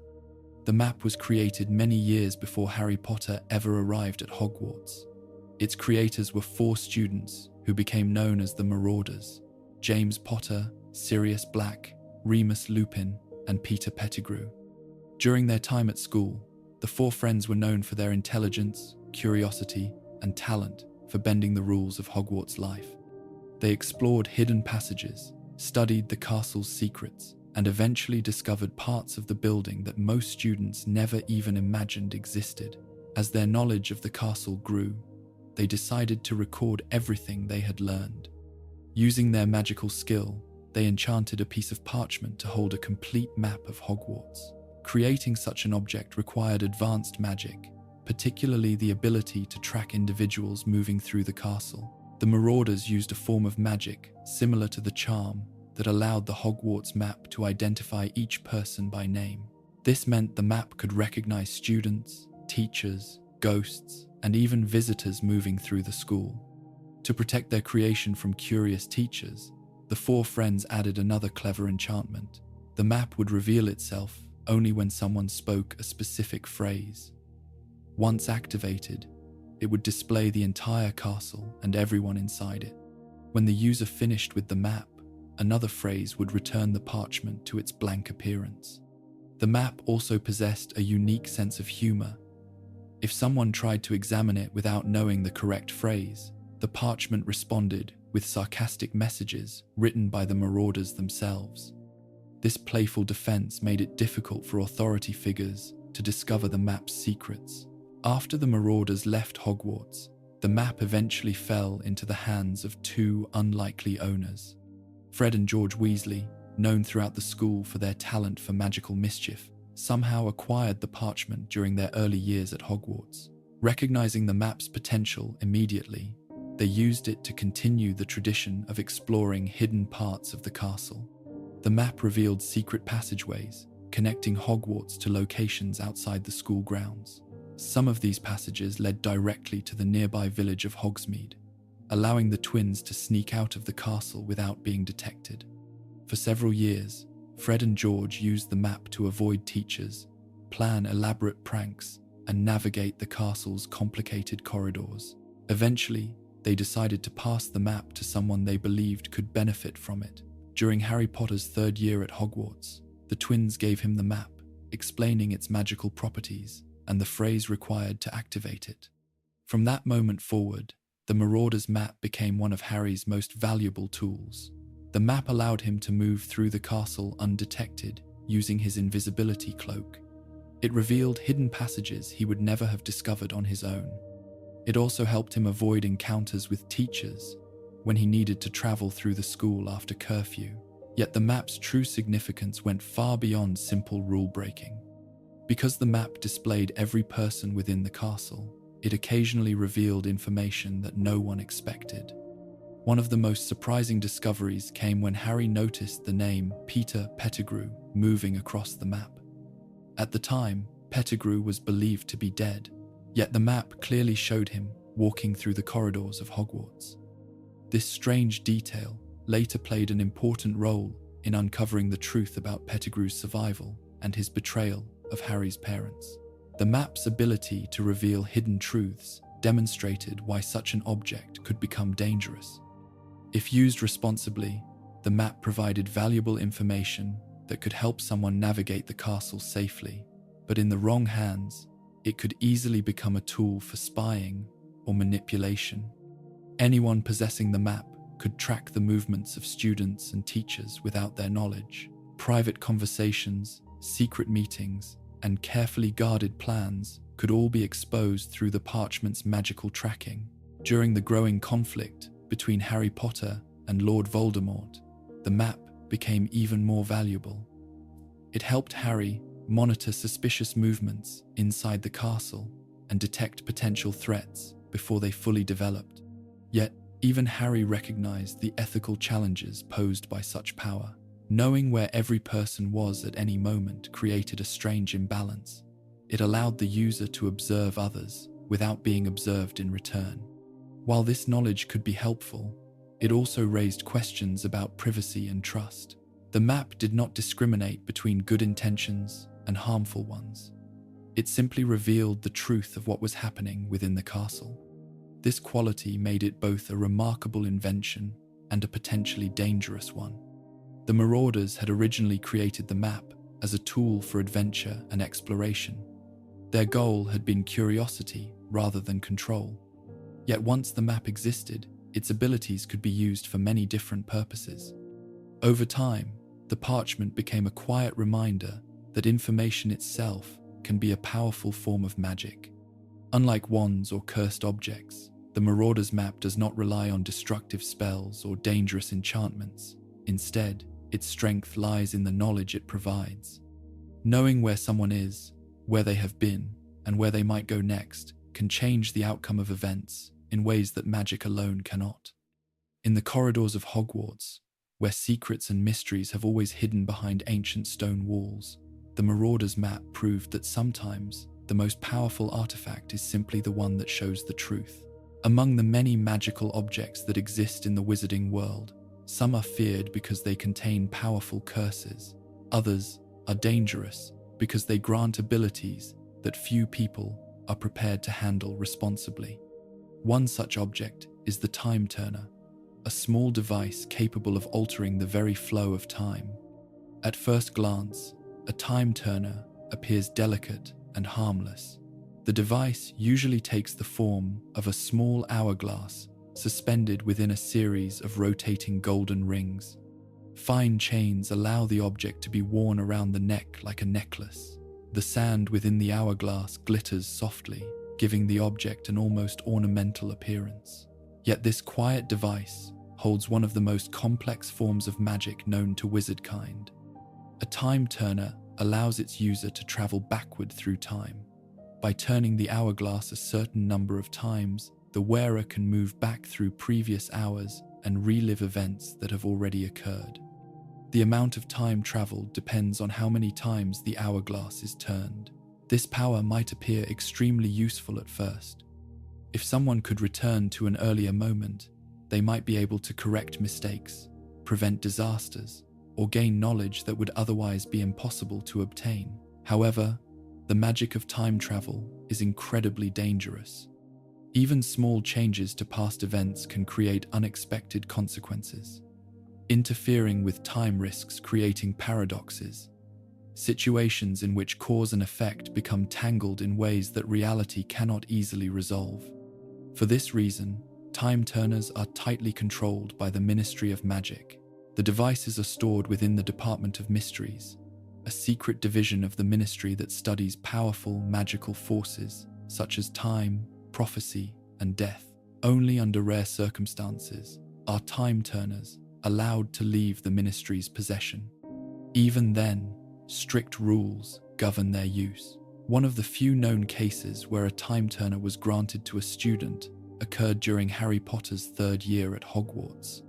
The map was created many years before Harry Potter ever arrived at Hogwarts. Its creators were 4 students who became known as the Marauders: James Potter, Sirius Black, Remus Lupin, and Peter Pettigrew. During their time at school, the 4 friends were known for their intelligence, curiosity, and talent for bending the rules of Hogwarts life. They explored hidden passages, studied the castle's secrets, and eventually discovered parts of the building that most students never even imagined existed. As their knowledge of the castle grew, they decided to record everything they had learned. Using their magical skill, they enchanted a piece of parchment to hold a complete map of Hogwarts. Creating such an object required advanced magic, particularly the ability to track individuals moving through the castle. The Marauders used a form of magic similar to the charm that allowed the Hogwarts map to identify each person by name. This meant the map could recognize students, teachers, ghosts, and even visitors moving through the school. To protect their creation from curious teachers, the 4 friends added another clever enchantment. The map would reveal itself only when someone spoke a specific phrase. Once activated, it would display the entire castle and everyone inside it. When the user finished with the map, another phrase would return the parchment to its blank appearance. The map also possessed a unique sense of humor. If someone tried to examine it without knowing the correct phrase, the parchment responded with sarcastic messages written by the Marauders themselves. This playful defense made it difficult for authority figures to discover the map's secrets. After the Marauders left Hogwarts, the map eventually fell into the hands of 2 unlikely owners. Fred and George Weasley, known throughout the school for their talent for magical mischief, somehow acquired the parchment during their early years at Hogwarts. Recognizing the map's potential immediately, they used it to continue the tradition of exploring hidden parts of the castle. The map revealed secret passageways, connecting Hogwarts to locations outside the school grounds. Some of these passages led directly to the nearby village of Hogsmeade, allowing the twins to sneak out of the castle without being detected. For several years, Fred and George used the map to avoid teachers, plan elaborate pranks, and navigate the castle's complicated corridors. Eventually, they decided to pass the map to someone they believed could benefit from it. During Harry Potter's 3rd year at Hogwarts, the twins gave him the map, explaining its magical properties and the phrase required to activate it. From that moment forward, the Marauder's map became one of Harry's most valuable tools. The map allowed him to move through the castle undetected using his invisibility cloak. It revealed hidden passages he would never have discovered on his own. It also helped him avoid encounters with teachers when he needed to travel through the school after curfew. Yet the map's true significance went far beyond simple rule-breaking. Because the map displayed every person within the castle, it occasionally revealed information that no one expected. One of the most surprising discoveries came when Harry noticed the name Peter Pettigrew moving across the map. At the time, Pettigrew was believed to be dead, yet the map clearly showed him walking through the corridors of Hogwarts. This strange detail later played an important role in uncovering the truth about Pettigrew's survival and his betrayal of Harry's parents. The map's ability to reveal hidden truths demonstrated why such an object could become dangerous. If used responsibly, the map provided valuable information that could help someone navigate the castle safely, but in the wrong hands, it could easily become a tool for spying or manipulation. Anyone possessing the map could track the movements of students and teachers without their knowledge. Private conversations, secret meetings, and carefully guarded plans could all be exposed through the parchment's magical tracking. During the growing conflict between Harry Potter and Lord Voldemort, the map became even more valuable. It helped Harry monitor suspicious movements inside the castle and detect potential threats before they fully developed. Yet, even Harry recognized the ethical challenges posed by such power. Knowing where every person was at any moment created a strange imbalance. It allowed the user to observe others without being observed in return. While this knowledge could be helpful, it also raised questions about privacy and trust. The map did not discriminate between good intentions and harmful ones. It simply revealed the truth of what was happening within the castle. This quality made it both a remarkable invention and a potentially dangerous one. The Marauders had originally created the map as a tool for adventure and exploration. Their goal had been curiosity rather than control. Yet once the map existed, its abilities could be used for many different purposes. Over time, the parchment became a quiet reminder that information itself can be a powerful form of magic. Unlike wands or cursed objects, the Marauder's map does not rely on destructive spells or dangerous enchantments. Instead, its strength lies in the knowledge it provides. Knowing where someone is, where they have been, and where they might go next can change the outcome of events in ways that magic alone cannot. In the corridors of Hogwarts, where secrets and mysteries have always hidden behind ancient stone walls, the Marauder's map proved that sometimes the most powerful artifact is simply the one that shows the truth. Among the many magical objects that exist in the wizarding world, some are feared because they contain powerful curses. Others are dangerous because they grant abilities that few people are prepared to handle responsibly. One such object is the Time Turner, a small device capable of altering the very flow of time. At first glance, a Time Turner appears delicate and harmless. The device usually takes the form of a small hourglass suspended within a series of rotating golden rings. Fine chains allow the object to be worn around the neck like a necklace. The sand within the hourglass glitters softly, giving the object an almost ornamental appearance. Yet this quiet device holds one of the most complex forms of magic known to wizardkind. A Time Turner allows its user to travel backward through time. By turning the hourglass a certain number of times, the wearer can move back through previous hours and relive events that have already occurred. The amount of time traveled depends on how many times the hourglass is turned. This power might appear extremely useful at first. If someone could return to an earlier moment, they might be able to correct mistakes, prevent disasters, or gain knowledge that would otherwise be impossible to obtain. However, the magic of time travel is incredibly dangerous. Even small changes to past events can create unexpected consequences. Interfering with time risks creating paradoxes, situations in which cause and effect become tangled in ways that reality cannot easily resolve. For this reason, Time Turners are tightly controlled by the Ministry of Magic. The devices are stored within the Department of Mysteries, a secret division of the ministry that studies powerful magical forces such as time, prophecy, and death. Only under rare circumstances are Time Turners allowed to leave the ministry's possession. Even then, strict rules govern their use. One of the few known cases where a Time Turner was granted to a student occurred during Harry Potter's third year at Hogwarts.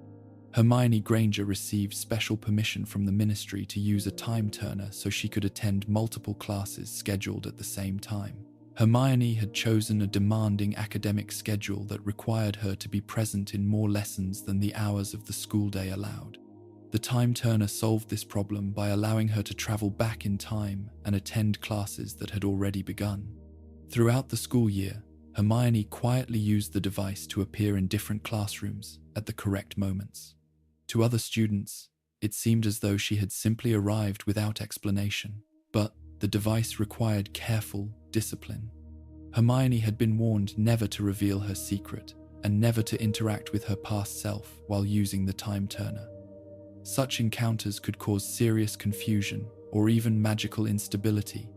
Hermione Granger received special permission from the ministry to use a Time Turner so she could attend multiple classes scheduled at the same time. Hermione had chosen a demanding academic schedule that required her to be present in more lessons than the hours of the school day allowed. The Time Turner solved this problem by allowing her to travel back in time and attend classes that had already begun. Throughout the school year, Hermione quietly used the device to appear in different classrooms at the correct moments. To other students, it seemed as though she had simply arrived without explanation, but the device required careful discipline. Hermione had been warned never to reveal her secret and never to interact with her past self while using the Time Turner. Such encounters could cause serious confusion or even magical instability.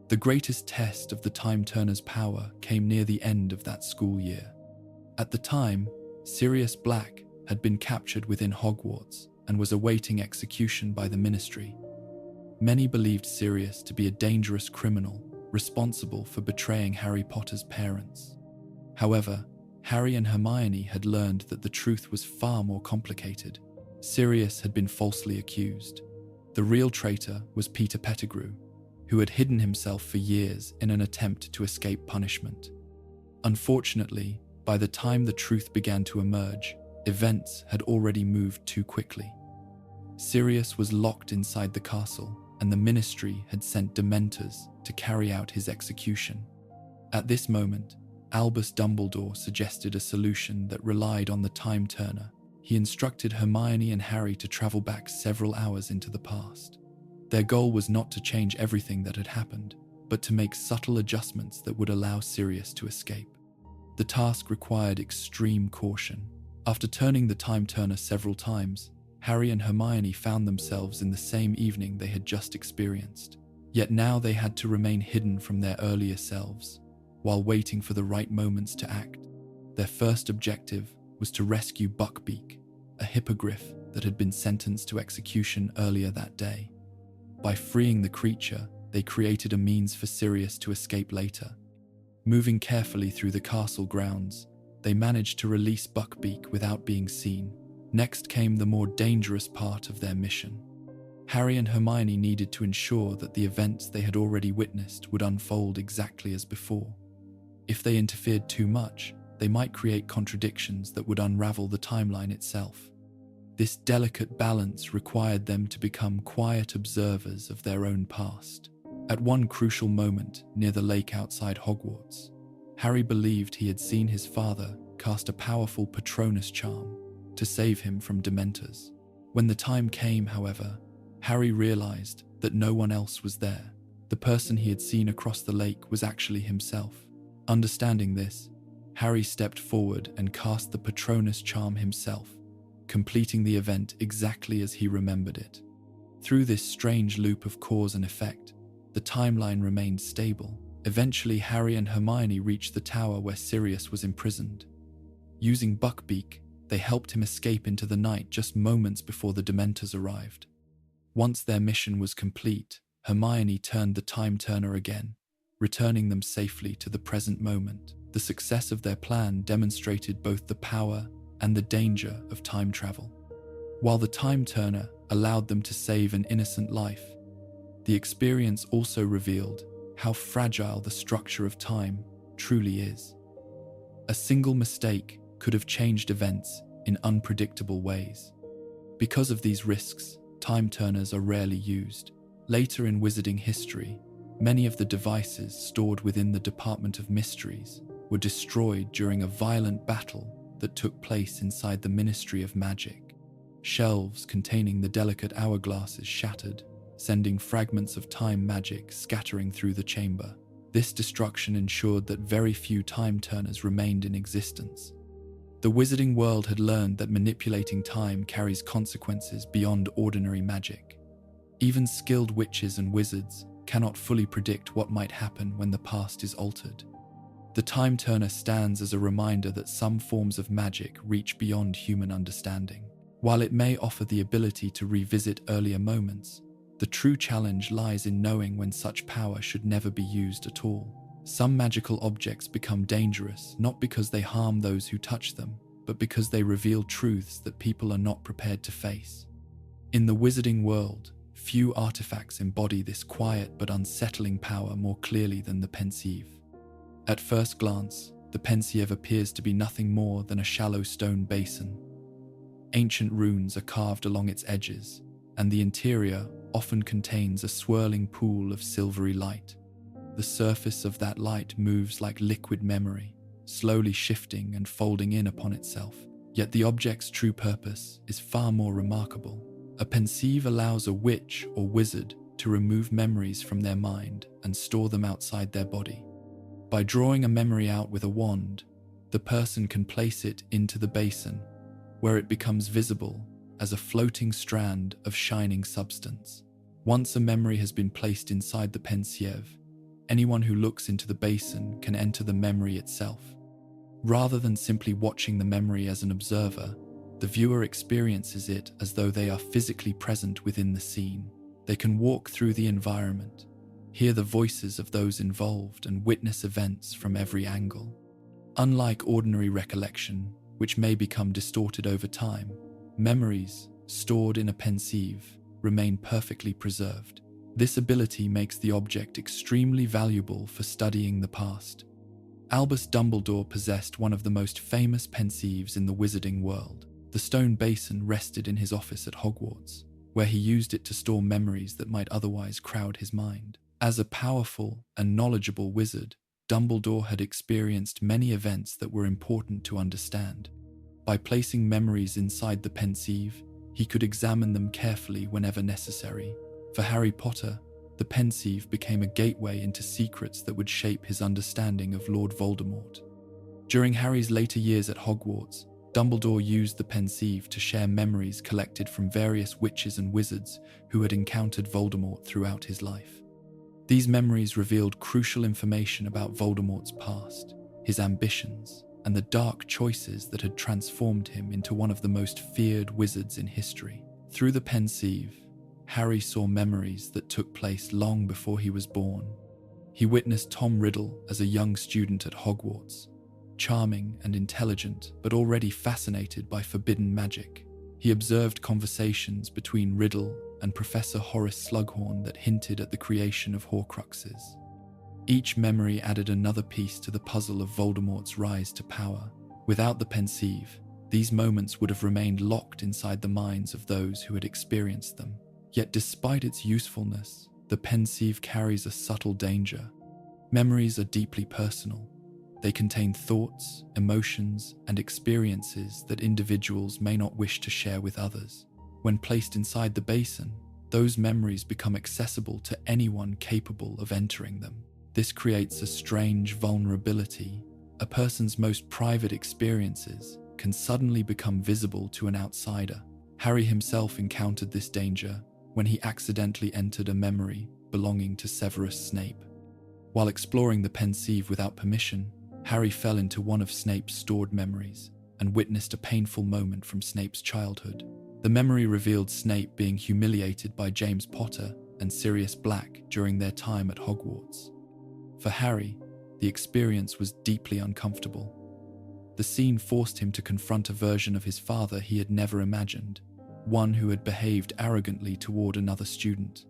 The greatest test of the Time Turner's power came near the end of that school year. At the time, Sirius Black had been captured within Hogwarts and was awaiting execution by the Ministry. Many believed Sirius to be a dangerous criminal responsible for betraying Harry Potter's parents. However, Harry and Hermione had learned that the truth was far more complicated. Sirius had been falsely accused. The real traitor was Peter Pettigrew, who had hidden himself for years in an attempt to escape punishment. Unfortunately, by the time the truth began to emerge, events had already moved too quickly. Sirius was locked inside the castle, and the Ministry had sent Dementors to carry out his execution. At this moment, Albus Dumbledore suggested a solution that relied on the Time Turner. He instructed Hermione and Harry to travel back several hours into the past. Their goal was not to change everything that had happened, but to make subtle adjustments that would allow Sirius to escape. The task required extreme caution. After turning the Time Turner several times, Harry and Hermione found themselves in the same evening they had just experienced. Yet now they had to remain hidden from their earlier selves, while waiting for the right moments to act. Their first objective was to rescue Buckbeak, a hippogriff that had been sentenced to execution earlier that day. By freeing the creature, they created a means for Sirius to escape later. Moving carefully through the castle grounds, they managed to release Buckbeak without being seen. Next came the more dangerous part of their mission. Harry and Hermione needed to ensure that the events they had already witnessed would unfold exactly as before. If they interfered too much, they might create contradictions that would unravel the timeline itself. This delicate balance required them to become quiet observers of their own past. At one crucial moment near the lake outside Hogwarts, Harry believed he had seen his father cast a powerful Patronus charm to save him from Dementors. When the time came, however, Harry realized that no one else was there. The person he had seen across the lake was actually himself. Understanding this, Harry stepped forward and cast the Patronus charm himself, completing the event exactly as he remembered it. Through this strange loop of cause and effect, the timeline remained stable. Eventually, Harry and Hermione reached the tower where Sirius was imprisoned. Using Buckbeak, they helped him escape into the night just moments before the Dementors arrived. Once their mission was complete, Hermione turned the Time Turner again, returning them safely to the present moment. The success of their plan demonstrated both the power and the danger of time travel. While the Time Turner allowed them to save an innocent life, the experience also revealed how fragile the structure of time truly is. A single mistake could have changed events in unpredictable ways. Because of these risks, Time Turners are rarely used. Later in wizarding history, many of the devices stored within the Department of Mysteries were destroyed during a violent battle that took place inside the Ministry of Magic. Shelves containing the delicate hourglasses shattered, sending fragments of time magic scattering through the chamber. This destruction ensured that very few Time Turners remained in existence. The wizarding world had learned that manipulating time carries consequences beyond ordinary magic. Even skilled witches and wizards cannot fully predict what might happen when the past is altered. The Time Turner stands as a reminder that some forms of magic reach beyond human understanding. While it may offer the ability to revisit earlier moments, the true challenge lies in knowing when such power should never be used at all. Some magical objects become dangerous not because they harm those who touch them, but because they reveal truths that people are not prepared to face. In the wizarding world, few artifacts embody this quiet but unsettling power more clearly than the Pensieve. At first glance, the Pensieve appears to be nothing more than a shallow stone basin. Ancient runes are carved along its edges, and the interior often contains a swirling pool of silvery light. The surface of that light moves like liquid memory, slowly shifting and folding in upon itself. Yet the object's true purpose is far more remarkable. A Pensieve allows a witch or wizard to remove memories from their mind and store them outside their body. By drawing a memory out with a wand, the person can place it into the basin, where it becomes visible as a floating strand of shining substance. Once a memory has been placed inside the Pensieve, anyone who looks into the basin can enter the memory itself. Rather than simply watching the memory as an observer, the viewer experiences it as though they are physically present within the scene. They can walk through the environment, hear the voices of those involved, and witness events from every angle. Unlike ordinary recollection, which may become distorted over time, memories stored in a Pensieve remain perfectly preserved. This ability makes the object extremely valuable for studying the past. Albus Dumbledore possessed one of the most famous Pensieves in the wizarding world. The stone basin rested in his office at Hogwarts, where he used it to store memories that might otherwise crowd his mind. As a powerful and knowledgeable wizard, Dumbledore had experienced many events that were important to understand. By placing memories inside the Pensieve, he could examine them carefully whenever necessary. For Harry Potter, the Pensieve became a gateway into secrets that would shape his understanding of Lord Voldemort. During Harry's later years at Hogwarts, Dumbledore used the Pensieve to share memories collected from various witches and wizards who had encountered Voldemort throughout his life. These memories revealed crucial information about Voldemort's past, his ambitions, and the dark choices that had transformed him into one of the most feared wizards in history. Through the Pensieve, Harry saw memories that took place long before he was born. He witnessed Tom Riddle as a young student at Hogwarts, charming and intelligent, but already fascinated by forbidden magic. He observed conversations between Riddle and Professor Horace Slughorn that hinted at the creation of Horcruxes. Each memory added another piece to the puzzle of Voldemort's rise to power. Without the Pensieve, these moments would have remained locked inside the minds of those who had experienced them. Yet despite its usefulness, the Pensieve carries a subtle danger. Memories are deeply personal. They contain thoughts, emotions, and experiences that individuals may not wish to share with others. When placed inside the basin, those memories become accessible to anyone capable of entering them. This creates a strange vulnerability. A person's most private experiences can suddenly become visible to an outsider. Harry himself encountered this danger when he accidentally entered a memory belonging to Severus Snape. While exploring the Pensieve without permission, Harry fell into one of Snape's stored memories and witnessed a painful moment from Snape's childhood. The memory revealed Snape being humiliated by James Potter and Sirius Black during their time at Hogwarts. For Harry, the experience was deeply uncomfortable. The scene forced him to confront a version of his father he had never imagined, one who had behaved arrogantly toward another student.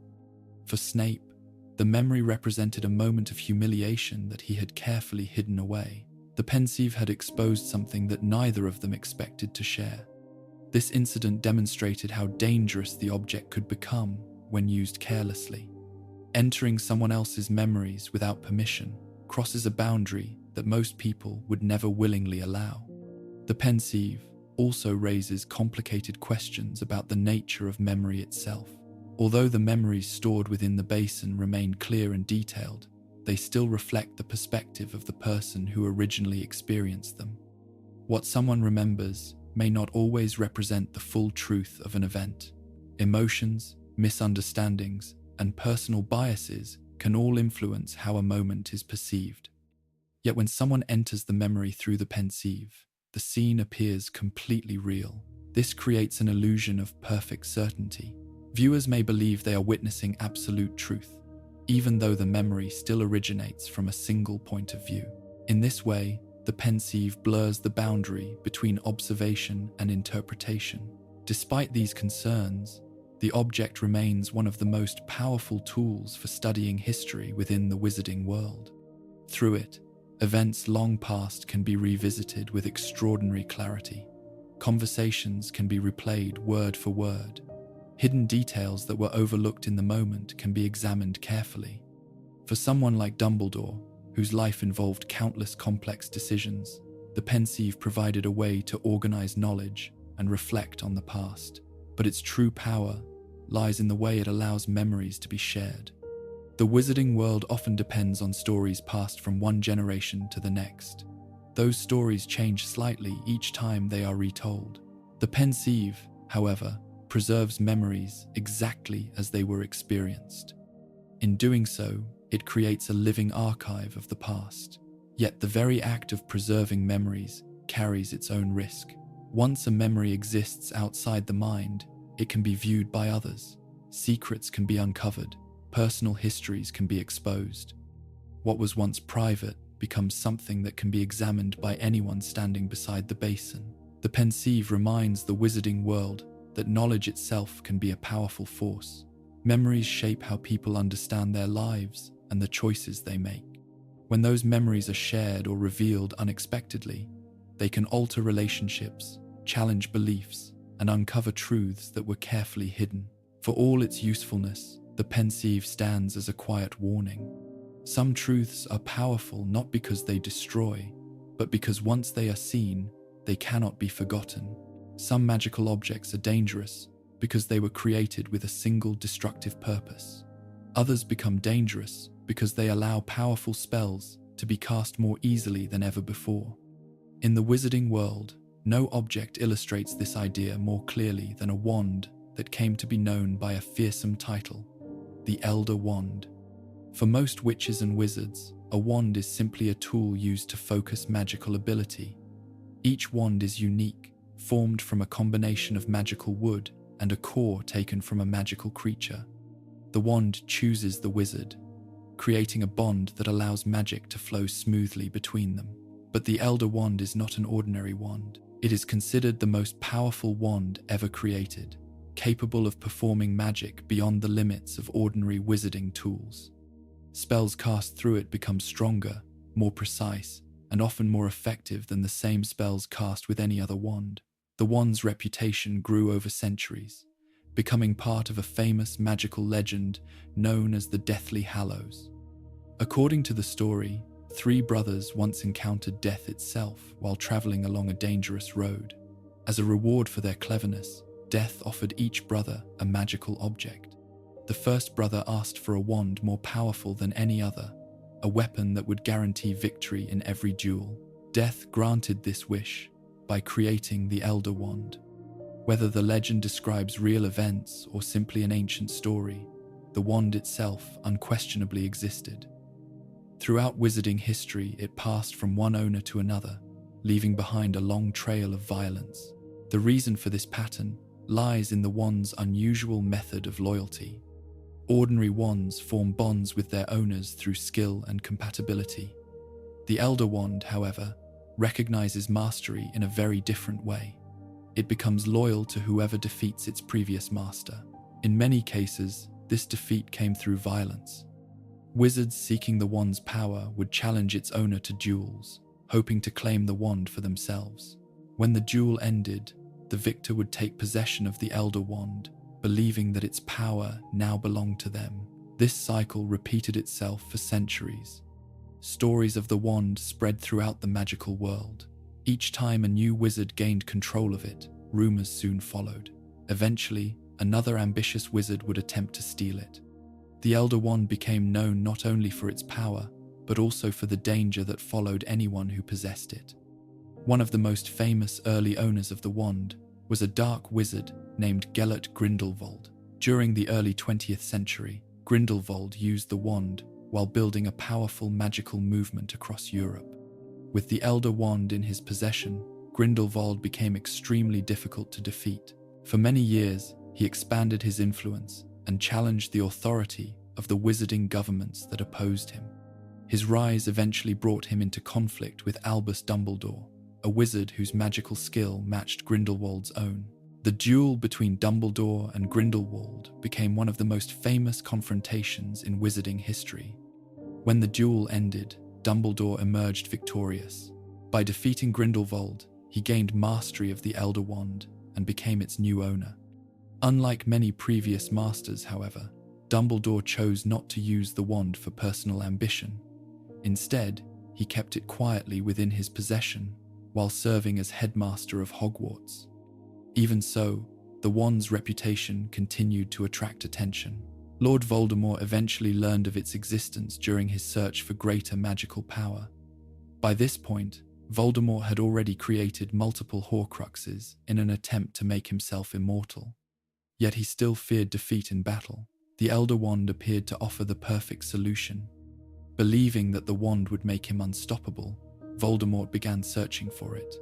For Snape, the memory represented a moment of humiliation that he had carefully hidden away. The Pensieve had exposed something that neither of them expected to share. This incident demonstrated how dangerous the object could become when used carelessly. Entering someone else's memories without permission crosses a boundary that most people would never willingly allow. The Pensieve also raises complicated questions about the nature of memory itself. Although the memories stored within the basin remain clear and detailed, they still reflect the perspective of the person who originally experienced them. What someone remembers may not always represent the full truth of an event. Emotions, misunderstandings, and personal biases can all influence how a moment is perceived. Yet when someone enters the memory through the Pensieve, the scene appears completely real. This creates an illusion of perfect certainty. Viewers may believe they are witnessing absolute truth, even though the memory still originates from a single point of view. In this way, the Pensieve blurs the boundary between observation and interpretation. Despite these concerns, the object remains one of the most powerful tools for studying history within the wizarding world. Through it, Events long past can be revisited with extraordinary clarity. Conversations can be replayed word for word. Hidden details that were overlooked in the moment can be examined carefully. For someone like Dumbledore, whose life involved countless complex decisions, the Pensieve provided a way to organize knowledge and reflect on the past. But its true power lies in the way it allows memories to be shared. The wizarding world often depends on stories passed from one generation to the next. Those stories change slightly each time they are retold. The Pensieve, however, preserves memories exactly as they were experienced. In doing so, it creates a living archive of the past. Yet the very act of preserving memories carries its own risk. Once a memory exists outside the mind, it can be viewed by others. Secrets can be uncovered. Personal histories can be exposed. What was once private becomes something that can be examined by anyone standing beside the basin. The Pensieve reminds the wizarding world that knowledge itself can be a powerful force. Memories shape how people understand their lives and the choices they make. When those memories are shared or revealed unexpectedly, they can alter relationships, challenge beliefs, and uncover truths that were carefully hidden. For all its usefulness, the Pensieve stands as a quiet warning. Some truths are powerful not because they destroy, but because once they are seen, they cannot be forgotten. Some magical objects are dangerous because they were created with a single destructive purpose. Others become dangerous because they allow powerful spells to be cast more easily than ever before. In the wizarding world, no object illustrates this idea more clearly than a wand that came to be known by a fearsome title: the Elder Wand. For most witches and wizards, a wand is simply a tool used to focus magical ability. Each wand is unique, formed from a combination of magical wood and a core taken from a magical creature. The wand chooses the wizard, creating a bond that allows magic to flow smoothly between them. But the Elder Wand is not an ordinary wand. It is considered the most powerful wand ever created, capable of performing magic beyond the limits of ordinary wizarding tools. Spells cast through it become stronger, more precise, and often more effective than the same spells cast with any other wand. The wand's reputation grew over centuries, becoming part of a famous magical legend known as the Deathly Hallows. According to the story, 3 brothers once encountered death itself while traveling along a dangerous road. As a reward for their cleverness, Death offered each brother a magical object. The first brother asked for a wand more powerful than any other, a weapon that would guarantee victory in every duel. Death granted this wish by creating the Elder Wand. Whether the legend describes real events or simply an ancient story, the wand itself unquestionably existed. Throughout wizarding history, it passed from one owner to another, leaving behind a long trail of violence. The reason for this pattern lies in the wand's unusual method of loyalty. Ordinary wands form bonds with their owners through skill and compatibility. The Elder Wand, however, recognizes mastery in a very different way. It becomes loyal to whoever defeats its previous master. In many cases, this defeat came through violence. Wizards seeking the wand's power would challenge its owner to duels, hoping to claim the wand for themselves. When the duel ended, the victor would take possession of the Elder Wand, believing that its power now belonged to them. This cycle repeated itself for centuries. Stories of the wand spread throughout the magical world. Each time a new wizard gained control of it, rumors soon followed. Eventually, another ambitious wizard would attempt to steal it. The Elder Wand became known not only for its power, but also for the danger that followed anyone who possessed it. One of the most famous early owners of the wand was a dark wizard named Gellert Grindelwald. During the early 20th century, Grindelwald used the wand while building a powerful magical movement across Europe. With the Elder Wand in his possession, Grindelwald became extremely difficult to defeat. For many years, he expanded his influence and challenged the authority of the wizarding governments that opposed him. His rise eventually brought him into conflict with Albus Dumbledore, a wizard whose magical skill matched Grindelwald's own. The duel between Dumbledore and Grindelwald became one of the most famous confrontations in wizarding history. When the duel ended, Dumbledore emerged victorious. By defeating Grindelwald, he gained mastery of the Elder Wand and became its new owner. Unlike many previous masters, however, Dumbledore chose not to use the wand for personal ambition. Instead, he kept it quietly within his possession while serving as headmaster of Hogwarts. Even so, the wand's reputation continued to attract attention. Lord Voldemort eventually learned of its existence during his search for greater magical power. By this point, Voldemort had already created multiple Horcruxes in an attempt to make himself immortal. Yet he still feared defeat in battle. The Elder Wand appeared to offer the perfect solution. Believing that the wand would make him unstoppable, Voldemort began searching for it.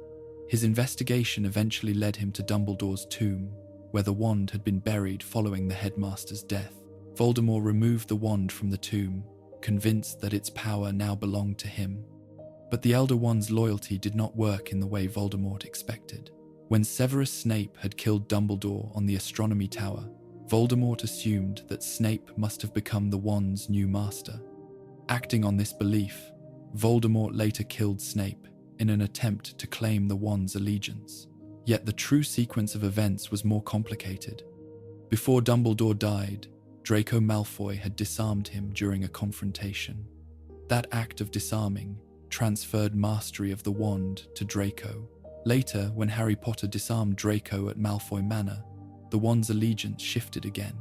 His investigation eventually led him to Dumbledore's tomb, where the wand had been buried following the headmaster's death. Voldemort removed the wand from the tomb, convinced that its power now belonged to him. But the Elder Wand's loyalty did not work in the way Voldemort expected. When Severus Snape had killed Dumbledore on the Astronomy Tower, Voldemort assumed that Snape must have become the wand's new master. Acting on this belief, Voldemort later killed Snape in an attempt to claim the wand's allegiance. Yet the true sequence of events was more complicated. Before Dumbledore died, Draco Malfoy had disarmed him during a confrontation. That act of disarming transferred mastery of the wand to Draco. Later, when Harry Potter disarmed Draco at Malfoy Manor, the wand's allegiance shifted again.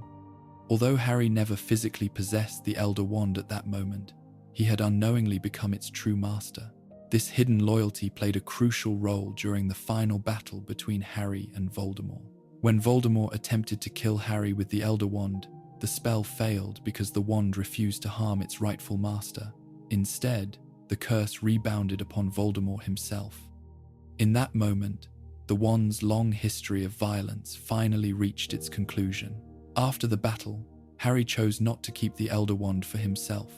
Although Harry never physically possessed the Elder Wand at that moment, he had unknowingly become its true master. This hidden loyalty played a crucial role during the final battle between Harry and Voldemort. When Voldemort attempted to kill Harry with the Elder Wand, the spell failed because the wand refused to harm its rightful master. Instead, the curse rebounded upon Voldemort himself. In that moment, the wand's long history of violence finally reached its conclusion. After the battle, Harry chose not to keep the Elder Wand for himself.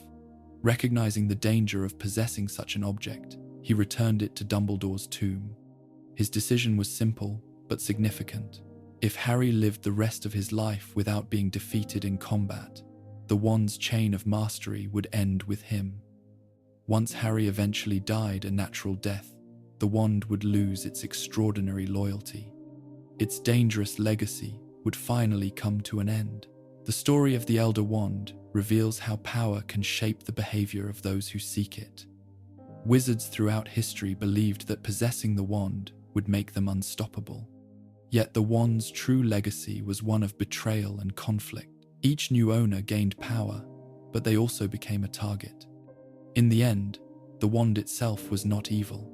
Recognizing the danger of possessing such an object, he returned it to Dumbledore's tomb. His decision was simple but significant. If Harry lived the rest of his life without being defeated in combat, the wand's chain of mastery would end with him. Once Harry eventually died a natural death, the wand would lose its extraordinary loyalty. Its dangerous legacy would finally come to an end. The story of the Elder Wand reveals how power can shape the behavior of those who seek it. Wizards throughout history believed that possessing the wand would make them unstoppable. Yet the wand's true legacy was one of betrayal and conflict. Each new owner gained power, but they also became a target. In the end, the wand itself was not evil.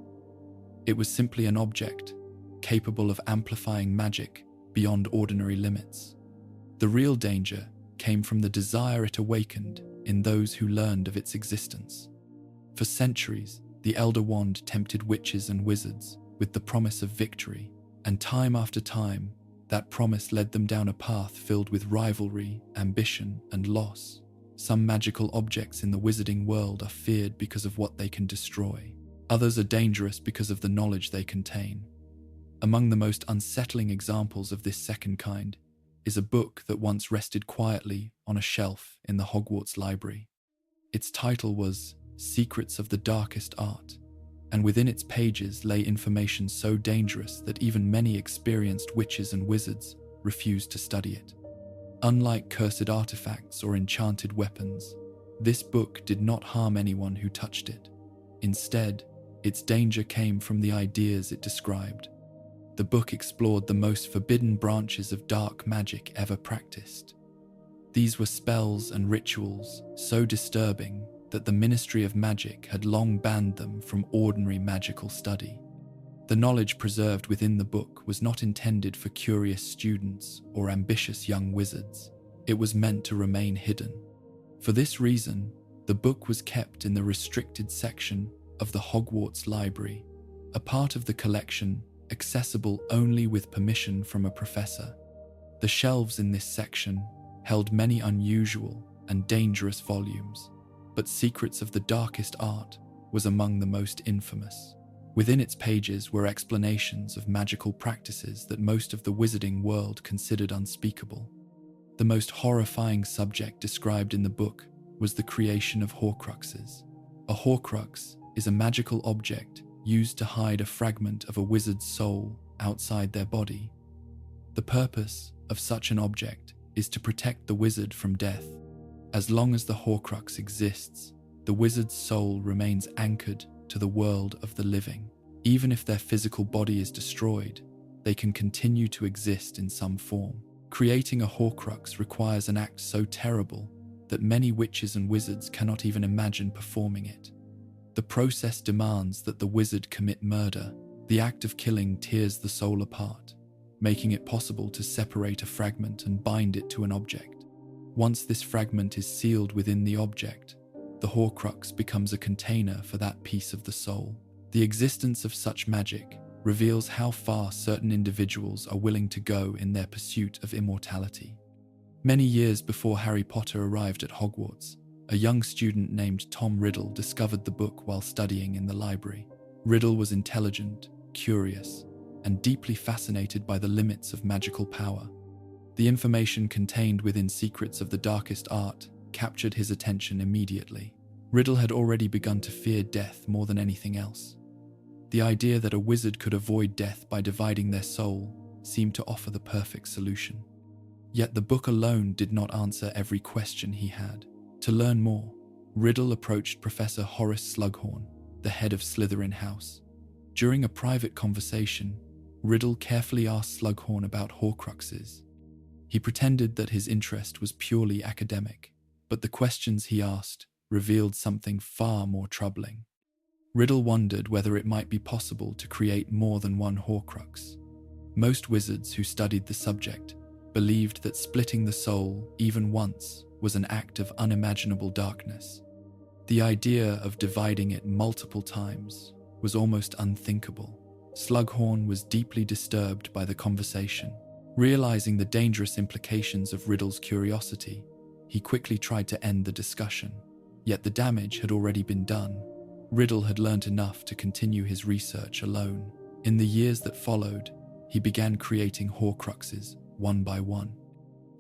It was simply an object, capable of amplifying magic beyond ordinary limits. The real danger came from the desire it awakened in those who learned of its existence. For centuries, the Elder Wand tempted witches and wizards with the promise of victory, and time after time, that promise led them down a path filled with rivalry, ambition, and loss. Some magical objects in the wizarding world are feared because of what they can destroy. Others are dangerous because of the knowledge they contain. Among the most unsettling examples of this second kind is a book that once rested quietly on a shelf in the Hogwarts library. Its title was Secrets of the Darkest Art, and within its pages lay information so dangerous that even many experienced witches and wizards refused to study it. Unlike cursed artifacts or enchanted weapons, this book did not harm anyone who touched it. Instead, its danger came from the ideas it described. The book explored the most forbidden branches of dark magic ever practiced. These were spells and rituals so disturbing that the Ministry of Magic had long banned them from ordinary magical study. The knowledge preserved within the book was not intended for curious students or ambitious young wizards. It was meant to remain hidden. For this reason, the book was kept in the restricted section of the Hogwarts Library, a part of the collection accessible only with permission from a professor. The shelves in this section held many unusual and dangerous volumes, but Secrets of the Darkest Art was among the most infamous. Within its pages were explanations of magical practices that most of the wizarding world considered unspeakable. The most horrifying subject described in the book was the creation of Horcruxes. A Horcrux is a magical object used to hide a fragment of a wizard's soul outside their body. The purpose of such an object is to protect the wizard from death. As long as the Horcrux exists, the wizard's soul remains anchored to the world of the living. Even if their physical body is destroyed, they can continue to exist in some form. Creating a Horcrux requires an act so terrible that many witches and wizards cannot even imagine performing it. The process demands that the wizard commit murder. The act of killing tears the soul apart, making it possible to separate a fragment and bind it to an object. Once this fragment is sealed within the object, the Horcrux becomes a container for that piece of the soul. The existence of such magic reveals how far certain individuals are willing to go in their pursuit of immortality. Many years before Harry Potter arrived at Hogwarts, a young student named Tom Riddle discovered the book while studying in the library. Riddle was intelligent, curious, and deeply fascinated by the limits of magical power. The information contained within Secrets of the Darkest Art captured his attention immediately. Riddle had already begun to fear death more than anything else. The idea that a wizard could avoid death by dividing their soul seemed to offer the perfect solution. Yet the book alone did not answer every question he had. To learn more, Riddle approached Professor Horace Slughorn, the head of Slytherin House. During a private conversation, Riddle carefully asked Slughorn about Horcruxes. He pretended that his interest was purely academic, but the questions he asked revealed something far more troubling. Riddle wondered whether it might be possible to create more than one Horcrux. Most wizards who studied the subject believed that splitting the soul even once was an act of unimaginable darkness. The idea of dividing it multiple times was almost unthinkable. Slughorn was deeply disturbed by the conversation. Realizing the dangerous implications of Riddle's curiosity, he quickly tried to end the discussion. Yet the damage had already been done. Riddle had learned enough to continue his research alone. In the years that followed, he began creating Horcruxes one by one.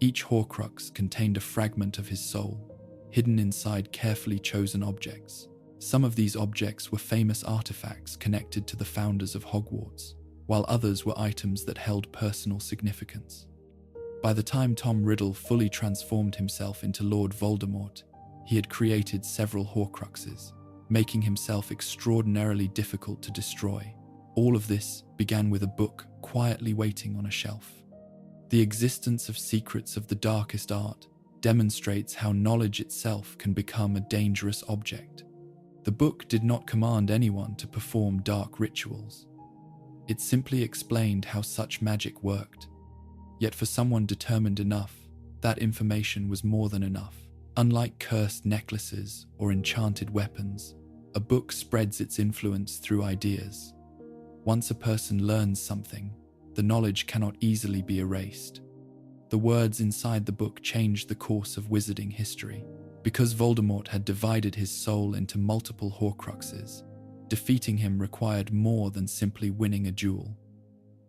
Each Horcrux contained a fragment of his soul, hidden inside carefully chosen objects. Some of these objects were famous artifacts connected to the founders of Hogwarts, while others were items that held personal significance. By the time Tom Riddle fully transformed himself into Lord Voldemort, he had created several Horcruxes, making himself extraordinarily difficult to destroy. All of this began with a book quietly waiting on a shelf. The existence of Secrets of the Darkest Art demonstrates how knowledge itself can become a dangerous object. The book did not command anyone to perform dark rituals. It simply explained how such magic worked. Yet for someone determined enough, that information was more than enough. Unlike cursed necklaces or enchanted weapons, a book spreads its influence through ideas. Once a person learns something, the knowledge cannot easily be erased. The words inside the book changed the course of wizarding history. Because Voldemort had divided his soul into multiple Horcruxes, defeating him required more than simply winning a duel.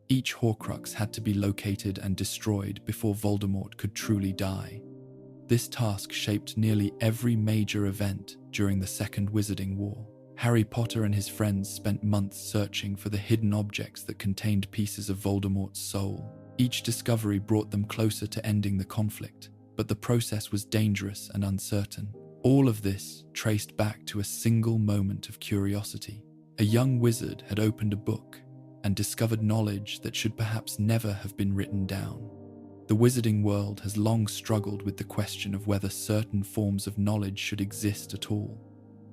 Each Horcrux had to be located and destroyed before Voldemort could truly die. This task shaped nearly every major event during the Second Wizarding War. Harry Potter and his friends spent months searching for the hidden objects that contained pieces of Voldemort's soul. Each discovery brought them closer to ending the conflict, but the process was dangerous and uncertain. All of this traced back to a single moment of curiosity. A young wizard had opened a book and discovered knowledge that should perhaps never have been written down. The wizarding world has long struggled with the question of whether certain forms of knowledge should exist at all.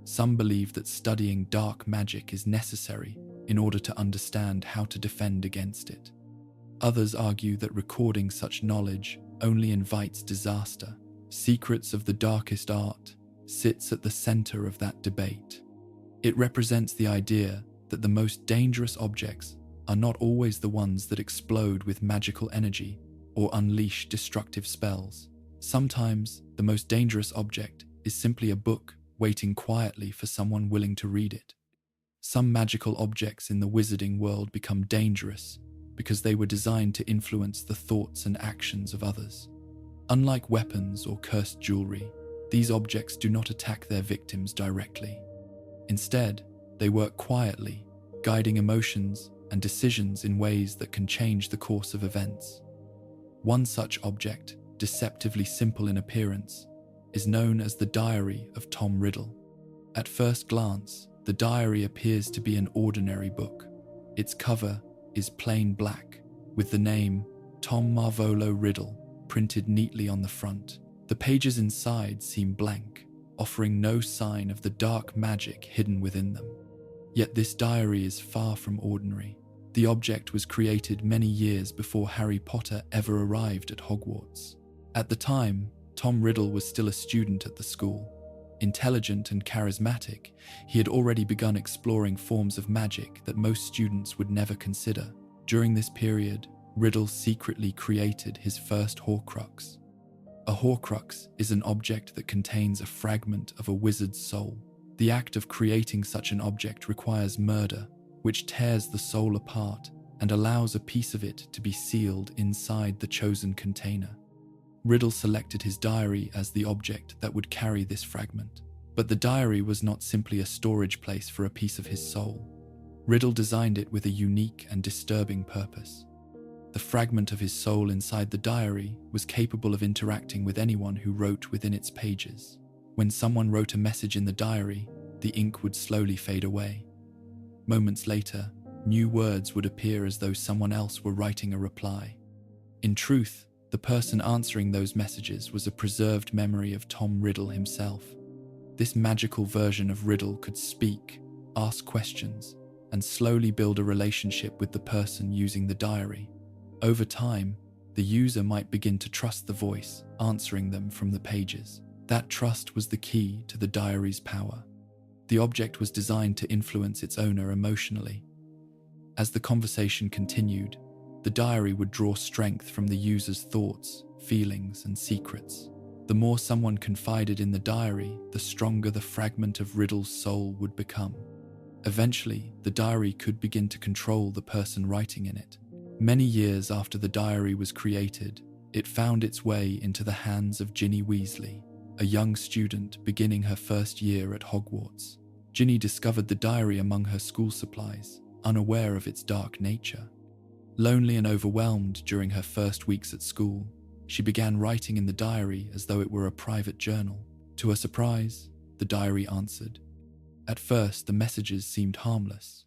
Some believe that studying dark magic is necessary in order to understand how to defend against it. Others argue that recording such knowledge only invites disaster. Secrets of the Darkest Art sits at the center of that debate. It represents the idea that the most dangerous objects are not always the ones that explode with magical energy or unleash destructive spells. Sometimes the most dangerous object is simply a book waiting quietly for someone willing to read it. Some magical objects in the wizarding world become dangerous because they were designed to influence the thoughts and actions of others. Unlike weapons or cursed jewelry, these objects do not attack their victims directly. Instead, they work quietly, guiding emotions and decisions in ways that can change the course of events. One such object, deceptively simple in appearance, is known as the Diary of Tom Riddle. At first glance, the diary appears to be an ordinary book. Its cover is plain black, with the name Tom Marvolo Riddle printed neatly on the front. The pages inside seem blank, offering no sign of the dark magic hidden within them. Yet this diary is far from ordinary. The object was created many years before Harry Potter ever arrived at Hogwarts. At the time, Tom Riddle was still a student at the school. Intelligent and charismatic, he had already begun exploring forms of magic that most students would never consider. During this period, Riddle secretly created his first Horcrux. A Horcrux is an object that contains a fragment of a wizard's soul. The act of creating such an object requires murder, which tears the soul apart and allows a piece of it to be sealed inside the chosen container. Riddle selected his diary as the object that would carry this fragment. But the diary was not simply a storage place for a piece of his soul. Riddle designed it with a unique and disturbing purpose. The fragment of his soul inside the diary was capable of interacting with anyone who wrote within its pages. When someone wrote a message in the diary, the ink would slowly fade away. Moments later, new words would appear as though someone else were writing a reply. In truth, the person answering those messages was a preserved memory of Tom Riddle himself. This magical version of Riddle could speak, ask questions, and slowly build a relationship with the person using the diary. Over time, the user might begin to trust the voice answering them from the pages. That trust was the key to the diary's power. The object was designed to influence its owner emotionally. As the conversation continued, the diary would draw strength from the user's thoughts, feelings, and secrets. The more someone confided in the diary, the stronger the fragment of Riddle's soul would become. Eventually, the diary could begin to control the person writing in it. Many years after the diary was created, it found its way into the hands of Ginny Weasley, a young student beginning her first year at Hogwarts. Ginny discovered the diary among her school supplies, unaware of its dark nature. Lonely and overwhelmed during her first weeks at school, she began writing in the diary as though it were a private journal. To her surprise, the diary answered. At first, the messages seemed harmless.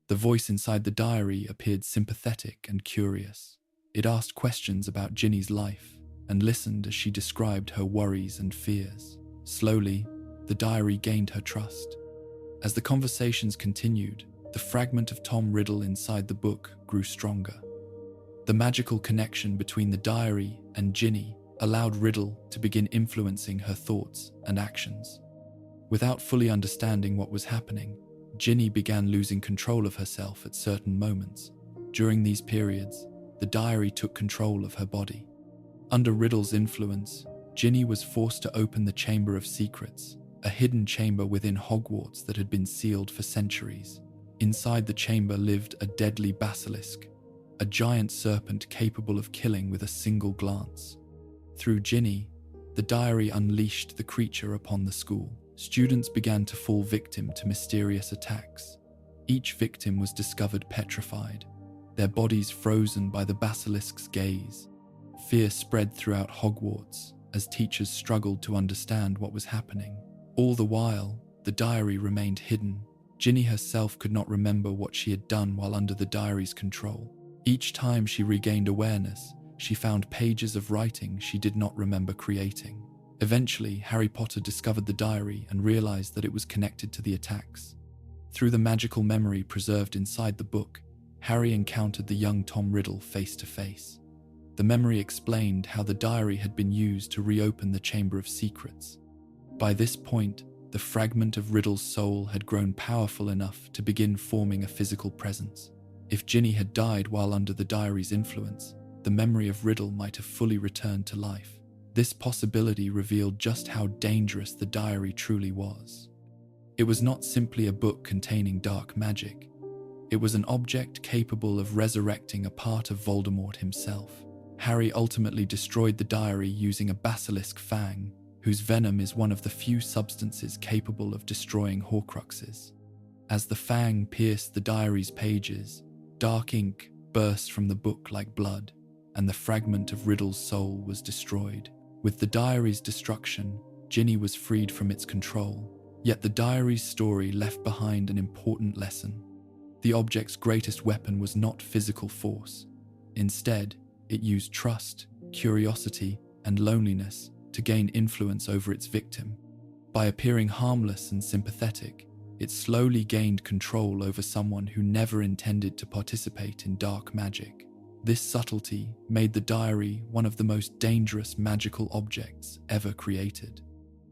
The voice inside the diary appeared sympathetic and curious. It asked questions about Ginny's life and listened as she described her worries and fears. Slowly, the diary gained her trust. As the conversations continued, the fragment of Tom Riddle inside the book grew stronger. The magical connection between the diary and Ginny allowed Riddle to begin influencing her thoughts and actions. Without fully understanding what was happening, Ginny began losing control of herself at certain moments. During these periods, the diary took control of her body. Under Riddle's influence, Ginny was forced to open the Chamber of Secrets, a hidden chamber within Hogwarts that had been sealed for centuries. Inside the chamber lived a deadly basilisk, a giant serpent capable of killing with a single glance. Through Ginny, the diary unleashed the creature upon the school. Students began to fall victim to mysterious attacks. Each victim was discovered petrified, their bodies frozen by the basilisk's gaze. Fear spread throughout Hogwarts as teachers struggled to understand what was happening. All the while, the diary remained hidden. Ginny herself could not remember what she had done while under the diary's control. Each time she regained awareness, she found pages of writing she did not remember creating. Eventually, Harry Potter discovered the diary and realized that it was connected to the attacks. Through the magical memory preserved inside the book, Harry encountered the young Tom Riddle face to face. The memory explained how the diary had been used to reopen the Chamber of Secrets. By this point, the fragment of Riddle's soul had grown powerful enough to begin forming a physical presence. If Ginny had died while under the diary's influence, the memory of Riddle might have fully returned to life. This possibility revealed just how dangerous the diary truly was. It was not simply a book containing dark magic. It was an object capable of resurrecting a part of Voldemort himself. Harry ultimately destroyed the diary using a basilisk fang, whose venom is one of the few substances capable of destroying Horcruxes. As the fang pierced the diary's pages, dark ink burst from the book like blood, and the fragment of Riddle's soul was destroyed. With the diary's destruction, Ginny was freed from its control, yet the diary's story left behind an important lesson. The object's greatest weapon was not physical force. Instead, it used trust, curiosity, and loneliness to gain influence over its victim. By appearing harmless and sympathetic, it slowly gained control over someone who never intended to participate in dark magic. This subtlety made the diary one of the most dangerous magical objects ever created.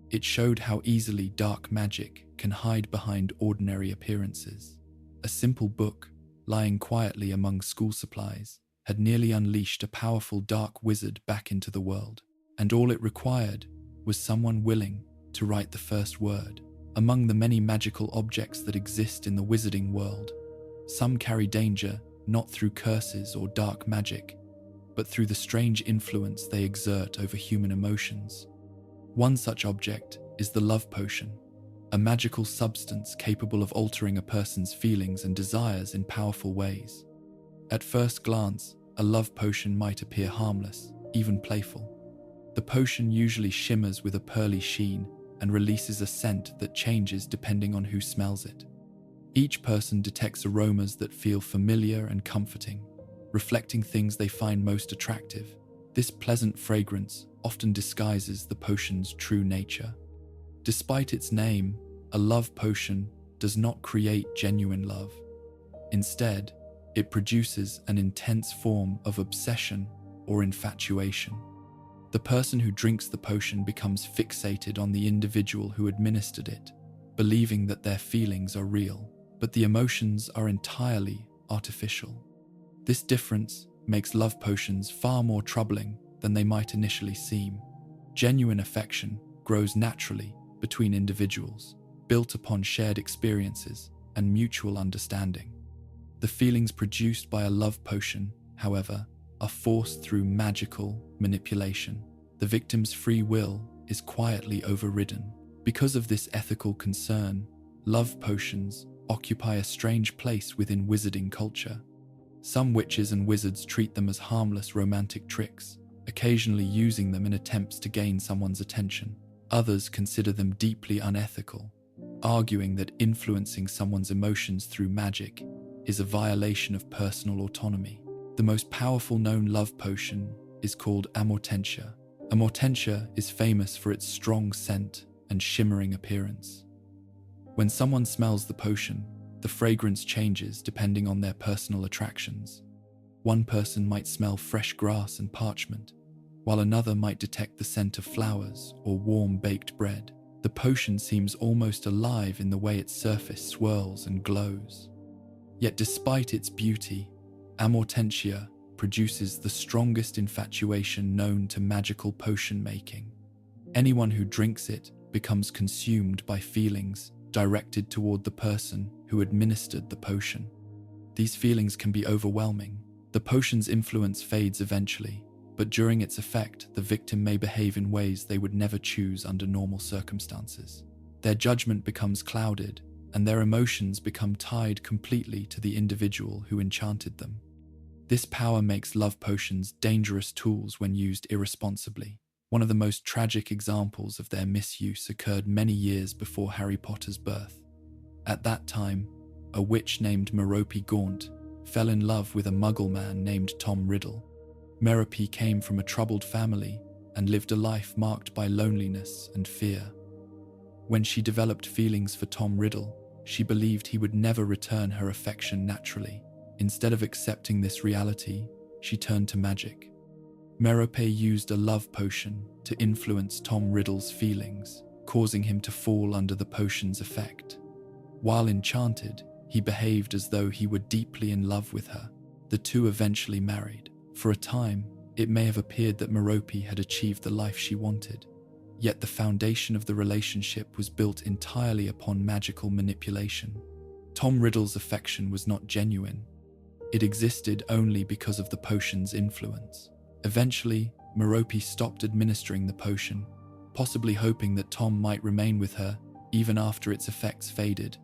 It showed how easily dark magic can hide behind ordinary appearances. A simple book, lying quietly among school supplies, had nearly unleashed a powerful dark wizard back into the world, and all it required was someone willing to write the first word. Among the many magical objects that exist in the wizarding world, some carry danger not through curses or dark magic, but through the strange influence they exert over human emotions. One such object is the love potion, a magical substance capable of altering a person's feelings and desires in powerful ways. At first glance, a love potion might appear harmless, even playful. The potion usually shimmers with a pearly sheen and releases a scent that changes depending on who smells it. Each person detects aromas that feel familiar and comforting, reflecting things they find most attractive. This pleasant fragrance often disguises the potion's true nature. Despite its name, a love potion does not create genuine love. Instead, it produces an intense form of obsession or infatuation. The person who drinks the potion becomes fixated on the individual who administered it, believing that their feelings are real, but the emotions are entirely artificial. This difference makes love potions far more troubling than they might initially seem. Genuine affection grows naturally between individuals, built upon shared experiences and mutual understanding. The feelings produced by a love potion, however, are forced through magical manipulation. The victim's free will is quietly overridden. Because of this ethical concern, love potions occupy a strange place within wizarding culture. Some witches and wizards treat them as harmless romantic tricks, occasionally using them in attempts to gain someone's attention. Others consider them deeply unethical, arguing that influencing someone's emotions through magic is a violation of personal autonomy. The most powerful known love potion is called Amortentia. Amortentia is famous for its strong scent and shimmering appearance. When someone smells the potion, the fragrance changes depending on their personal attractions. One person might smell fresh grass and parchment, while another might detect the scent of flowers or warm baked bread. The potion seems almost alive in the way its surface swirls and glows. Yet despite its beauty, Amortentia produces the strongest infatuation known to magical potion making. Anyone who drinks it becomes consumed by feelings directed toward the person who administered the potion. These feelings can be overwhelming. The potion's influence fades eventually, but during its effect, the victim may behave in ways they would never choose under normal circumstances. Their judgment becomes clouded, and their emotions become tied completely to the individual who enchanted them. This power makes love potions dangerous tools when used irresponsibly. One of the most tragic examples of their misuse occurred many years before Harry Potter's birth. At that time, a witch named Marvolo Gaunt fell in love with a muggle man named Tom Riddle. Merope came from a troubled family and lived a life marked by loneliness and fear. When she developed feelings for Tom Riddle, she believed he would never return her affection naturally. Instead of accepting this reality, she turned to magic. Merope used a love potion to influence Tom Riddle's feelings, causing him to fall under the potion's effect. While enchanted, he behaved as though he were deeply in love with her. The two eventually married. For a time, it may have appeared that Merope had achieved the life she wanted. Yet the foundation of the relationship was built entirely upon magical manipulation. Tom Riddle's affection was not genuine. It existed only because of the potion's influence. Eventually, Merope stopped administering the potion, possibly hoping that Tom might remain with her even after its effects faded.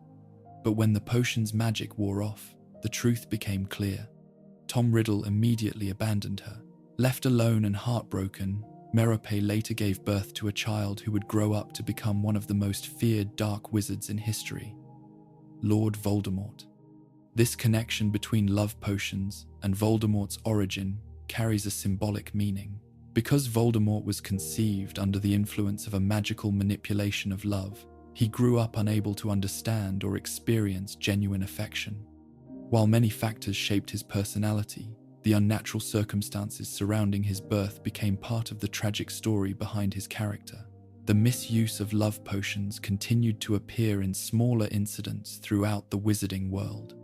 But when the potion's magic wore off, the truth became clear. Tom Riddle immediately abandoned her. Left alone and heartbroken, Merope later gave birth to a child who would grow up to become one of the most feared dark wizards in history, Lord Voldemort. This connection between love potions and Voldemort's origin carries a symbolic meaning. Because Voldemort was conceived under the influence of a magical manipulation of love, he grew up unable to understand or experience genuine affection. While many factors shaped his personality, the unnatural circumstances surrounding his birth became part of the tragic story behind his character. The misuse of love potions continued to appear in smaller incidents throughout the wizarding world.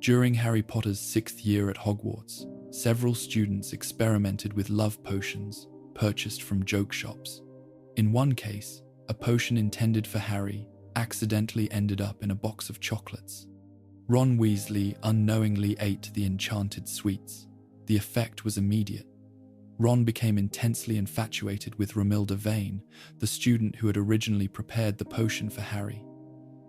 During Harry Potter's 6th year at Hogwarts, several students experimented with love potions purchased from joke shops. In one case, a potion intended for Harry accidentally ended up in a box of chocolates. Ron Weasley unknowingly ate the enchanted sweets. The effect was immediate. Ron became intensely infatuated with Romilda Vane, the student who had originally prepared the potion for Harry.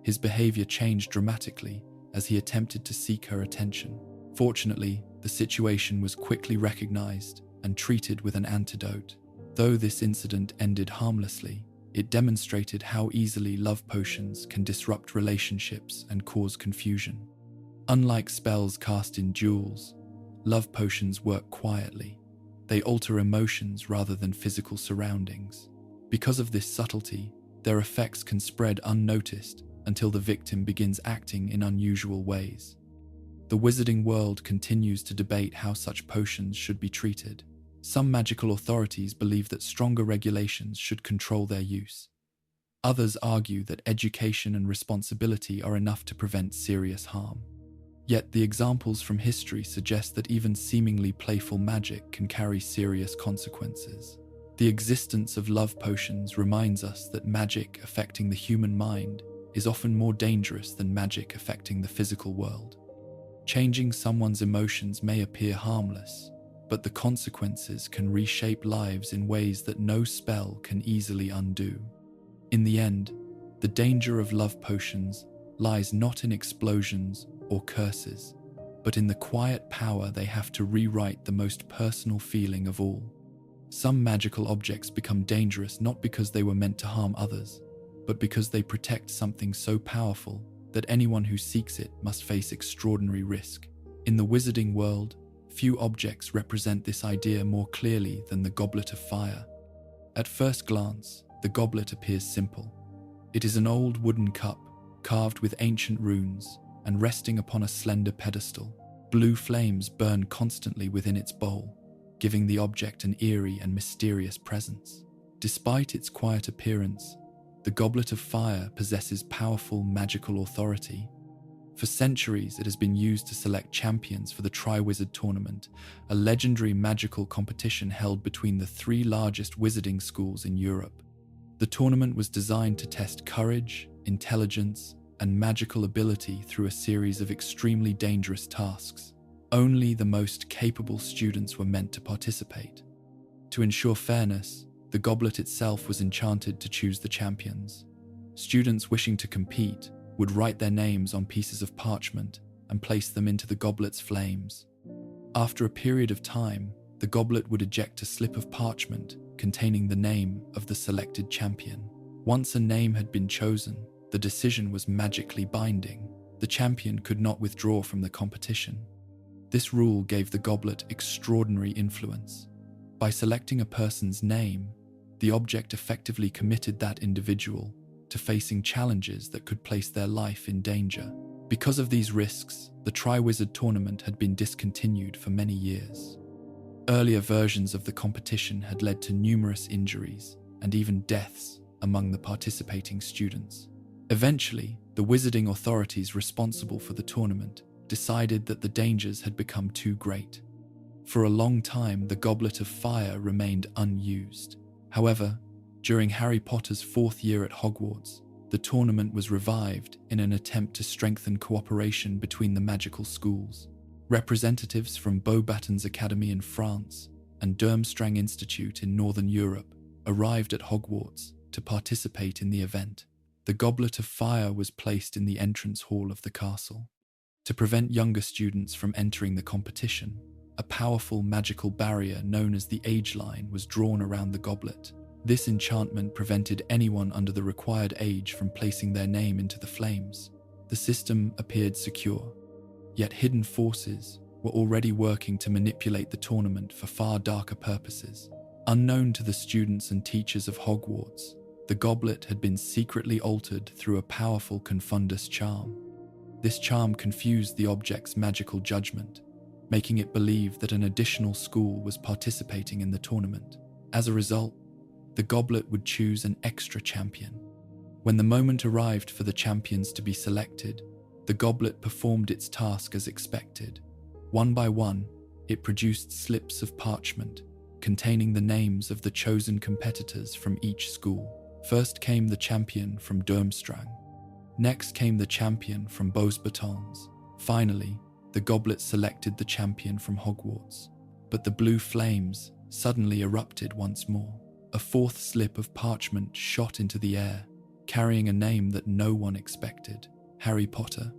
His behavior changed dramatically as he attempted to seek her attention. Fortunately, the situation was quickly recognized and treated with an antidote. Though this incident ended harmlessly, it demonstrated how easily love potions can disrupt relationships and cause confusion. Unlike spells cast in duels, love potions work quietly. They alter emotions rather than physical surroundings. Because of this subtlety, their effects can spread unnoticed until the victim begins acting in unusual ways. The wizarding world continues to debate how such potions should be treated. Some magical authorities believe that stronger regulations should control their use. Others argue that education and responsibility are enough to prevent serious harm. Yet the examples from history suggest that even seemingly playful magic can carry serious consequences. The existence of love potions reminds us that magic affecting the human mind is often more dangerous than magic affecting the physical world. Changing someone's emotions may appear harmless, but the consequences can reshape lives in ways that no spell can easily undo. In the end, the danger of love potions lies not in explosions or curses, but in the quiet power they have to rewrite the most personal feeling of all. Some magical objects become dangerous not because they were meant to harm others, but because they protect something so powerful that anyone who seeks it must face extraordinary risk. In the wizarding world, few objects represent this idea more clearly than the Goblet of Fire. At first glance, the goblet appears simple. It is an old wooden cup, carved with ancient runes, and resting upon a slender pedestal. Blue flames burn constantly within its bowl, giving the object an eerie and mysterious presence. Despite its quiet appearance, the Goblet of Fire possesses powerful magical authority. For centuries, it has been used to select champions for the Triwizard Tournament, a legendary magical competition held between the 3 largest wizarding schools in Europe. The tournament was designed to test courage, intelligence, and magical ability through a series of extremely dangerous tasks. Only the most capable students were meant to participate. To ensure fairness, the goblet itself was enchanted to choose the champions. Students wishing to compete would write their names on pieces of parchment and place them into the goblet's flames. After a period of time, the goblet would eject a slip of parchment containing the name of the selected champion. Once a name had been chosen, the decision was magically binding. The champion could not withdraw from the competition. This rule gave the goblet extraordinary influence. By selecting a person's name, the object effectively committed that individual to facing challenges that could place their life in danger. Because of these risks, the Triwizard Tournament had been discontinued for many years. Earlier versions of the competition had led to numerous injuries and even deaths among the participating students. Eventually, the wizarding authorities responsible for the tournament decided that the dangers had become too great. For a long time, the Goblet of Fire remained unused. However, during Harry Potter's 4th year at Hogwarts, the tournament was revived in an attempt to strengthen cooperation between the magical schools. Representatives from Beauxbatons Academy in France and Durmstrang Institute in Northern Europe arrived at Hogwarts to participate in the event. The Goblet of Fire was placed in the entrance hall of the castle. To prevent younger students from entering the competition, a powerful magical barrier known as the age line was drawn around the goblet. This enchantment prevented anyone under the required age from placing their name into the flames. The system appeared secure, yet hidden forces were already working to manipulate the tournament for far darker purposes. Unknown to the students and teachers of Hogwarts, the goblet had been secretly altered through a powerful confundus charm. This charm confused the object's magical judgment, making it believe that an additional school was participating in the tournament. As a result, the goblet would choose an extra champion. When the moment arrived for the champions to be selected, the goblet performed its task as expected. One by one, it produced slips of parchment containing the names of the chosen competitors from each school. First came the champion from Durmstrang. Next came the champion from Beauxbatons. Finally, the goblet selected the champion from Hogwarts. But the blue flames suddenly erupted once more. A fourth slip of parchment shot into the air, carrying a name that no one expected: Harry Potter.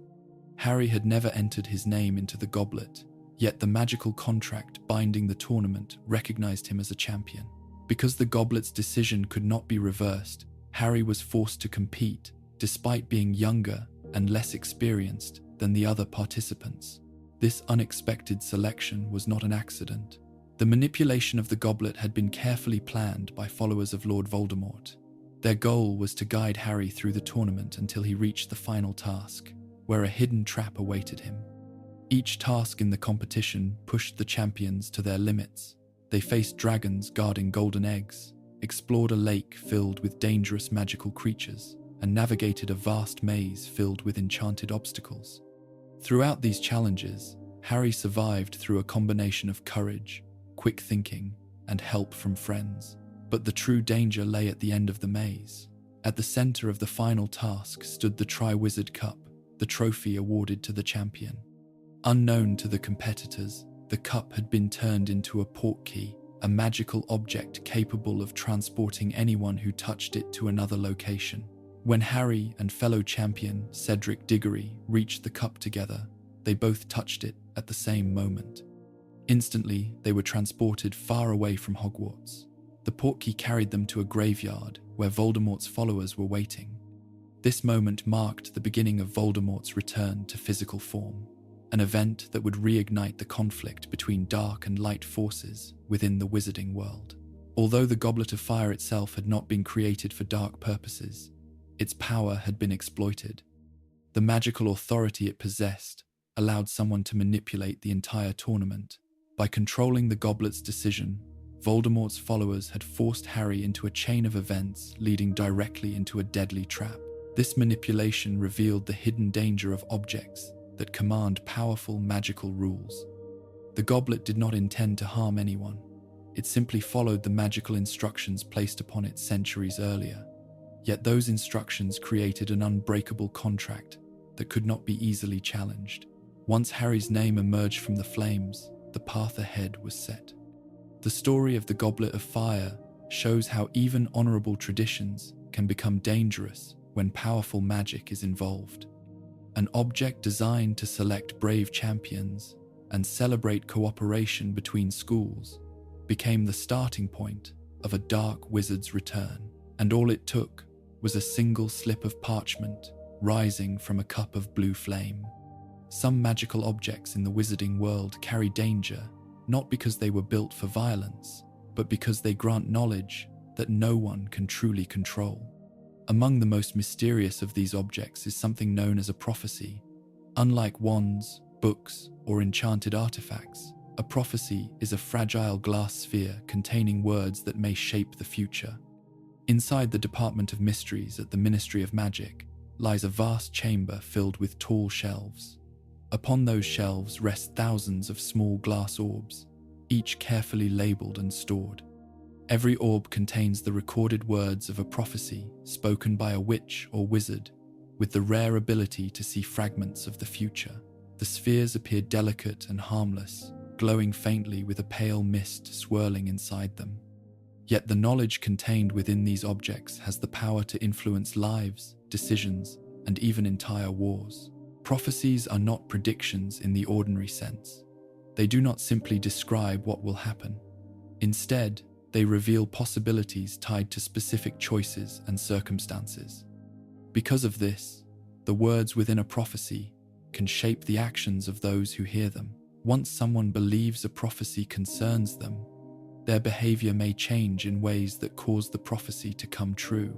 Harry had never entered his name into the goblet, yet the magical contract binding the tournament recognized him as a champion. Because the goblet's decision could not be reversed, Harry was forced to compete, despite being younger and less experienced than the other participants. This unexpected selection was not an accident. The manipulation of the goblet had been carefully planned by followers of Lord Voldemort. Their goal was to guide Harry through the tournament until he reached the final task, where a hidden trap awaited him. Each task in the competition pushed the champions to their limits. They faced dragons guarding golden eggs, explored a lake filled with dangerous magical creatures, and navigated a vast maze filled with enchanted obstacles. Throughout these challenges, Harry survived through a combination of courage, quick thinking, and help from friends. But the true danger lay at the end of the maze. At the center of the final task stood the Triwizard Cup, the trophy awarded to the champion. Unknown to the competitors, the cup had been turned into a portkey, a magical object capable of transporting anyone who touched it to another location. When Harry and fellow champion Cedric Diggory reached the cup together, they both touched it at the same moment. Instantly, they were transported far away from Hogwarts. The portkey carried them to a graveyard where Voldemort's followers were waiting. This moment marked the beginning of Voldemort's return to physical form, an event that would reignite the conflict between dark and light forces within the wizarding world. Although the Goblet of Fire itself had not been created for dark purposes, its power had been exploited. The magical authority it possessed allowed someone to manipulate the entire tournament. By controlling the goblet's decision, Voldemort's followers had forced Harry into a chain of events leading directly into a deadly trap. This manipulation revealed the hidden danger of objects that command powerful magical rules. The goblet did not intend to harm anyone. It simply followed the magical instructions placed upon it centuries earlier. Yet those instructions created an unbreakable contract that could not be easily challenged. Once Harry's name emerged from the flames, the path ahead was set. The story of the Goblet of Fire shows how even honorable traditions can become dangerous when powerful magic is involved. An object designed to select brave champions and celebrate cooperation between schools became the starting point of a dark wizard's return, and all it took was a single slip of parchment rising from a cup of blue flame. Some magical objects in the wizarding world carry danger, not because they were built for violence, but because they grant knowledge that no one can truly control. Among the most mysterious of these objects is something known as a prophecy. Unlike wands, books, or enchanted artifacts, a prophecy is a fragile glass sphere containing words that may shape the future. Inside the Department of Mysteries at the Ministry of Magic lies a vast chamber filled with tall shelves. Upon those shelves rest thousands of small glass orbs, each carefully labeled and stored. Every orb contains the recorded words of a prophecy spoken by a witch or wizard, with the rare ability to see fragments of the future. The spheres appear delicate and harmless, glowing faintly with a pale mist swirling inside them. Yet the knowledge contained within these objects has the power to influence lives, decisions, and even entire wars. Prophecies are not predictions in the ordinary sense. They do not simply describe what will happen. Instead, they reveal possibilities tied to specific choices and circumstances. Because of this, the words within a prophecy can shape the actions of those who hear them. Once someone believes a prophecy concerns them, their behavior may change in ways that cause the prophecy to come true.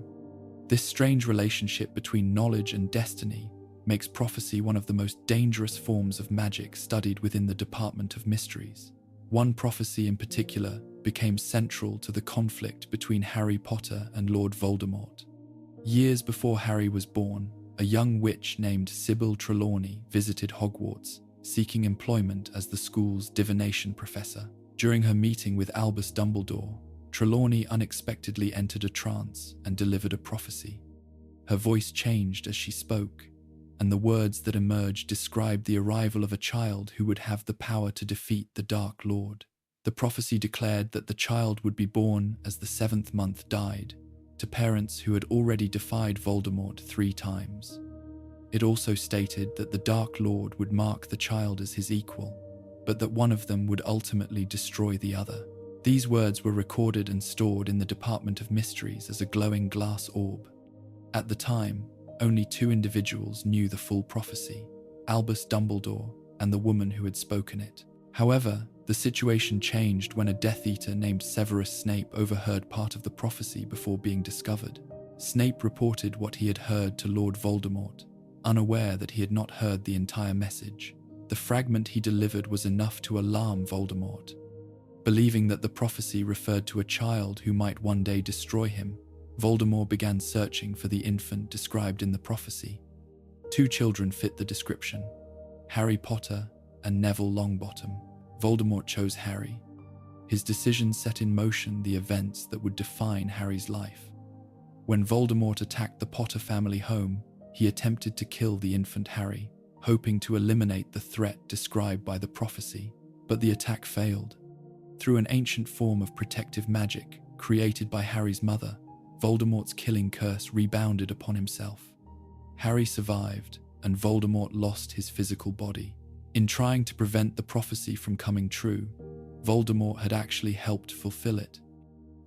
This strange relationship between knowledge and destiny makes prophecy one of the most dangerous forms of magic studied within the Department of Mysteries. One prophecy in particular became central to the conflict between Harry Potter and Lord Voldemort. Years before Harry was born, a young witch named Sybil Trelawney visited Hogwarts, seeking employment as the school's divination professor. During her meeting with Albus Dumbledore, Trelawney unexpectedly entered a trance and delivered a prophecy. Her voice changed as she spoke, and the words that emerged described the arrival of a child who would have the power to defeat the Dark Lord. The prophecy declared that the child would be born as the 7th month died, to parents who had already defied Voldemort 3 times. It also stated that the Dark Lord would mark the child as his equal, but that one of them would ultimately destroy the other. These words were recorded and stored in the Department of Mysteries as a glowing glass orb. At the time, only 2 individuals knew the full prophecy: Albus Dumbledore and the woman who had spoken it. However, the situation changed when a Death Eater named Severus Snape overheard part of the prophecy before being discovered. Snape reported what he had heard to Lord Voldemort, unaware that he had not heard the entire message. The fragment he delivered was enough to alarm Voldemort. Believing that the prophecy referred to a child who might one day destroy him, Voldemort began searching for the infant described in the prophecy. 2 children fit the description: Harry Potter and Neville Longbottom. Voldemort chose Harry. His decision set in motion the events that would define Harry's life. When Voldemort attacked the Potter family home, he attempted to kill the infant Harry, hoping to eliminate the threat described by the prophecy, but the attack failed. Through an ancient form of protective magic created by Harry's mother, Voldemort's killing curse rebounded upon himself. Harry survived, and Voldemort lost his physical body. In trying to prevent the prophecy from coming true, Voldemort had actually helped fulfill it.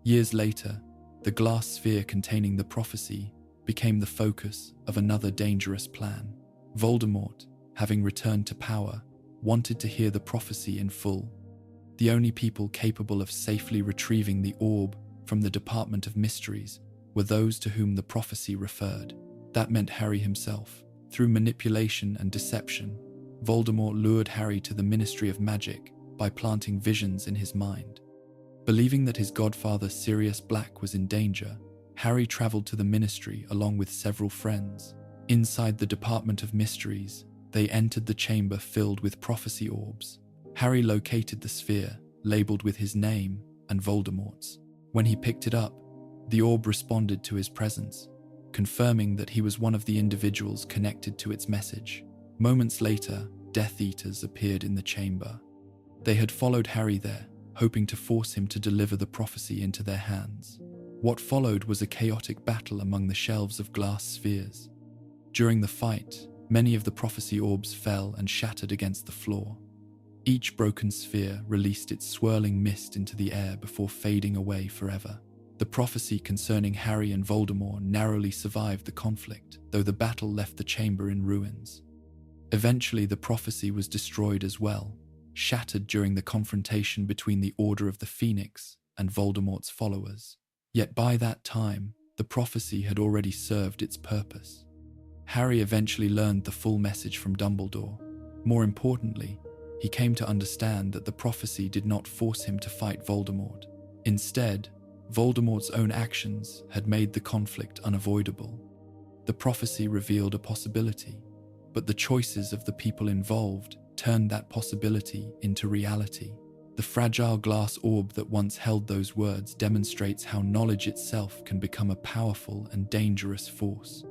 Years later, the glass sphere containing the prophecy became the focus of another dangerous plan. Voldemort, having returned to power, wanted to hear the prophecy in full. The only people capable of safely retrieving the orb from the Department of Mysteries were those to whom the prophecy referred. That meant Harry himself. Through manipulation and deception, Voldemort lured Harry to the Ministry of Magic by planting visions in his mind. Believing that his godfather Sirius Black was in danger, Harry traveled to the Ministry along with several friends. Inside the Department of Mysteries, they entered the chamber filled with prophecy orbs. Harry located the sphere, labeled with his name and Voldemort's. When he picked it up, the orb responded to his presence, confirming that he was one of the individuals connected to its message. Moments later, Death Eaters appeared in the chamber. They had followed Harry there, hoping to force him to deliver the prophecy into their hands. What followed was a chaotic battle among the shelves of glass spheres. During the fight, many of the prophecy orbs fell and shattered against the floor. Each broken sphere released its swirling mist into the air before fading away forever. The prophecy concerning Harry and Voldemort narrowly survived the conflict, though the battle left the chamber in ruins. Eventually, the prophecy was destroyed as well, shattered during the confrontation between the Order of the Phoenix and Voldemort's followers. Yet by that time, the prophecy had already served its purpose. Harry eventually learned the full message from Dumbledore. More importantly, he came to understand that the prophecy did not force him to fight Voldemort. Instead, Voldemort's own actions had made the conflict unavoidable. The prophecy revealed a possibility, but the choices of the people involved turned that possibility into reality. The fragile glass orb that once held those words demonstrates how knowledge itself can become a powerful and dangerous force.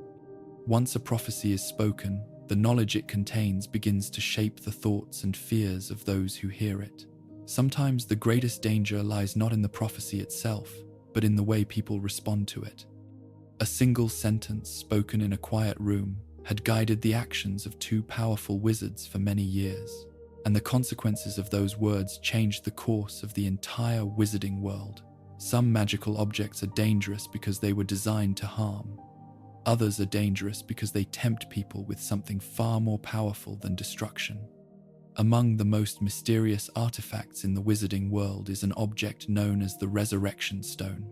Once a prophecy is spoken, the knowledge it contains begins to shape the thoughts and fears of those who hear it. Sometimes the greatest danger lies not in the prophecy itself, but in the way people respond to it. A single sentence spoken in a quiet room had guided the actions of two powerful wizards for many years, and the consequences of those words changed the course of the entire wizarding world. Some magical objects are dangerous because they were designed to harm. Others are dangerous because they tempt people with something far more powerful than destruction. Among the most mysterious artifacts in the wizarding world is an object known as the Resurrection Stone.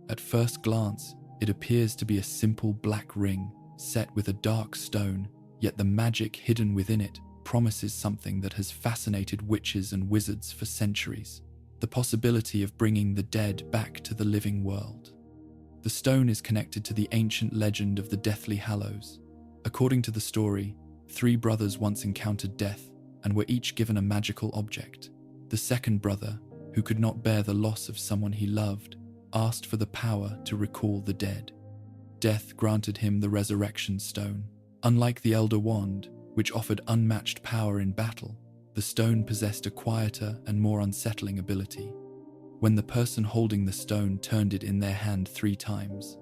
At first glance, it appears to be a simple black ring set with a dark stone, yet the magic hidden within it promises something that has fascinated witches and wizards for centuries: the possibility of bringing the dead back to the living world. The stone is connected to the ancient legend of the Deathly Hallows. According to the story, 3 brothers once encountered death and were each given a magical object. The second brother, who could not bear the loss of someone he loved, asked for the power to recall the dead. Death granted him the Resurrection Stone. Unlike the Elder Wand, which offered unmatched power in battle, the stone possessed a quieter and more unsettling ability. When the person holding the stone turned it in their hand 3 times,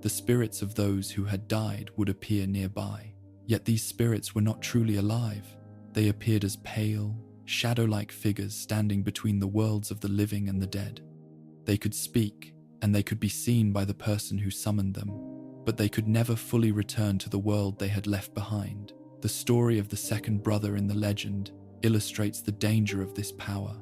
the spirits of those who had died would appear nearby. Yet these spirits were not truly alive. They appeared as pale, shadow-like figures standing between the worlds of the living and the dead. They could speak, and they could be seen by the person who summoned them, but they could never fully return to the world they had left behind. The story of the second brother in the legend illustrates the danger of this power.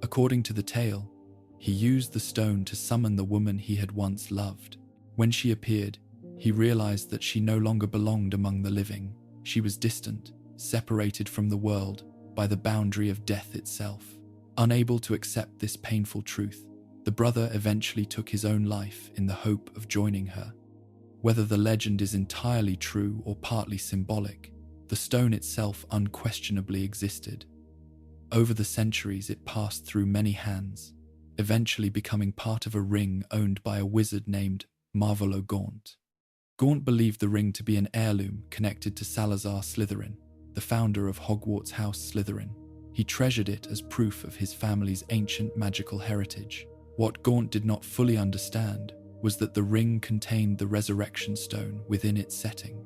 According to the tale, he used the stone to summon the woman he had once loved. When she appeared, he realized that she no longer belonged among the living. She was distant, separated from the world by the boundary of death itself. Unable to accept this painful truth, the brother eventually took his own life in the hope of joining her. Whether the legend is entirely true or partly symbolic, the stone itself unquestionably existed. Over the centuries, it passed through many hands, eventually becoming part of a ring owned by a wizard named Marvolo Gaunt. Gaunt believed the ring to be an heirloom connected to Salazar Slytherin, the founder of Hogwarts House Slytherin. He treasured it as proof of his family's ancient magical heritage. What Gaunt did not fully understand was that the ring contained the Resurrection Stone within its setting.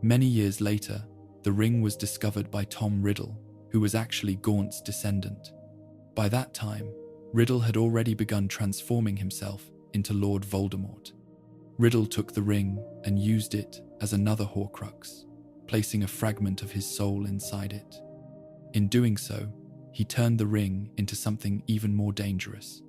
Many years later, the ring was discovered by Tom Riddle, who was actually Gaunt's descendant. By that time, Riddle had already begun transforming himself into Lord Voldemort. Riddle took the ring and used it as another Horcrux, placing a fragment of his soul inside it. In doing so, he turned the ring into something even more dangerous.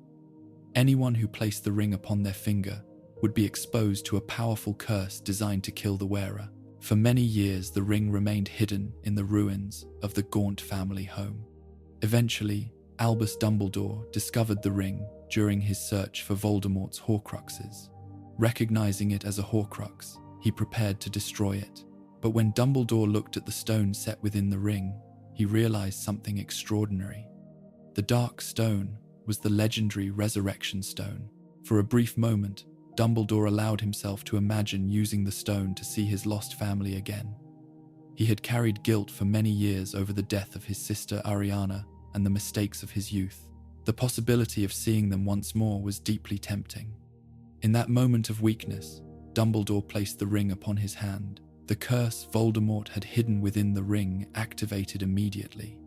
Anyone who placed the ring upon their finger would be exposed to a powerful curse designed to kill the wearer. For many years, the ring remained hidden in the ruins of the Gaunt family home. Eventually, Albus Dumbledore discovered the ring during his search for Voldemort's Horcruxes. Recognizing it as a Horcrux, he prepared to destroy it. But when Dumbledore looked at the stone set within the ring, he realized something extraordinary. The dark stone was the legendary Resurrection Stone. For a brief moment, Dumbledore allowed himself to imagine using the stone to see his lost family again. He had carried guilt for many years over the death of his sister Ariana and the mistakes of his youth. The possibility of seeing them once more was deeply tempting. In that moment of weakness, Dumbledore placed the ring upon his hand. The curse Voldemort had hidden within the ring activated immediately.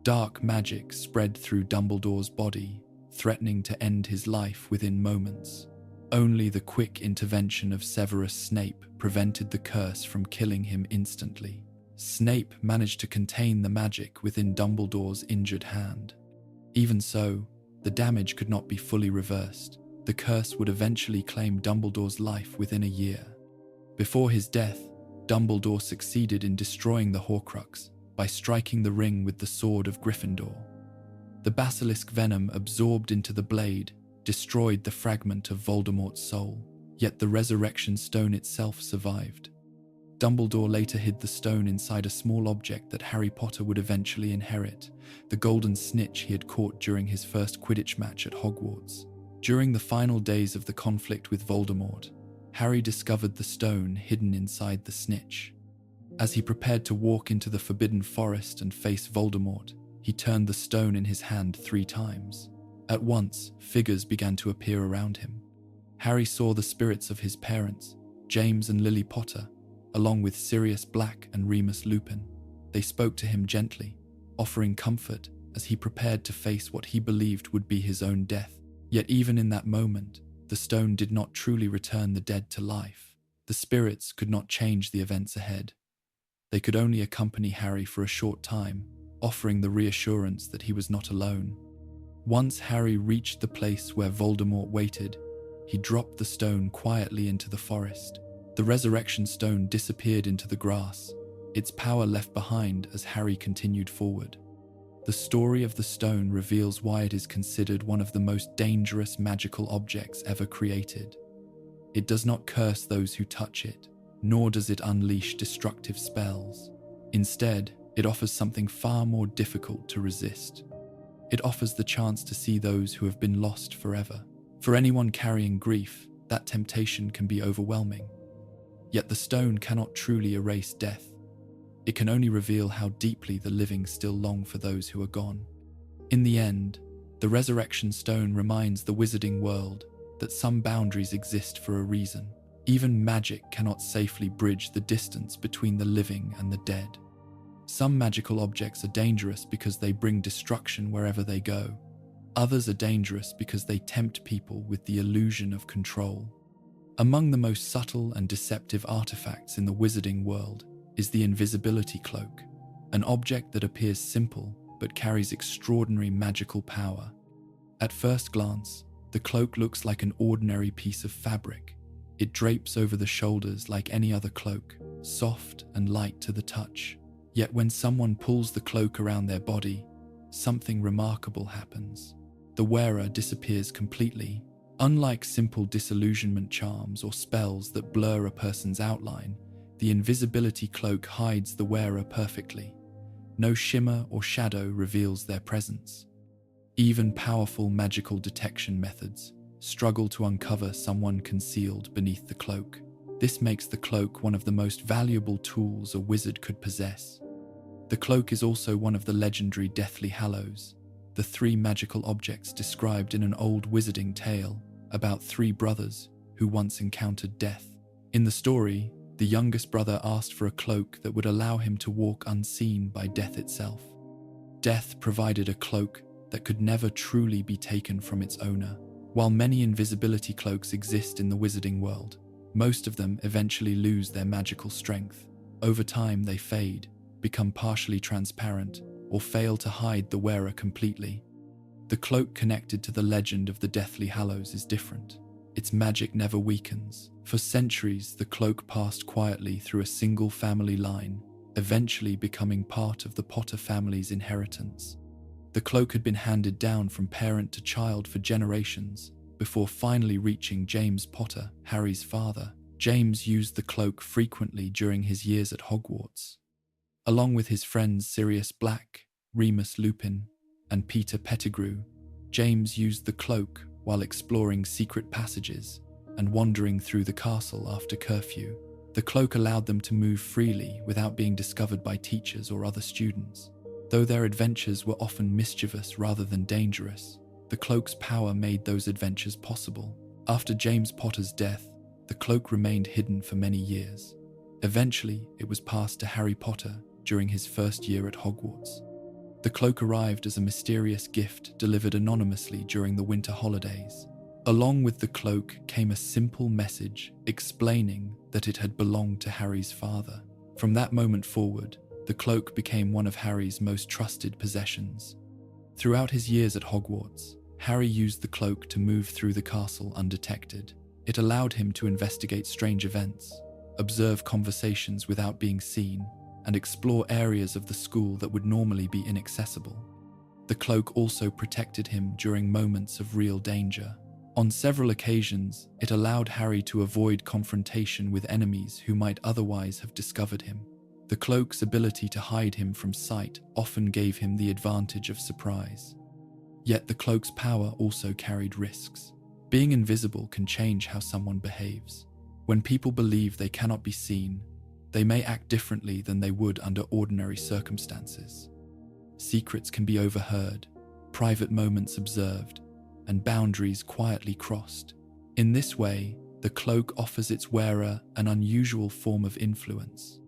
Dark magic spread through Dumbledore's body, threatening to end his life within moments. Only the quick intervention of Severus Snape prevented the curse from killing him instantly. Snape managed to contain the magic within Dumbledore's injured hand. Even so, the damage could not be fully reversed. The curse would eventually claim Dumbledore's life within a year. Before his death, Dumbledore succeeded in destroying the Horcrux by striking the ring with the Sword of Gryffindor. The basilisk venom absorbed into the blade destroyed the fragment of Voldemort's soul, yet the Resurrection Stone itself survived. Dumbledore later hid the stone inside a small object that Harry Potter would eventually inherit, the golden snitch he had caught during his first Quidditch match at Hogwarts. During the final days of the conflict with Voldemort, Harry discovered the stone hidden inside the snitch. As he prepared to walk into the Forbidden Forest and face Voldemort, he turned the stone in his hand 3 times. At once, figures began to appear around him. Harry saw the spirits of his parents, James and Lily Potter, along with Sirius Black and Remus Lupin. They spoke to him gently, offering comfort as he prepared to face what he believed would be his own death. Yet even in that moment, the stone did not truly return the dead to life. The spirits could not change the events ahead. They could only accompany Harry for a short time, offering the reassurance that he was not alone. Once Harry reached the place where Voldemort waited, he dropped the stone quietly into the forest. The resurrection stone disappeared into the grass, its power left behind as Harry continued forward. The story of the stone reveals why it is considered one of the most dangerous magical objects ever created. It does not curse those who touch it, nor does it unleash destructive spells. Instead, it offers something far more difficult to resist. It offers the chance to see those who have been lost forever. For anyone carrying grief, that temptation can be overwhelming. Yet the stone cannot truly erase death. It can only reveal how deeply the living still long for those who are gone. In the end, the resurrection stone reminds the wizarding world that some boundaries exist for a reason. Even magic cannot safely bridge the distance between the living and the dead. Some magical objects are dangerous because they bring destruction wherever they go. Others are dangerous because they tempt people with the illusion of control. Among the most subtle and deceptive artifacts in the wizarding world is the Invisibility Cloak, an object that appears simple but carries extraordinary magical power. At first glance, the cloak looks like an ordinary piece of fabric. It drapes over the shoulders like any other cloak, soft and light to the touch. Yet when someone pulls the cloak around their body, something remarkable happens. The wearer disappears completely. Unlike simple disillusionment charms or spells that blur a person's outline, the Invisibility Cloak hides the wearer perfectly. No shimmer or shadow reveals their presence. Even powerful magical detection methods struggle to uncover someone concealed beneath the cloak. This makes the cloak one of the most valuable tools a wizard could possess. The cloak is also one of the legendary Deathly Hallows, the three magical objects described in an old wizarding tale about three brothers who once encountered death. In the story, the youngest brother asked for a cloak that would allow him to walk unseen by death itself. Death provided a cloak that could never truly be taken from its owner. While many invisibility cloaks exist in the wizarding world, most of them eventually lose their magical strength. Over time, they fade, become partially transparent, or fail to hide the wearer completely. The cloak connected to the legend of the Deathly Hallows is different. Its magic never weakens. For centuries, the cloak passed quietly through a single family line, eventually becoming part of the Potter family's inheritance. The cloak had been handed down from parent to child for generations, before finally reaching James Potter, Harry's father. James used the cloak frequently during his years at Hogwarts. Along with his friends Sirius Black, Remus Lupin, and Peter Pettigrew, James used the cloak while exploring secret passages and wandering through the castle after curfew. The cloak allowed them to move freely without being discovered by teachers or other students. Though their adventures were often mischievous rather than dangerous, the cloak's power made those adventures possible. After James Potter's death, the cloak remained hidden for many years. Eventually, it was passed to Harry Potter during his first year at Hogwarts. The cloak arrived as a mysterious gift delivered anonymously during the winter holidays. Along with the cloak came a simple message explaining that it had belonged to Harry's father. From that moment forward, the cloak became one of Harry's most trusted possessions. Throughout his years at Hogwarts, Harry used the cloak to move through the castle undetected. It allowed him to investigate strange events, observe conversations without being seen, and explore areas of the school that would normally be inaccessible. The cloak also protected him during moments of real danger. On several occasions, it allowed Harry to avoid confrontation with enemies who might otherwise have discovered him. The cloak's ability to hide him from sight often gave him the advantage of surprise. Yet the cloak's power also carried risks. Being invisible can change how someone behaves. When people believe they cannot be seen, they may act differently than they would under ordinary circumstances. Secrets can be overheard, private moments observed, and boundaries quietly crossed. In this way, the cloak offers its wearer an unusual form of influence.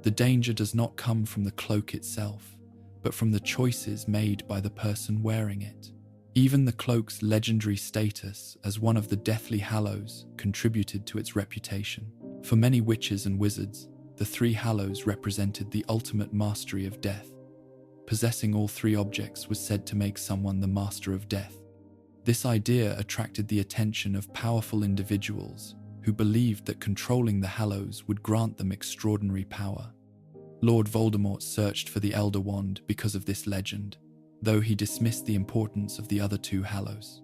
The danger does not come from the cloak itself, but from the choices made by the person wearing it. Even the cloak's legendary status as one of the Deathly Hallows contributed to its reputation. For many witches and wizards, the three Hallows represented the ultimate mastery of death. Possessing all three objects was said to make someone the master of death. This idea attracted the attention of powerful individuals who believed that controlling the Hallows would grant them extraordinary power. Lord Voldemort searched for the Elder Wand because of this legend, though he dismissed the importance of the other two Hallows.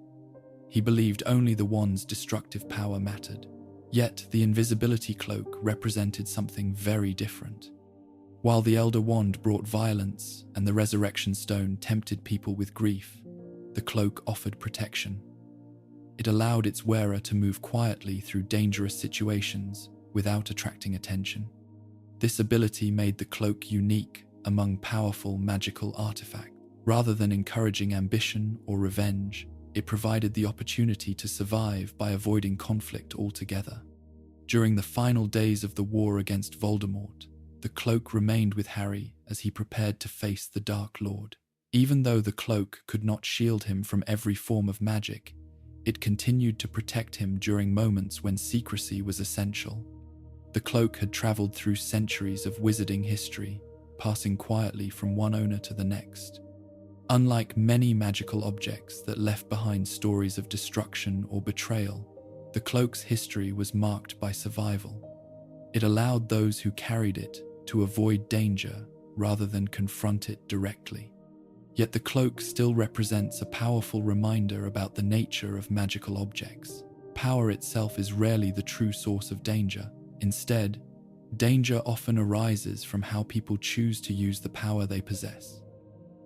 He believed only the wand's destructive power mattered. Yet the Invisibility Cloak represented something very different. While the Elder Wand brought violence and the Resurrection Stone tempted people with grief, the cloak offered protection. It allowed its wearer to move quietly through dangerous situations without attracting attention. This ability made the cloak unique among powerful magical artifacts. Rather than encouraging ambition or revenge, it provided the opportunity to survive by avoiding conflict altogether. During the final days of the war against Voldemort, the cloak remained with Harry as he prepared to face the Dark Lord. Even though the cloak could not shield him from every form of magic, it continued to protect him during moments when secrecy was essential. The cloak had traveled through centuries of wizarding history, passing quietly from one owner to the next. Unlike many magical objects that left behind stories of destruction or betrayal, the cloak's history was marked by survival. It allowed those who carried it to avoid danger rather than confront it directly. Yet the cloak still represents a powerful reminder about the nature of magical objects. Power itself is rarely the true source of danger. Instead, danger often arises from how people choose to use the power they possess.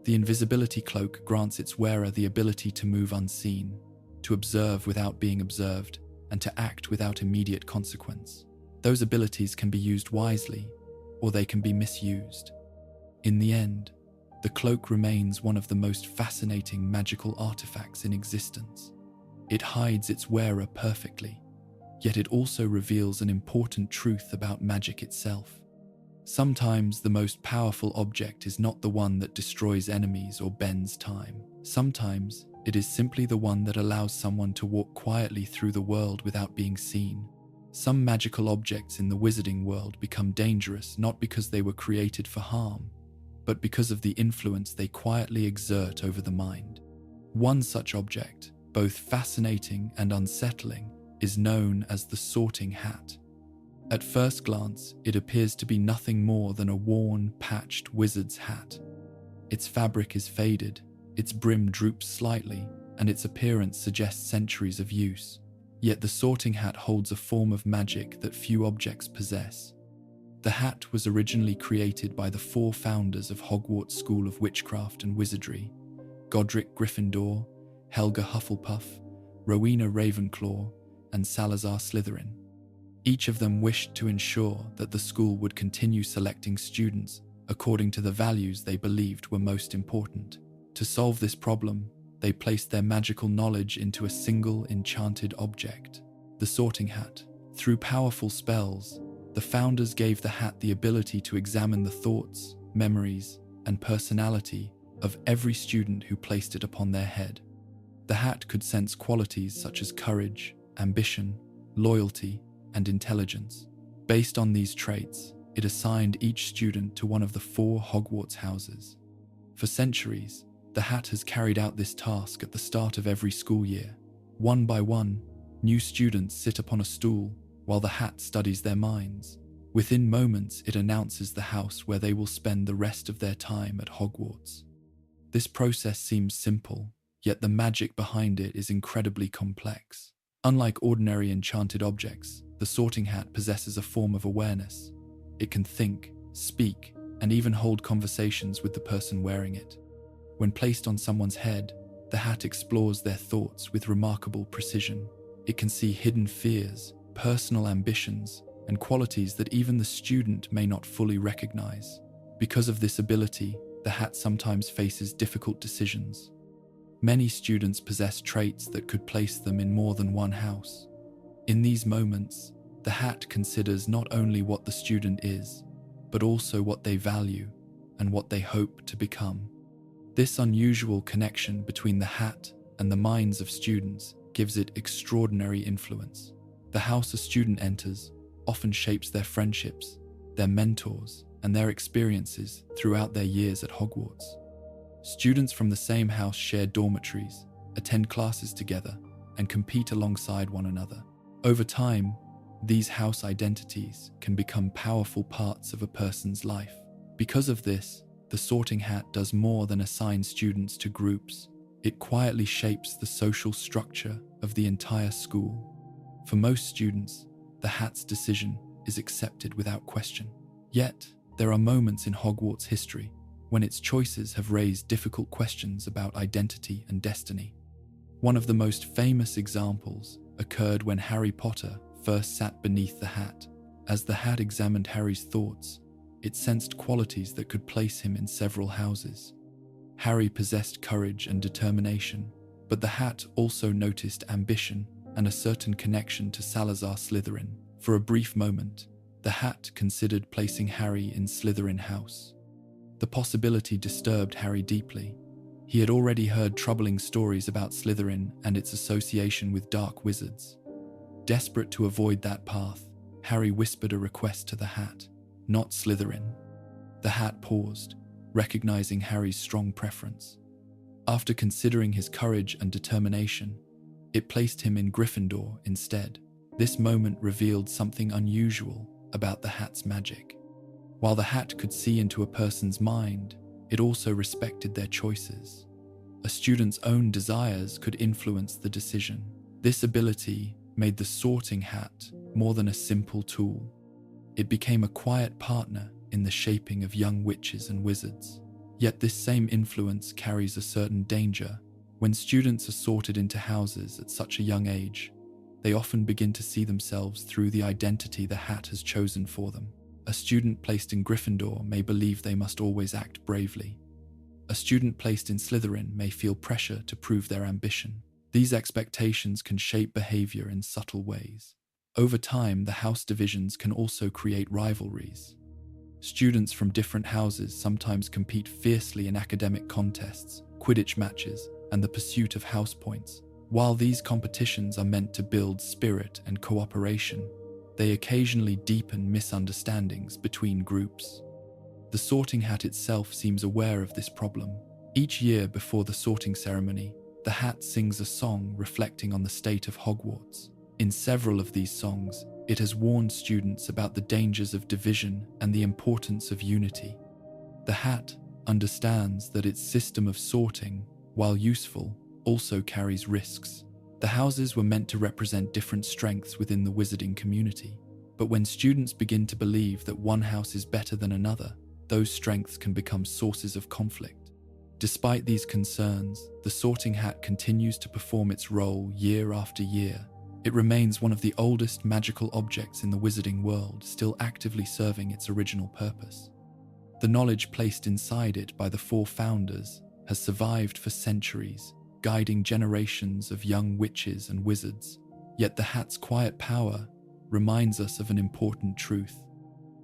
The Invisibility Cloak grants its wearer the ability to move unseen, to observe without being observed, and to act without immediate consequence. Those abilities can be used wisely, or they can be misused. In the end, the cloak remains one of the most fascinating magical artifacts in existence. It hides its wearer perfectly, yet it also reveals an important truth about magic itself. Sometimes the most powerful object is not the one that destroys enemies or bends time. Sometimes it is simply the one that allows someone to walk quietly through the world without being seen. Some magical objects in the wizarding world become dangerous not because they were created for harm, but because of the influence they quietly exert over the mind. One such object, both fascinating and unsettling, is known as the Sorting Hat. At first glance, it appears to be nothing more than a worn, patched wizard's hat. Its fabric is faded, its brim droops slightly, and its appearance suggests centuries of use. Yet the Sorting Hat holds a form of magic that few objects possess. The hat was originally created by the four founders of Hogwarts School of Witchcraft and Wizardry: Godric Gryffindor, Helga Hufflepuff, Rowena Ravenclaw, and Salazar Slytherin. Each of them wished to ensure that the school would continue selecting students according to the values they believed were most important. To solve this problem, they placed their magical knowledge into a single enchanted object, the Sorting Hat. Through powerful spells, the founders gave the hat the ability to examine the thoughts, memories, and personality of every student who placed it upon their head. The hat could sense qualities such as courage, ambition, loyalty, and intelligence. Based on these traits, it assigned each student to one of the four Hogwarts houses. For centuries, the hat has carried out this task at the start of every school year. One by one, new students sit upon a stool while the hat studies their minds. Within moments, it announces the house where they will spend the rest of their time at Hogwarts. This process seems simple, yet the magic behind it is incredibly complex. Unlike ordinary enchanted objects, the Sorting Hat possesses a form of awareness. It can think, speak, and even hold conversations with the person wearing it. When placed on someone's head, the hat explores their thoughts with remarkable precision. It can see hidden fears, personal ambitions, and qualities that even the student may not fully recognize. Because of this ability, the hat sometimes faces difficult decisions. Many students possess traits that could place them in more than one house. In these moments, the hat considers not only what the student is, but also what they value and what they hope to become. This unusual connection between the hat and the minds of students gives it extraordinary influence. The house a student enters often shapes their friendships, their mentors, and their experiences throughout their years at Hogwarts. Students from the same house share dormitories, attend classes together, and compete alongside one another. Over time, these house identities can become powerful parts of a person's life. Because of this, the Sorting Hat does more than assign students to groups. It quietly shapes the social structure of the entire school. For most students, the hat's decision is accepted without question. Yet, there are moments in Hogwarts history when its choices have raised difficult questions about identity and destiny. One of the most famous examples occurred when Harry Potter first sat beneath the hat. As the hat examined Harry's thoughts, it sensed qualities that could place him in several houses. Harry possessed courage and determination, but the hat also noticed ambition and a certain connection to Salazar Slytherin. For a brief moment, the hat considered placing Harry in Slytherin House. The possibility disturbed Harry deeply. He had already heard troubling stories about Slytherin and its association with dark wizards. Desperate to avoid that path, Harry whispered a request to the hat, not Slytherin. The hat paused, recognizing Harry's strong preference. After considering his courage and determination, it placed him in Gryffindor instead. This moment revealed something unusual about the hat's magic. While the hat could see into a person's mind, it also respected their choices. A student's own desires could influence the decision. This ability made the Sorting Hat more than a simple tool. It became a quiet partner in the shaping of young witches and wizards. Yet this same influence carries a certain danger. When students are sorted into houses at such a young age, they often begin to see themselves through the identity the hat has chosen for them. A student placed in Gryffindor may believe they must always act bravely. A student placed in Slytherin may feel pressure to prove their ambition. These expectations can shape behavior in subtle ways. Over time, the house divisions can also create rivalries. Students from different houses sometimes compete fiercely in academic contests, Quidditch matches, and the pursuit of house points. While these competitions are meant to build spirit and cooperation, they occasionally deepen misunderstandings between groups. The Sorting Hat itself seems aware of this problem. Each year before the sorting ceremony, the hat sings a song reflecting on the state of Hogwarts. In several of these songs, it has warned students about the dangers of division and the importance of unity. The hat understands that its system of sorting, while useful, also carries risks. The houses were meant to represent different strengths within the wizarding community, but when students begin to believe that one house is better than another, those strengths can become sources of conflict. Despite these concerns, the Sorting Hat continues to perform its role year after year. It remains one of the oldest magical objects in the wizarding world, still actively serving its original purpose. The knowledge placed inside it by the four founders has survived for centuries, guiding generations of young witches and wizards. Yet the hat's quiet power reminds us of an important truth.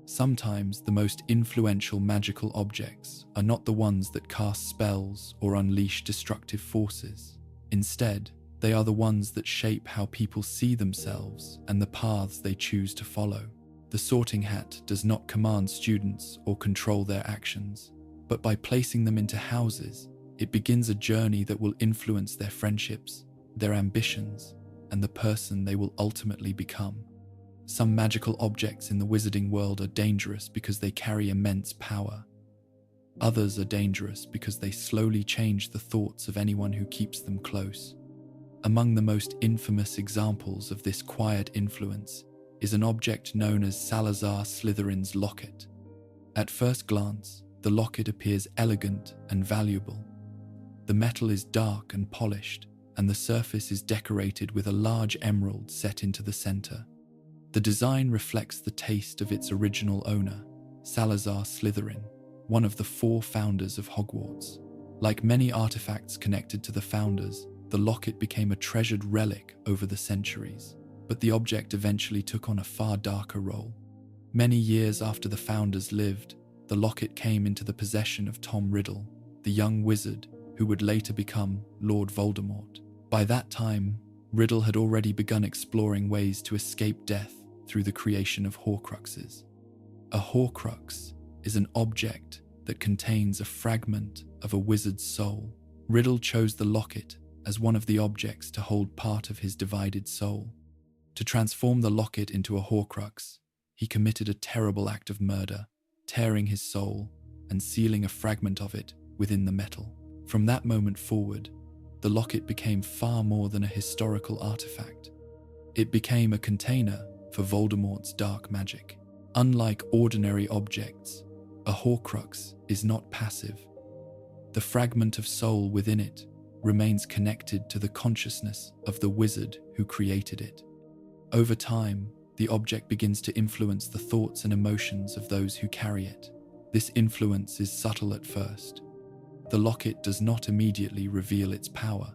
Sometimes the most influential magical objects are not the ones that cast spells or unleash destructive forces. Instead, they are the ones that shape how people see themselves and the paths they choose to follow. The Sorting Hat does not command students or control their actions, but by placing them into houses, it begins a journey that will influence their friendships, their ambitions, and the person they will ultimately become. Some magical objects in the wizarding world are dangerous because they carry immense power. Others are dangerous because they slowly change the thoughts of anyone who keeps them close. Among the most infamous examples of this quiet influence is an object known as Salazar Slytherin's locket. At first glance, the locket appears elegant and valuable. The metal is dark and polished, and the surface is decorated with a large emerald set into the center. The design reflects the taste of its original owner, Salazar Slytherin, one of the four founders of Hogwarts. Like many artifacts connected to the founders, the locket became a treasured relic over the centuries. But the object eventually took on a far darker role. Many years after the founders lived, the locket came into the possession of Tom Riddle, the young wizard who would later become Lord Voldemort. By that time, Riddle had already begun exploring ways to escape death through the creation of Horcruxes. A Horcrux is an object that contains a fragment of a wizard's soul. Riddle chose the locket as one of the objects to hold part of his divided soul. To transform the locket into a Horcrux, he committed a terrible act of murder, tearing his soul and sealing a fragment of it within the metal. From that moment forward, the locket became far more than a historical artifact. It became a container for Voldemort's dark magic. Unlike ordinary objects, a Horcrux is not passive. The fragment of soul within it remains connected to the consciousness of the wizard who created it. Over time, the object begins to influence the thoughts and emotions of those who carry it. This influence is subtle at first. The locket does not immediately reveal its power.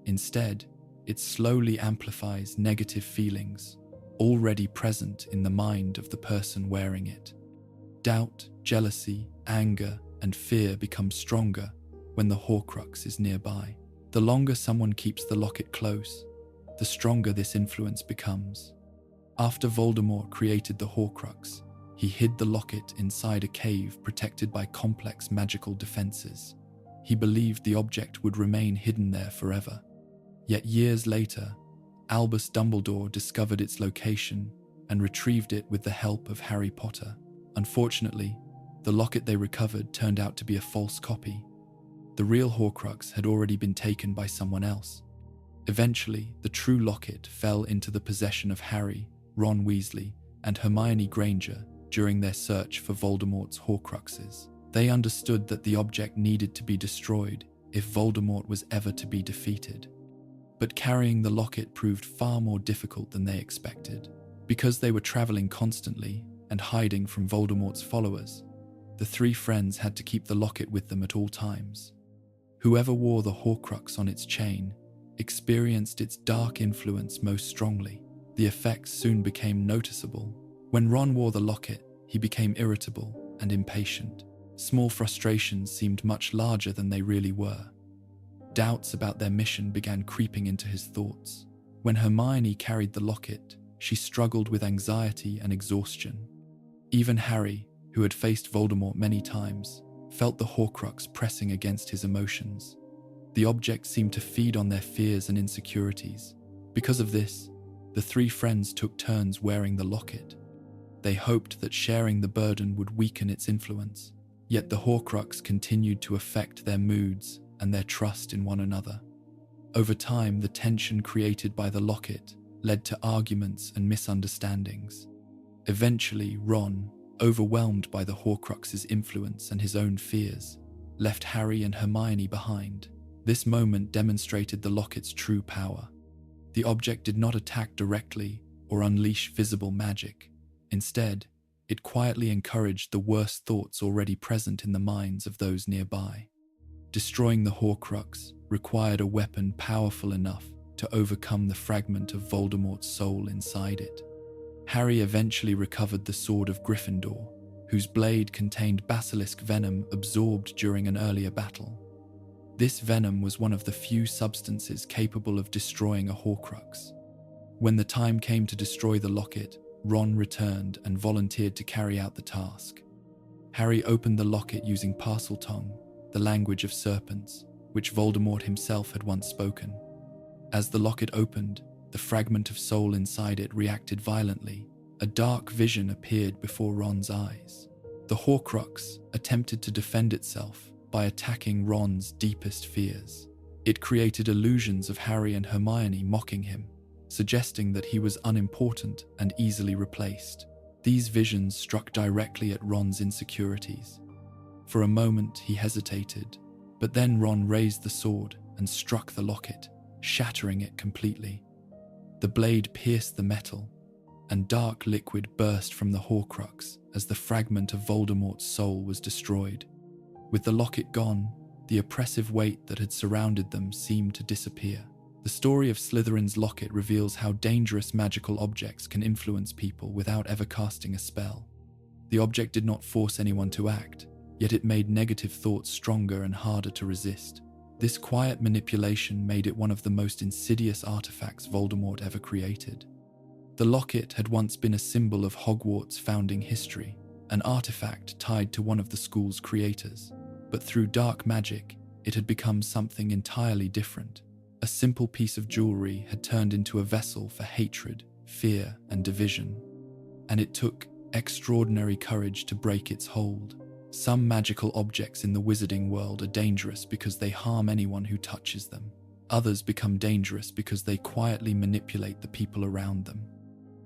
Instead, it slowly amplifies negative feelings already present in the mind of the person wearing it. Doubt, jealousy, anger, and fear become stronger when the Horcrux is nearby. The longer someone keeps the locket close, the stronger this influence becomes. After Voldemort created the Horcrux, he hid the locket inside a cave protected by complex magical defenses. He believed the object would remain hidden there forever. Yet years later, Albus Dumbledore discovered its location and retrieved it with the help of Harry Potter. Unfortunately, the locket they recovered turned out to be a false copy. The real Horcrux had already been taken by someone else. Eventually, the true locket fell into the possession of Harry, Ron Weasley, and Hermione Granger during their search for Voldemort's Horcruxes. They understood that the object needed to be destroyed if Voldemort was ever to be defeated. But carrying the locket proved far more difficult than they expected. Because they were traveling constantly and hiding from Voldemort's followers, the three friends had to keep the locket with them at all times. Whoever wore the Horcrux on its chain experienced its dark influence most strongly. The effects soon became noticeable. When Ron wore the locket, he became irritable and impatient. Small frustrations seemed much larger than they really were. Doubts about their mission began creeping into his thoughts. When Hermione carried the locket, she struggled with anxiety and exhaustion. Even Harry, who had faced Voldemort many times, felt the Horcrux pressing against his emotions. The object seemed to feed on their fears and insecurities. Because of this, the three friends took turns wearing the locket. They hoped that sharing the burden would weaken its influence. Yet the Horcrux continued to affect their moods and their trust in one another. Over time, the tension created by the locket led to arguments and misunderstandings. Eventually, Ron, overwhelmed by the Horcrux's influence and his own fears, left Harry and Hermione behind. This moment demonstrated the locket's true power. The object did not attack directly or unleash visible magic. Instead, it quietly encouraged the worst thoughts already present in the minds of those nearby. Destroying the Horcrux required a weapon powerful enough to overcome the fragment of Voldemort's soul inside it. Harry eventually recovered the Sword of Gryffindor, whose blade contained basilisk venom absorbed during an earlier battle. This venom was one of the few substances capable of destroying a Horcrux. When the time came to destroy the locket, Ron returned and volunteered to carry out the task. Harry opened the locket using Parseltongue, the language of serpents, which Voldemort himself had once spoken. As the locket opened, the fragment of soul inside it reacted violently. A dark vision appeared before Ron's eyes. The Horcrux attempted to defend itself by attacking Ron's deepest fears. It created illusions of Harry and Hermione mocking him, suggesting that he was unimportant and easily replaced. These visions struck directly at Ron's insecurities. For a moment he hesitated, but then Ron raised the sword and struck the locket, shattering it completely. The blade pierced the metal, and dark liquid burst from the Horcrux as the fragment of Voldemort's soul was destroyed. With the locket gone, the oppressive weight that had surrounded them seemed to disappear. The story of Slytherin's locket reveals how dangerous magical objects can influence people without ever casting a spell. The object did not force anyone to act, yet it made negative thoughts stronger and harder to resist. This quiet manipulation made it one of the most insidious artifacts Voldemort ever created. The locket had once been a symbol of Hogwarts' founding history, an artifact tied to one of the school's creators. But through dark magic, it had become something entirely different. A simple piece of jewelry had turned into a vessel for hatred, fear, and division. And it took extraordinary courage to break its hold. Some magical objects in the wizarding world are dangerous because they harm anyone who touches them. Others become dangerous because they quietly manipulate the people around them.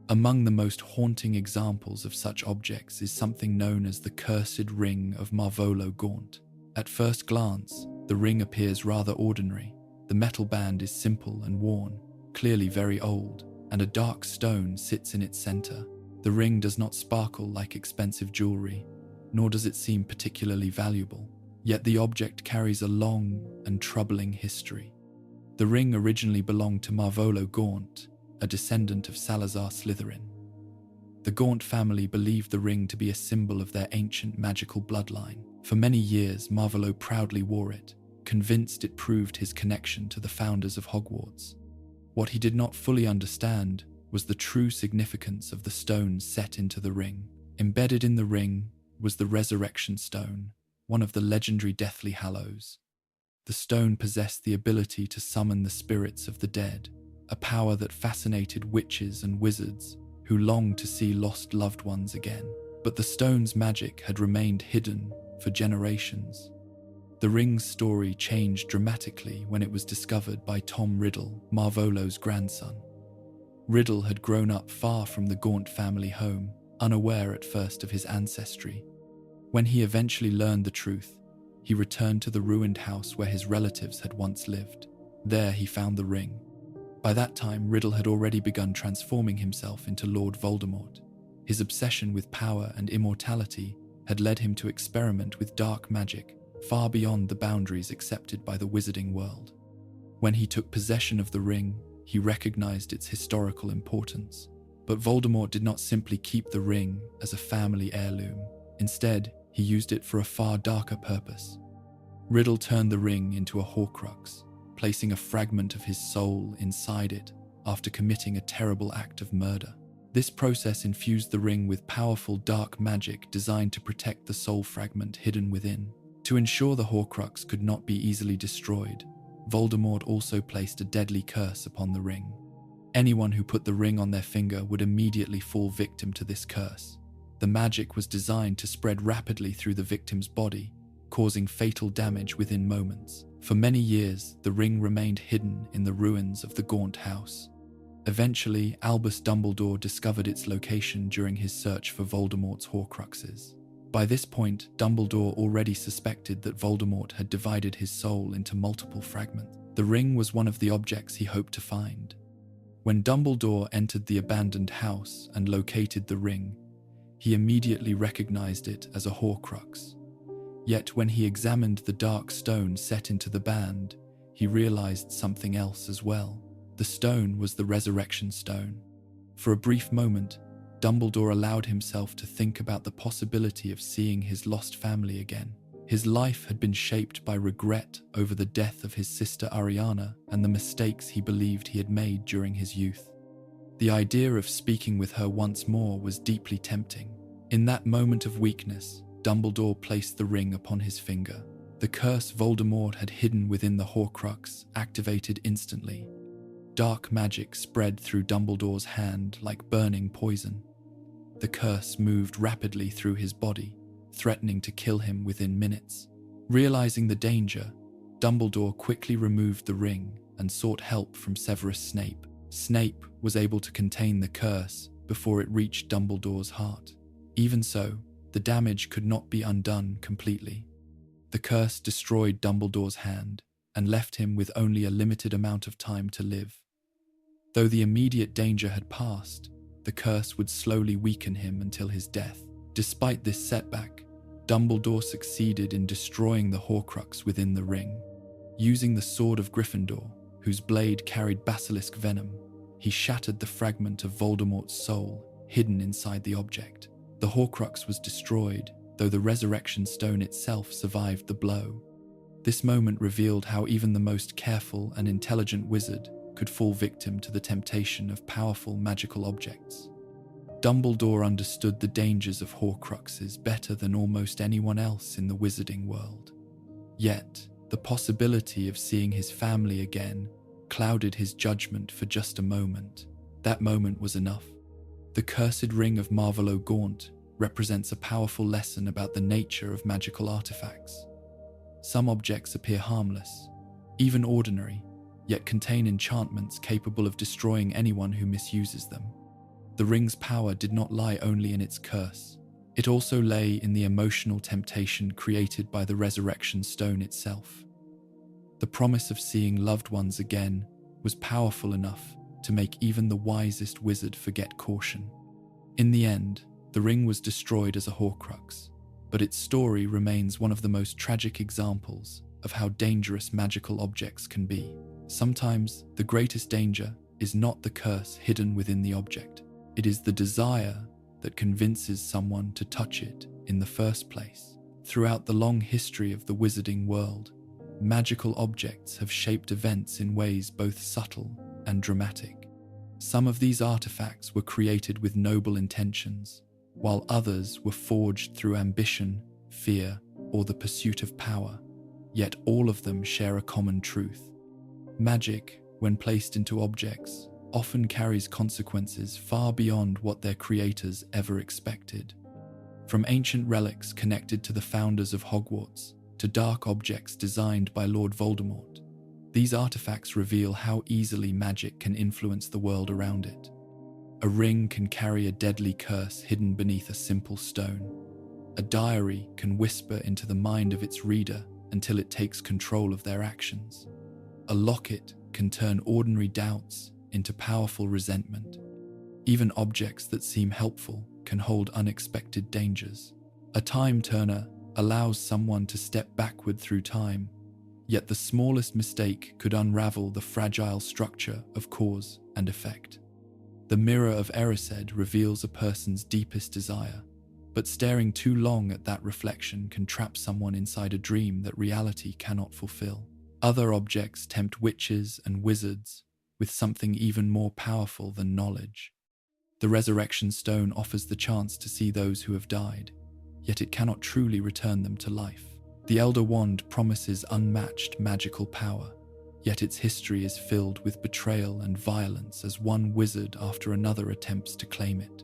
Among the most haunting examples of such objects is something known as the Cursed Ring of Marvolo Gaunt. At first glance, the ring appears rather ordinary. The metal band is simple and worn, clearly very old, and a dark stone sits in its center. The ring does not sparkle like expensive jewelry, nor does it seem particularly valuable. Yet the object carries a long and troubling history. The ring originally belonged to Marvolo Gaunt, a descendant of Salazar Slytherin. The Gaunt family believed the ring to be a symbol of their ancient magical bloodline. For many years, Marvolo proudly wore it, convinced it proved his connection to the founders of Hogwarts. What he did not fully understand was the true significance of the stone set into the ring. Embedded in the ring was the Resurrection Stone, one of the legendary Deathly Hallows. The stone possessed the ability to summon the spirits of the dead, a power that fascinated witches and wizards who longed to see lost loved ones again. But the stone's magic had remained hidden for generations. The ring's story changed dramatically when it was discovered by Tom Riddle, Marvolo's grandson. Riddle had grown up far from the Gaunt family home, unaware at first of his ancestry. When he eventually learned the truth, he returned to the ruined house where his relatives had once lived. There he found the ring. By that time, Riddle had already begun transforming himself into Lord Voldemort. His obsession with power and immortality had led him to experiment with dark magic far beyond the boundaries accepted by the wizarding world. When he took possession of the ring, he recognized its historical importance. But Voldemort did not simply keep the ring as a family heirloom. Instead, he used it for a far darker purpose. Riddle turned the ring into a Horcrux, placing a fragment of his soul inside it after committing a terrible act of murder. This process infused the ring with powerful dark magic designed to protect the soul fragment hidden within. To ensure the Horcrux could not be easily destroyed, Voldemort also placed a deadly curse upon the ring. Anyone who put the ring on their finger would immediately fall victim to this curse. The magic was designed to spread rapidly through the victim's body, causing fatal damage within moments. For many years, the ring remained hidden in the ruins of the Gaunt house. Eventually, Albus Dumbledore discovered its location during his search for Voldemort's Horcruxes. By this point, Dumbledore already suspected that Voldemort had divided his soul into multiple fragments. The ring was one of the objects he hoped to find. When Dumbledore entered the abandoned house and located the ring, he immediately recognized it as a Horcrux. Yet when he examined the dark stone set into the band, he realized something else as well. The stone was the Resurrection Stone. For a brief moment, Dumbledore allowed himself to think about the possibility of seeing his lost family again. His life had been shaped by regret over the death of his sister Ariana and the mistakes he believed he had made during his youth. The idea of speaking with her once more was deeply tempting. In that moment of weakness, Dumbledore placed the ring upon his finger. The curse Voldemort had hidden within the Horcrux activated instantly. Dark magic spread through Dumbledore's hand like burning poison. The curse moved rapidly through his body, threatening to kill him within minutes. Realizing the danger, Dumbledore quickly removed the ring and sought help from Severus Snape. Snape was able to contain the curse before it reached Dumbledore's heart. Even so, the damage could not be undone completely. The curse destroyed Dumbledore's hand and left him with only a limited amount of time to live. Though the immediate danger had passed, the curse would slowly weaken him until his death. Despite this setback, Dumbledore succeeded in destroying the Horcrux within the ring. Using the Sword of Gryffindor, whose blade carried basilisk venom. He shattered the fragment of Voldemort's soul hidden inside the object. The Horcrux was destroyed, though the Resurrection Stone itself survived the blow. This moment revealed how even the most careful and intelligent wizard could fall victim to the temptation of powerful magical objects. Dumbledore understood the dangers of Horcruxes better than almost anyone else in the wizarding world. Yet, the possibility of seeing his family again clouded his judgment for just a moment. That moment was enough. The cursed ring of Marvolo Gaunt represents a powerful lesson about the nature of magical artifacts. Some objects appear harmless, even ordinary, yet contain enchantments capable of destroying anyone who misuses them. The ring's power did not lie only in its curse. It also lay in the emotional temptation created by the Resurrection Stone itself. The promise of seeing loved ones again was powerful enough to make even the wisest wizard forget caution. In the end, the ring was destroyed as a Horcrux, but its story remains one of the most tragic examples of how dangerous magical objects can be. Sometimes, the greatest danger is not the curse hidden within the object. It is the desire that convinces someone to touch it in the first place. Throughout the long history of the wizarding world, magical objects have shaped events in ways both subtle and dramatic. Some of these artifacts were created with noble intentions, while others were forged through ambition, fear, or the pursuit of power. Yet all of them share a common truth. Magic, when placed into objects, often carries consequences far beyond what their creators ever expected. From ancient relics connected to the founders of Hogwarts to dark objects designed by Lord Voldemort, these artifacts reveal how easily magic can influence the world around it. A ring can carry a deadly curse hidden beneath a simple stone. A diary can whisper into the mind of its reader until it takes control of their actions. A locket can turn ordinary doubts into powerful resentment. Even objects that seem helpful can hold unexpected dangers. A time turner allows someone to step backward through time, yet the smallest mistake could unravel the fragile structure of cause and effect. The Mirror of Erised reveals a person's deepest desire, but staring too long at that reflection can trap someone inside a dream that reality cannot fulfill. Other objects tempt witches and wizards with something even more powerful than knowledge. The Resurrection Stone offers the chance to see those who have died, yet it cannot truly return them to life. The Elder Wand promises unmatched magical power, yet its history is filled with betrayal and violence as one wizard after another attempts to claim it.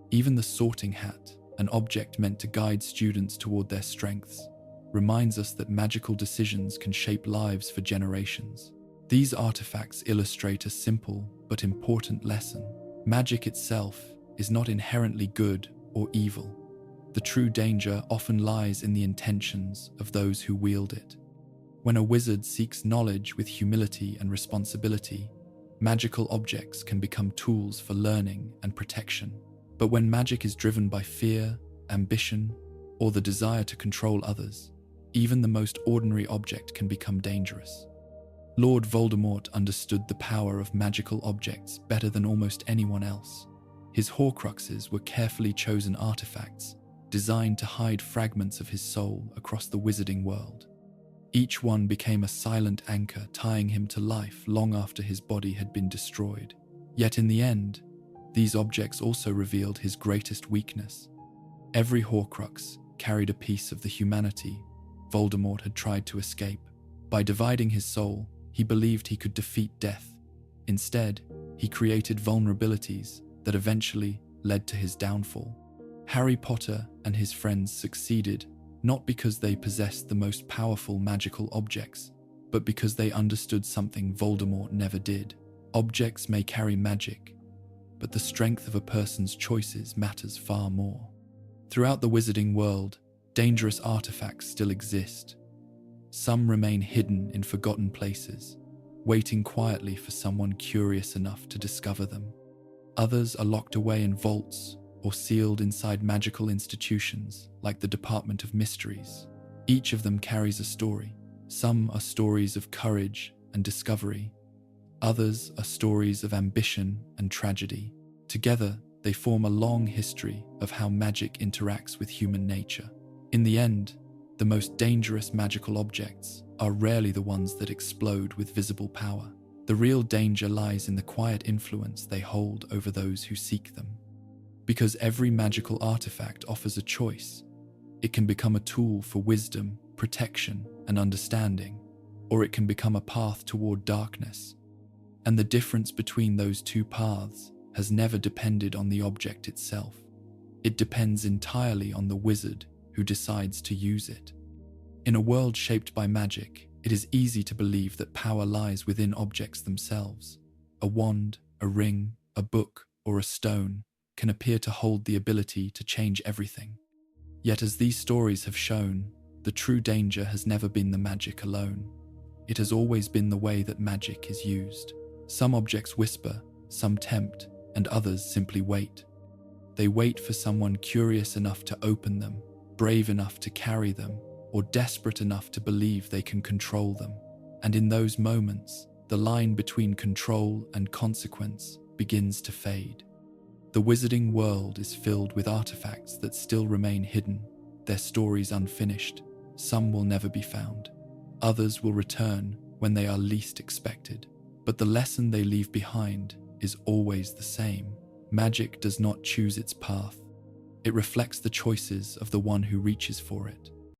Even the Sorting Hat, an object meant to guide students toward their strengths, reminds us that magical decisions can shape lives for generations. These artifacts illustrate a simple but important lesson. Magic itself is not inherently good or evil. The true danger often lies in the intentions of those who wield it. When a wizard seeks knowledge with humility and responsibility, magical objects can become tools for learning and protection. But when magic is driven by fear, ambition, or the desire to control others, even the most ordinary object can become dangerous. Lord Voldemort understood the power of magical objects better than almost anyone else. His Horcruxes were carefully chosen artifacts designed to hide fragments of his soul across the wizarding world. Each one became a silent anchor tying him to life long after his body had been destroyed. Yet in the end, these objects also revealed his greatest weakness. Every Horcrux carried a piece of the humanity Voldemort had tried to escape. By dividing his soul, he believed he could defeat death. Instead, he created vulnerabilities that eventually led to his downfall. Harry Potter and his friends succeeded not because they possessed the most powerful magical objects, but because they understood something Voldemort never did. Objects may carry magic, but the strength of a person's choices matters far more. Throughout the wizarding world, dangerous artifacts still exist. Some remain hidden in forgotten places, waiting quietly for someone curious enough to discover them. Others are locked away in vaults or sealed inside magical institutions like the Department of Mysteries. Each of them carries a story. Some are stories of courage and discovery, Others are stories of ambition and tragedy. Together, they form a long history of how magic interacts with human nature. In the end, the most dangerous magical objects are rarely the ones that explode with visible power. The real danger lies in the quiet influence they hold over those who seek them. Because every magical artifact offers a choice, it can become a tool for wisdom, protection, and understanding, or it can become a path toward darkness. And the difference between those two paths has never depended on the object itself. It depends entirely on the wizard who decides to use it. In a world shaped by magic, it is easy to believe that power lies within objects themselves. A wand, a ring, a book, or a stone can appear to hold the ability to change everything. Yet as these stories have shown, the true danger has never been the magic alone. It has always been the way that magic is used. Some objects whisper, some tempt, and others simply wait. They wait for someone curious enough to open them, brave enough to carry them, or desperate enough to believe they can control them. And in those moments, the line between control and consequence begins to fade. The wizarding world is filled with artifacts that still remain hidden, their stories unfinished. Some will never be found. Others will return when they are least expected. But the lesson they leave behind is always the same. Magic does not choose its path. It reflects the choices of the one who reaches for it.